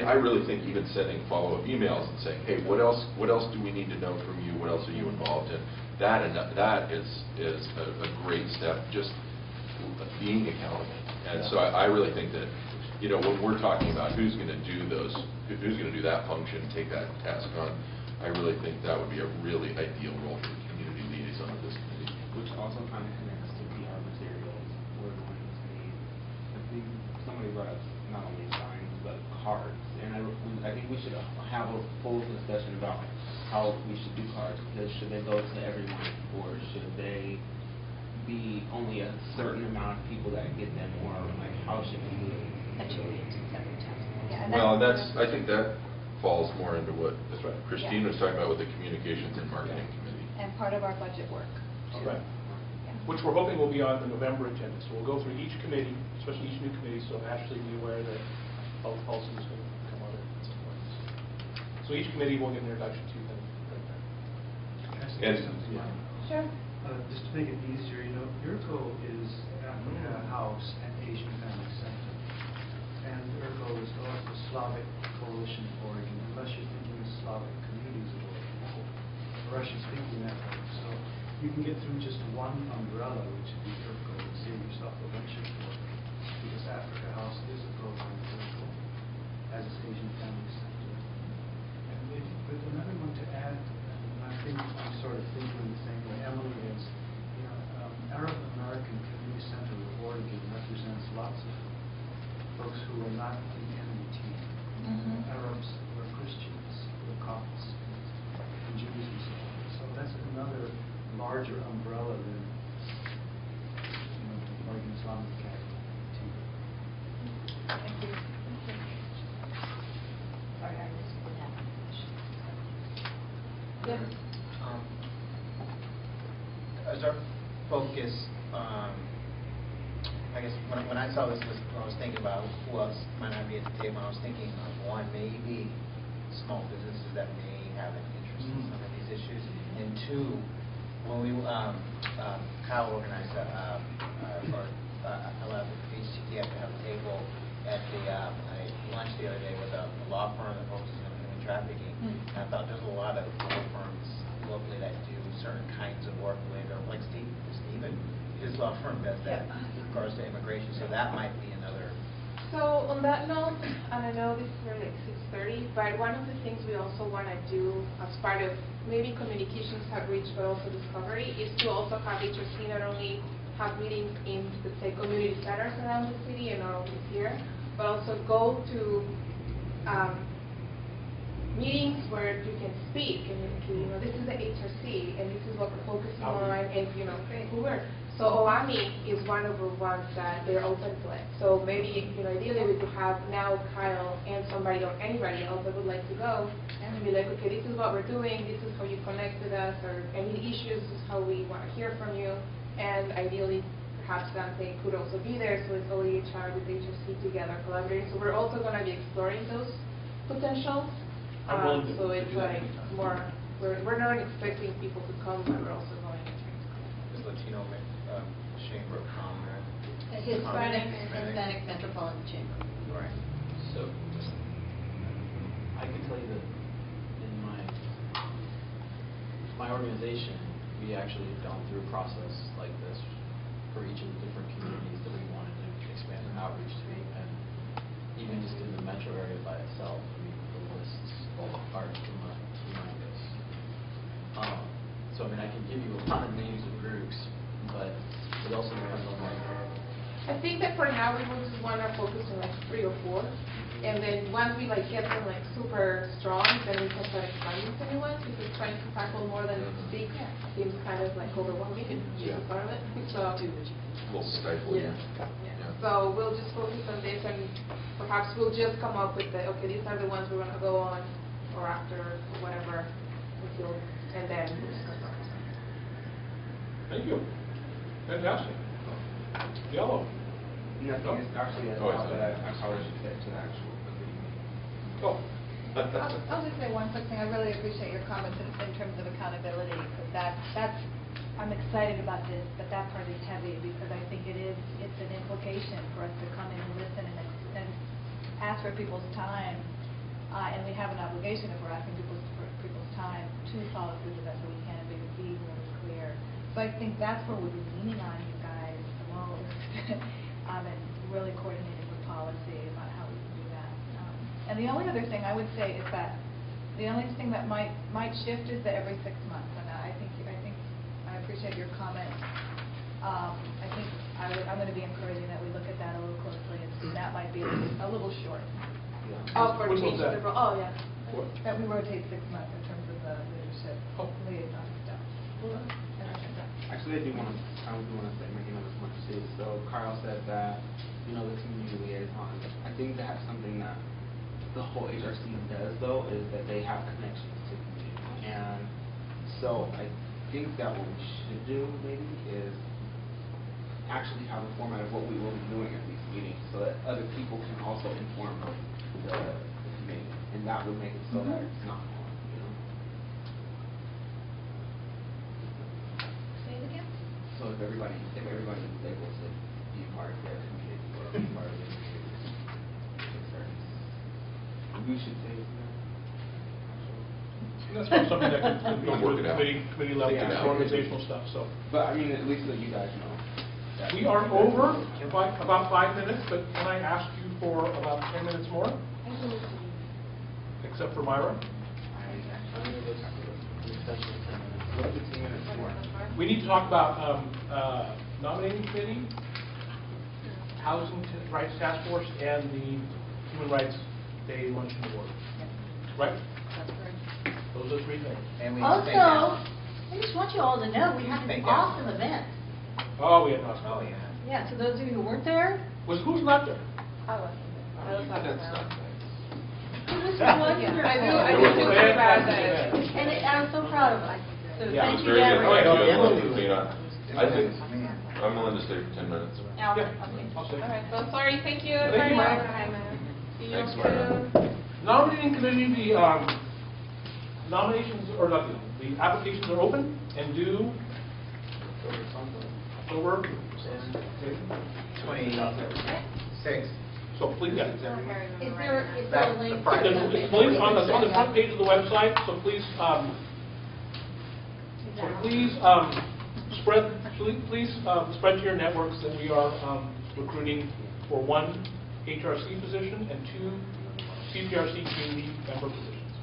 I really think even sending follow-up emails and saying, hey, what else do we need to know from you? What else are you involved in? That is a great step, just being accountable. And so I really think that, when we're talking about who's going to do that function, take that task on, I really think that would be a really ideal role for the community liaison of this committee. Which also kind of connects to PR materials we're going to need. I think somebody brought up not only signs, but cards. And I think we should have a full discussion about how we should do cards. Because should they go to everyone, or should they be only a certain amount of people that get them, or like how should we do it? That should be every time. I think that falls more into what Christine was talking about with the communications and marketing committee. And part of our budget work. Okay. Which we're hoping will be on the November agenda. So we'll go through each committee, especially each new committee, so Ashley be aware that health policy is going to come out at some point. So each committee will get an introduction to them right there. Can I say something? Sure. Just to make it easier, IRCO is Africa House and Asian Family Center. And IRCO is also Slavic Coalition of Oregon, unless you're thinking of Slavic Communities of Oregon, Russian-speaking network. So you can get through just one umbrella, which would be IRCO, and save yourself a bunch of work, because Africa House is a program of IRCO, as is Asian Family Center. And but another one to add, and I think I'm sort of thinking the same way Emily is, Arab American Community Center of Oregon represents lots of folks who are not in the enemy team. Arabs who are Christians, who are Copts, and Jews and so on. So that's another larger umbrella than the Oregon Islamic Academy team. Thank you. Sorry, I missed that. Yes. As our focus, I guess when I saw this list, I was thinking about who else might not be at the table. I was thinking of one, maybe small businesses that may have an interest in some of these issues, and two, when we Kyle organized allowed HCTF to have a table at the lunch the other day with a law firm that focuses on human trafficking. And I thought there's a lot of law firms locally that do certain kinds of work later, like Stephen, his law firm does that in regards to immigration, so that might be another. So on that note, and I know this is really like 6:30, but one of the things we also want to do as part of maybe communications outreach, but also discovery, is to also have HRC not only have meetings in, let's say, community centers around the city and not only here, but also go to meetings where you can speak and this is the HRC and this is what we're focusing on, and who we're. So OAMI is one of the ones that they're open to it. So maybe ideally we could have now Kyle and somebody or anybody else that would like to go and be like, okay, this is what we're doing, this is how you connect with us, or any issues, this is how we want to hear from you, and ideally perhaps Dante could also be there, so it's OEHR with HRC together collaborating. So we're also going to be exploring those potentials. So it's like more, we're not expecting people to come, but we're also going to try to come. Just Latino Chamber of Commerce. Hispanic Metropolitan Chamber. Right. So, I can tell you that in my organization, we actually have gone through a process like this for each of the different communities that we wanted to expand our outreach to. And even just in the metro area by itself, I mean, the lists are humongous. So, I mean, I can give you a lot of names of groups, but it also depends on I think that for now we will just want to focus on like 3 or 4, and then once we like get them like super strong, then we can start expanding to new ones, because trying to tackle more than 6 seems kind of like overwhelming to start with. So A little stifling. Yeah. So we'll just focus on this, and perhaps we'll just come up with the okay, these are the ones we're going to go on or after or whatever until, and then we'll just go from there. Thank you. Fantastic. Yellow. Nothing is actually about that. I probably should get to the actual agreement. Go. I'll just say one quick thing. I really appreciate your comments in terms of accountability, because that's I'm excited about this, but that part is heavy, because I think it's an implication for us to come in and listen and ask for people's time, and we have an obligation if we're asking for people's time to follow through the best way we can and be really clear. So I think that's where we'll be leaning on you guys the most. And really coordinating with policy about how we can do that. And the only other thing I would say is that the only thing that might shift is the every 6 months. And I appreciate your comment. I think I'm going to be encouraging that we look at that a little closely. That might be a little short. Oh, for changing the role. Oh, yeah. That we rotate 6 months in terms of the leadership liaison stuff. Actually, I do want to say, making this much too. So Carl said that, the community liaison. I think that's something that the whole HRC does, though, is that they have connections to the community. And so I think that what we should do, maybe, is actually have a format of what we will be doing at these meetings, so that other people can also inform the committee, and that would make it so that it's not long. So if everybody is able to be part of their community or be part of their community, we should say That's something that could be with committee level, organizational stuff. So, but I mean, at least so you guys know. We are over by about 5 minutes, but can I ask you for about 10 minutes more? Except for Myra. We need to talk about nominating committee, housing rights task force, and the Human Rights Day luncheon award. Right? That's right. Those are 3 things. And also, I just want you all to know we had an awesome event. Oh, we had an awesome. Oh, yeah. Yeah, so those of you who weren't there. Who's not there? I wasn't there. I was not there. It was wonderful. I do feel bad that. And I'm so proud of us. So Yeah, thank it was you, very Deborah. good. I think I'm willing to stay for 10 minutes. Yeah. Okay. All right. So sorry. Thank you. Thank you, Mike. See you Thanks, Myra. soon. Nominating committee, the nominations, or not, the applications are open and due October 26. So please, yeah. Is there a link? It's linked on the front page of the website, so please, spread to your networks that we are recruiting for 1 HRC position and 2 CPRC community member positions.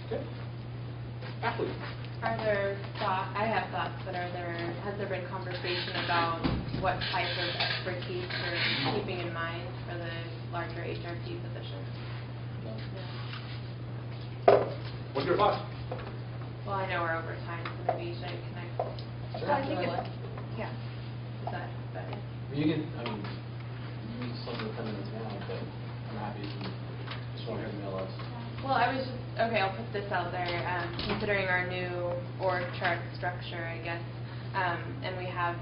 Okay. Ashley. Are there thoughts, I have thoughts, but has there been conversation about what type of expertise you're keeping in mind for the larger HRC positions? What's your thoughts? Well, I know we're over time, so maybe you should connect. Sure. I think yeah. Is that better? You can, you can send the 10 minutes now, but I'm happy if you just want to email us. Well, I was just, okay, I'll put this out there, considering our new org chart structure, I guess, and we have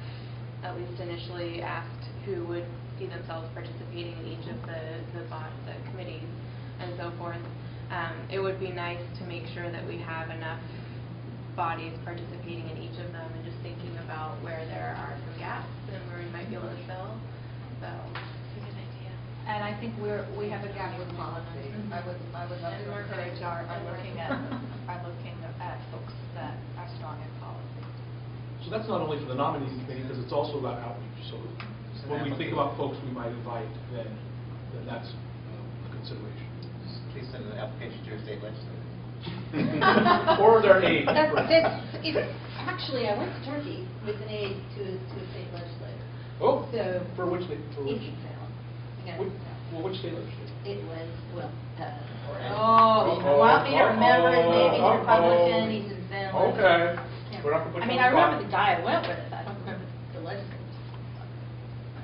at least initially asked who would see themselves participating in each of the committees and so forth. It would be nice to make sure that we have enough bodies participating in each of them and just thinking about where there are some gaps and where we might be able to fill. So it's a good idea. And I think we have a gap with policy. I would love to encourage our looking at folks that are strong in policy. So that's not only for the nominating committee, because it's also about outreach. So when we think about folks we might invite, then that's a consideration. Please send an application to your state legislature. Or their aide. Actually, I went to Turkey with an aide to a state legislator. Oh, So for which state? Which state legislature? It was, well, Oh, you want me to remember his name? He's Republican, he's in Finland. Okay. We're not gonna put I you mean, on I the spot. remember the guy I went with, I don't remember the legislator.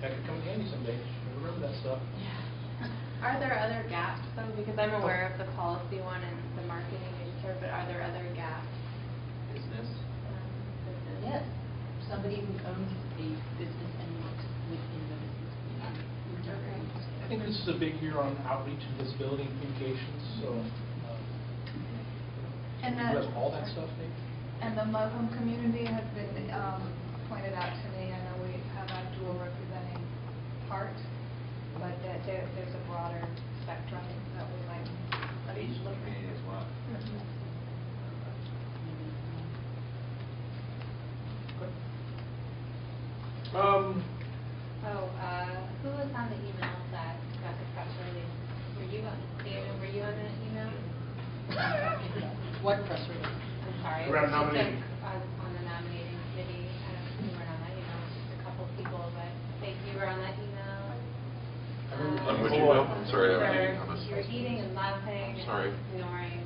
That could come in handy someday. Remember that stuff. Are there other gaps though? Because I'm aware of the policy one and the marketing register, but are there other gaps? Business. Business? Yes, somebody who owns a business and works within the business community. I think this is a big year on outreach and visibility and communications. So, And who has all that stuff, maybe? And the Muslim community has been pointed out to me. I know we have Abdul representing part, but that there's a broader spectrum that we might Asian community as well. Who was on the email that got the press release? Were you on, David, were you on that email? What press release? I'm sorry. Around Just nominating. On the nominating committee. I don't know if you were on that email, just a couple people, but I think you were on that email. On which email? I'm sorry, I was eating on this. You were eating and laughing. I'm sorry. And snoring.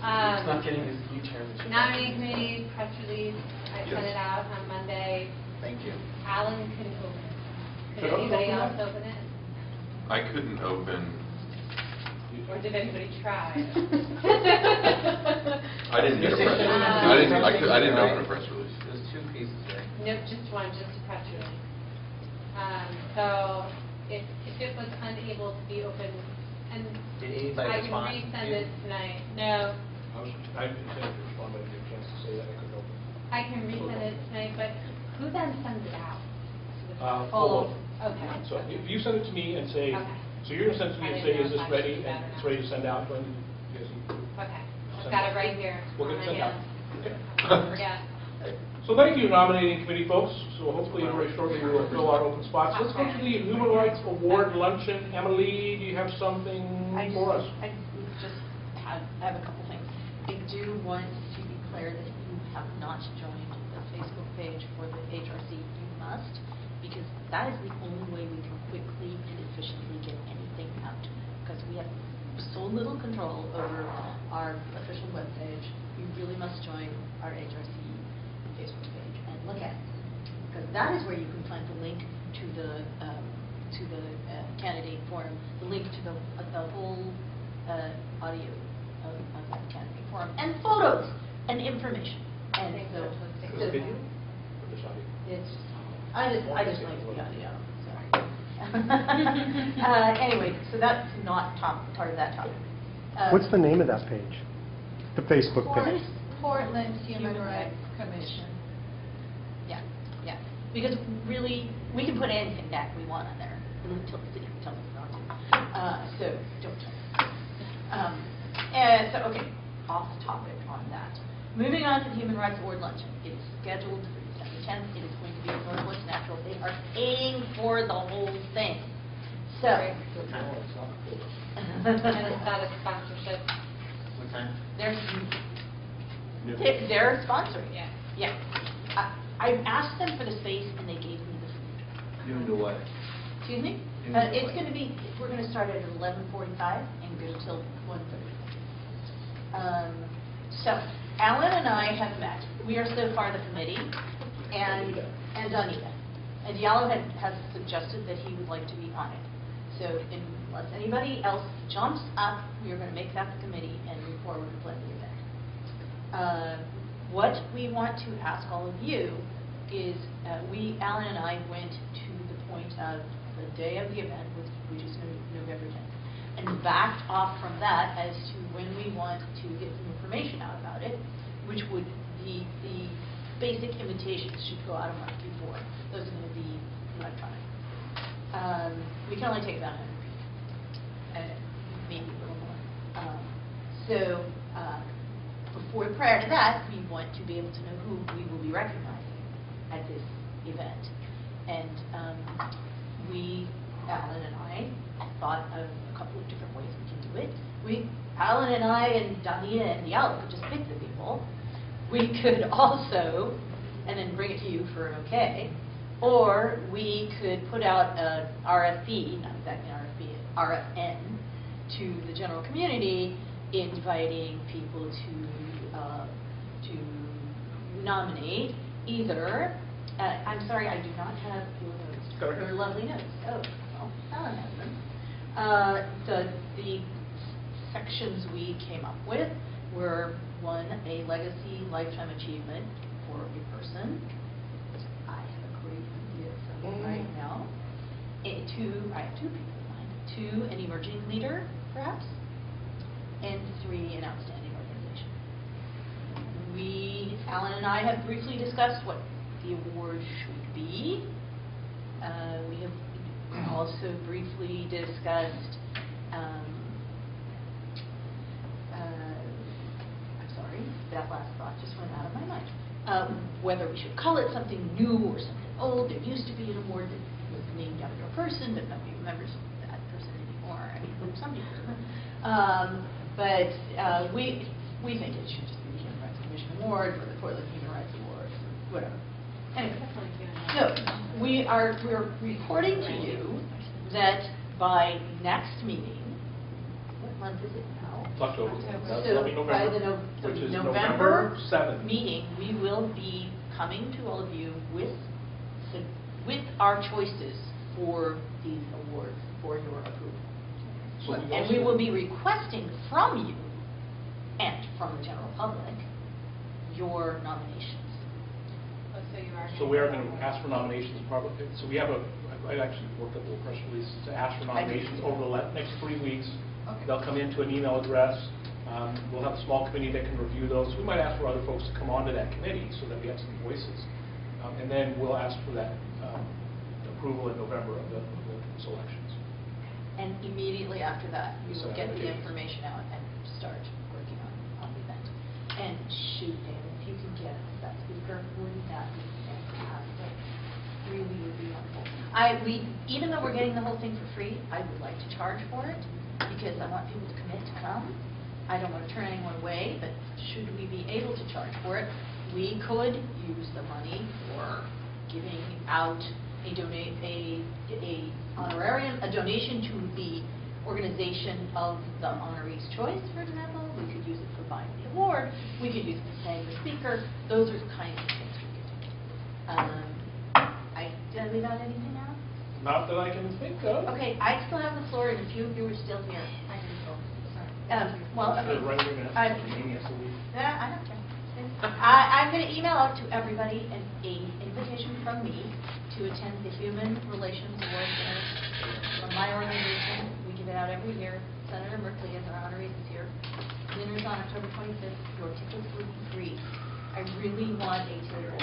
He's not getting his U-turn. Nominating committee, press release. I sent it out on Monday. Thank you. Alan couldn't open it. Could Could anybody open else it? open it? I couldn't open, Or did anybody try? I didn't get a press release. I didn't open a press release. There's two pieces there. No, just one, just a press release. So if it was unable to be opened, and Did anybody I can respond to resend you? it tonight. No, I didn't intend to respond, but I didn't get a chance to say that. I couldn't open. I can resend it tonight, but who then sends it out? Full. Okay. So if you send it to me and say, Okay. so you're going to send it to me and say, is this ready? I didn't know if I should do that And or it's not. ready to send out. When do you guys need to? Okay, I've Send got it. it right here. We'll get it on sent my out. hand. Okay. Don't forget. So thank you, nominating committee folks. So hopefully very shortly we will fill our open spots. Let's go to the Human Rights Award luncheon. Emily, do you have something for us? I just have a couple things. I do want to be clear that if you have not joined the Facebook page for the HRC, you must, because that is the only way we can quickly and efficiently get anything out. Because we have so little control over our official webpage, you really must join our HRC Facebook page and look at it. Because that is where you can find the link to the candidate forum, the link to the whole audio of that candidate forum, and photos and information. And so, Is it video or just audio? it's I just like the audio. Sorry. Anyway, so that's not part of that topic. What's the name of that page? The Facebook page? Portland Human Rights Commission. Yeah, yeah. Because really, we can put anything back we want on there until the city tells us not to. So don't try. And so, okay, off topic on that. Moving on to the Human Rights Award luncheon. It is scheduled for December 10th. It is going to be at Northwest Natural. They are paying for the whole thing. So. And it's not a sponsorship. What time? They're sponsoring. Yeah. Yeah. I asked them for the space and they gave me the food. Noon to what? Excuse me? Noon to It's what? going to be, we're going to start at 11:45 and go till 1:30. So, Alan and I have met. We are so far the committee, and Anita. And Diallo has suggested that he would like to be on it. So, unless anybody else jumps up, we are going to make that the committee and move forward and plan the event. What we want to ask all of you is, Alan and I went to the point of the day of the event, which is November 10th, and backed off from that as to when we want to get some information out about it. which would the basic invitations should go out a month before. Those are going to be electronic. We can only take about 100 people, maybe a little more. So prior to that, we want to be able to know who we will be recognizing at this event. And Alan and I, thought of a couple of different ways we can do it. Alan and I and Danita and Diallo could just pick the people. We could also, and then bring it to you for an okay, or we could put out an RFP, not exactly an RFP, RFN, to the general community, inviting people to nominate either. I'm sorry, I do not have your notes. Your lovely notes. Oh, well, Alan has them. The sections we came up with were, one, a legacy lifetime achievement for a person. I have a great idea for you right now. Two, I have two people in mind. Two, an emerging leader, perhaps. And three, an outstanding organization. Alan and I have briefly discussed what the award should be. We have also briefly discussed, I'm sorry, that last thought just went out of my mind. Whether we should call it something new or something old. There used to be an award that was named after a person, but nobody remembers that person anymore. I mean, some people do. But we think it should just be the Human Rights Commission Award or the Portland Human Rights Award or whatever. Anyway, so we're reporting to you that by next meeting, what month is it now? It's October. So by the which is November 7th meeting, we will be coming to all of you with our choices for these awards for your approval. So And we will be requesting from you and from the general public your nominations. So we are going to ask for nominations probably. So we have I actually worked up a little press release to ask for nominations over the next 3 weeks. Okay. They'll come into an email address. We'll have a small committee that can review those. We might ask for other folks to come onto that committee so that we have some voices. And then we'll ask for that approval in November of the selections. And immediately after that, we will get the information out and start working on the event. And shoot, David, if you can get us that speaker, wouldn't that be fantastic? Really would be wonderful. Even though we're getting the whole thing for free, I would like to charge for it because I want people to commit to come. I don't want to turn anyone away, but should we be able to charge for it, we could use the money for giving out a honorarium, a donation to the organization of the honoree's choice, for example. We could use it for buying the award. We could use it for paying the speaker. Those are the kinds of things we could do. Did I leave out anything else? Not that I can think of. Okay, I still have the floor, and a few of you are still here. I didn't go. Sorry. Well, okay. I don't care. I'm going to email out to everybody an invitation from me to attend the Human Relations Awards Dinner from my organization. We give it out every year. Senator Merkley, as our honoree, is here. Dinner's on October 25th. Your tickets will be free. I really want a table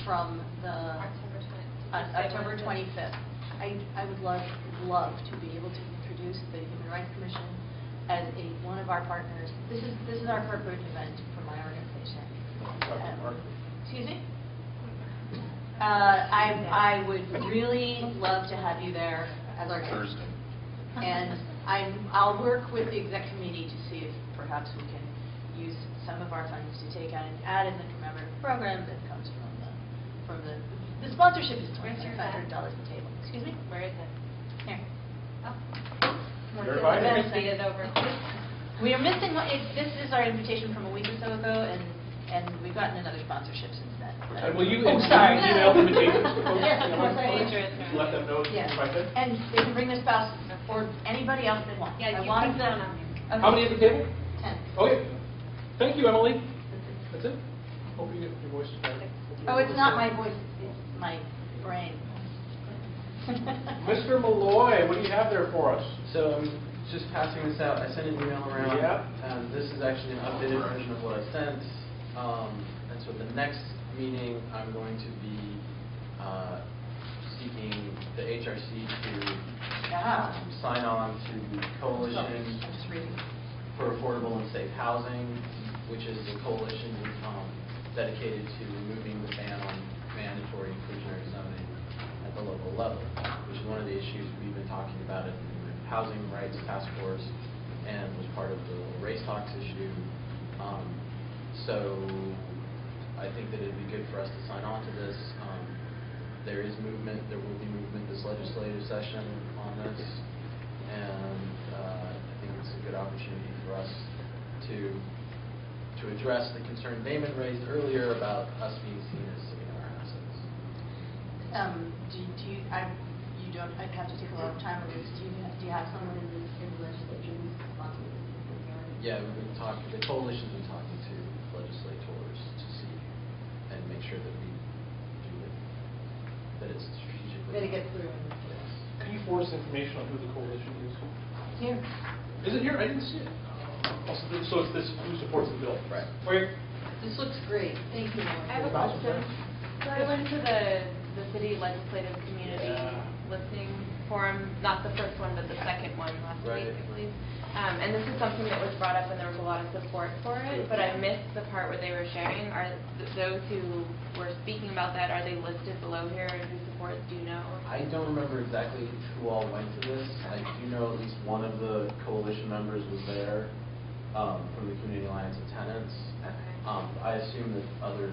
from the October 25th. I would love to be able to introduce the Human Rights Commission as one of our partners. This is our corporate event for my organization. Excuse me? I would really love to have you there as our guest. Thursday. And I'll work with the exec committee to see if perhaps we can use some of our funds to take out and add in the commemorative program that comes from the sponsorship is $2,500 a table. Excuse me? Where is it? Here. Oh. We are missing. This is our invitation from a week or so ago, and we've gotten another sponsorship since then. And will you sorry. email invitations to folks? Yes, of course I will. Let them know. Yes. Right there. And they can bring their spouse or anybody else they want. Yeah, I you want put them. that on there. Okay. How many at the table? 10. Okay. Thank you, Emily. That's it? Hope you get your voice back. Oh, it's not my voice. It's my brain. Mr. Malloy, what do you have there for us? So I'm just passing this out. I sent an email around. Yeah. This is actually an updated version of what I sent. And so the next meeting, I'm going to be seeking the HRC to sign on to the Coalition for Affordable and Safe Housing, which is a coalition dedicated to removing the ban on mandatory inclusionary zoning at the local level, which is one of the issues we've been talking about at the Housing Rights Task Force and was part of the race talks issue. So I think that it'd be good for us to sign on to this. There is movement, there will be movement this legislative session on this, and I think it's a good opportunity for us to address the concern Damon raised earlier about us being seen as sitting on our assets. I'd have to take a lot of time on this. Do you have someone in the legislature who's responsible for this? Yeah, we've been talking, the coalition's been talking to legislators to see and make sure that we do it, that it's strategically. That it gets through. Can you forward us information on who the coalition is? Here. Is it here? I didn't see it. So it's this, who supports the bill? Right. Okay. This looks great. Thank you. I have a question. So I went to the city legislative community listening forum, not the first one, but the second one last week, I believe. And this is something that was brought up, and there was a lot of support for it, but I missed the part where they were sharing. Are those who were speaking about that, are they listed below here, and who supports, do you know? I don't remember exactly who all went to this. I do know at least one of the coalition members was there from the Community Alliance of Tenants. Okay. I assume that other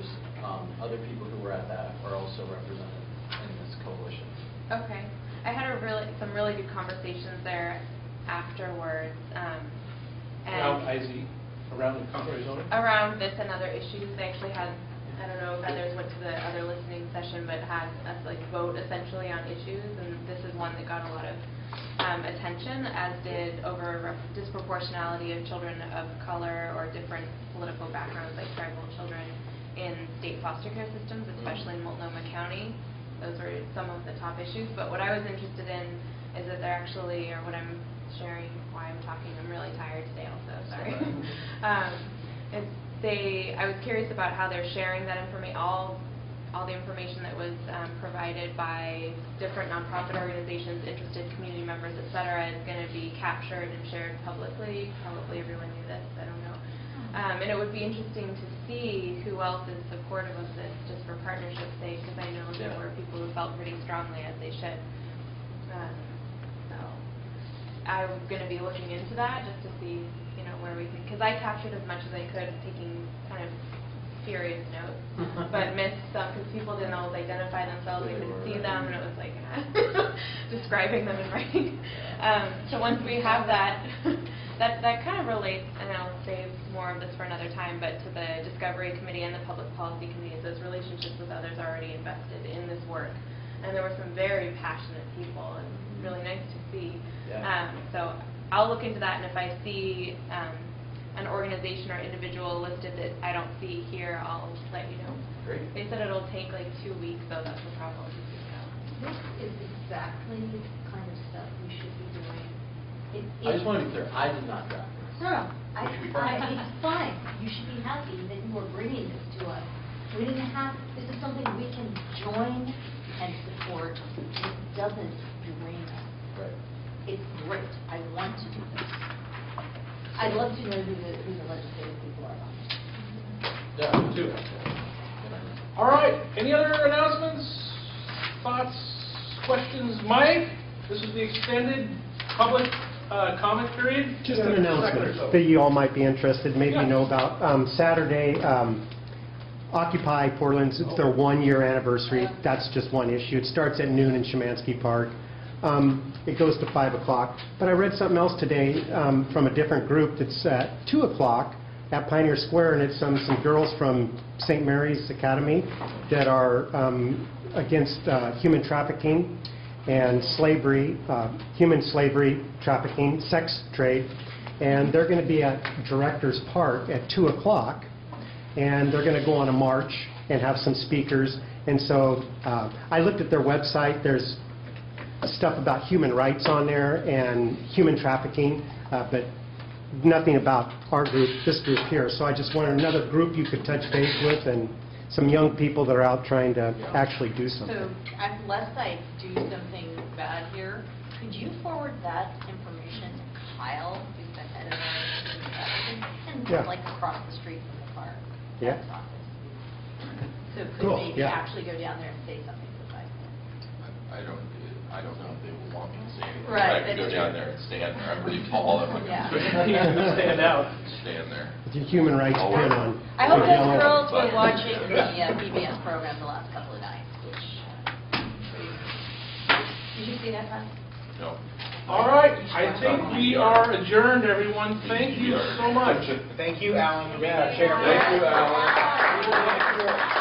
people who were at that are also represented in this coalition. Okay. I had some really good conversations there afterwards. Around IZ? Around the contrary zoning? Around this and other issues. They actually had, I don't know if others went to the other listening session, but had us vote essentially on issues, and this is one that got a lot of attention, as did over disproportionality of children of color or different political backgrounds, like tribal children, in state foster care systems, especially in Multnomah County. Those were some of the top issues. But what I was interested in is that they're actually, or what I'm sharing, why I'm talking, I'm really tired today also, sorry. I was curious about how they're sharing that information, all the information that was provided by different nonprofit organizations, interested community members, et cetera, is going to be captured and shared publicly. Probably everyone knew this, I don't know. And it would be interesting to see who else is supportive of this, just for partnership's sake, because I know there were people who felt pretty strongly, as they should. So I'm going to be looking into that just to see, where we can, because I captured as much as I could, taking kind of furious notes, but missed some because people didn't always identify themselves. They couldn't see them, and it was like describing them in writing. So once we have that, that kind of relates, and I'll save more of this for another time, but to the Discovery Committee and the Public Policy Committee, those relationships with others already invested in this work. And there were some very passionate people, and really nice to see. So I'll look into that, and if I see an organization or individual listed that I don't see here, I'll let you know. Great. They said it'll take like 2 weeks, though. That's the problem. This is exactly the kind of stuff we should be doing. I just want to be clear, I did not draft this. No, it's fine. You should be happy that you are bringing this to us. We didn't have, this is something we can join and support. It doesn't drain us. Right. It's great. I want to do this. I'd love to know who the legislative people are on this. Yeah, me too. All right. Any other announcements, thoughts, questions? Mike, this is the extended public comment period. Just an announcement that you all might be interested, maybe you know about. Saturday, Occupy Portland's, it's their 1-year anniversary. That's just one issue. It starts at noon in Szymanski Park. It goes to 5 o'clock. But I read something else today from a different group that's at 2 o'clock at Pioneer Square, and it's some girls from St. Mary's Academy that are against human trafficking and slavery, human slavery, trafficking, sex trade. And they're going to be at Directors Park at 2 o'clock, and they're going to go on a march and have some speakers. And so I looked at their website. There's stuff about human rights on there and human trafficking, but nothing about our group, this group here. So I just wanted another group you could touch base with and some young people that are out trying to actually do something. So, unless I do something bad here, could you forward that information to Kyle, who's the head of our student advocacy, and Yeah. like across the street from the park? Yeah. That's office. So could Cool, maybe yeah. actually go down there and say something to the guys. I don't know if they would want me to say anything. Right, I could go that's down true. there and stand there. I'm pretty tall. I'm Yeah. Stand out. Stand there. With your human rights I'll pin work. on. I hope With those yellow. girls were But- watching the PBS program the last couple of nights, which, did you see that, Tom? No. All right, I think we are adjourned, everyone. Thank you so much. Thank you, Alan. Yeah, Chairman. Thank you, Alan. Chairman.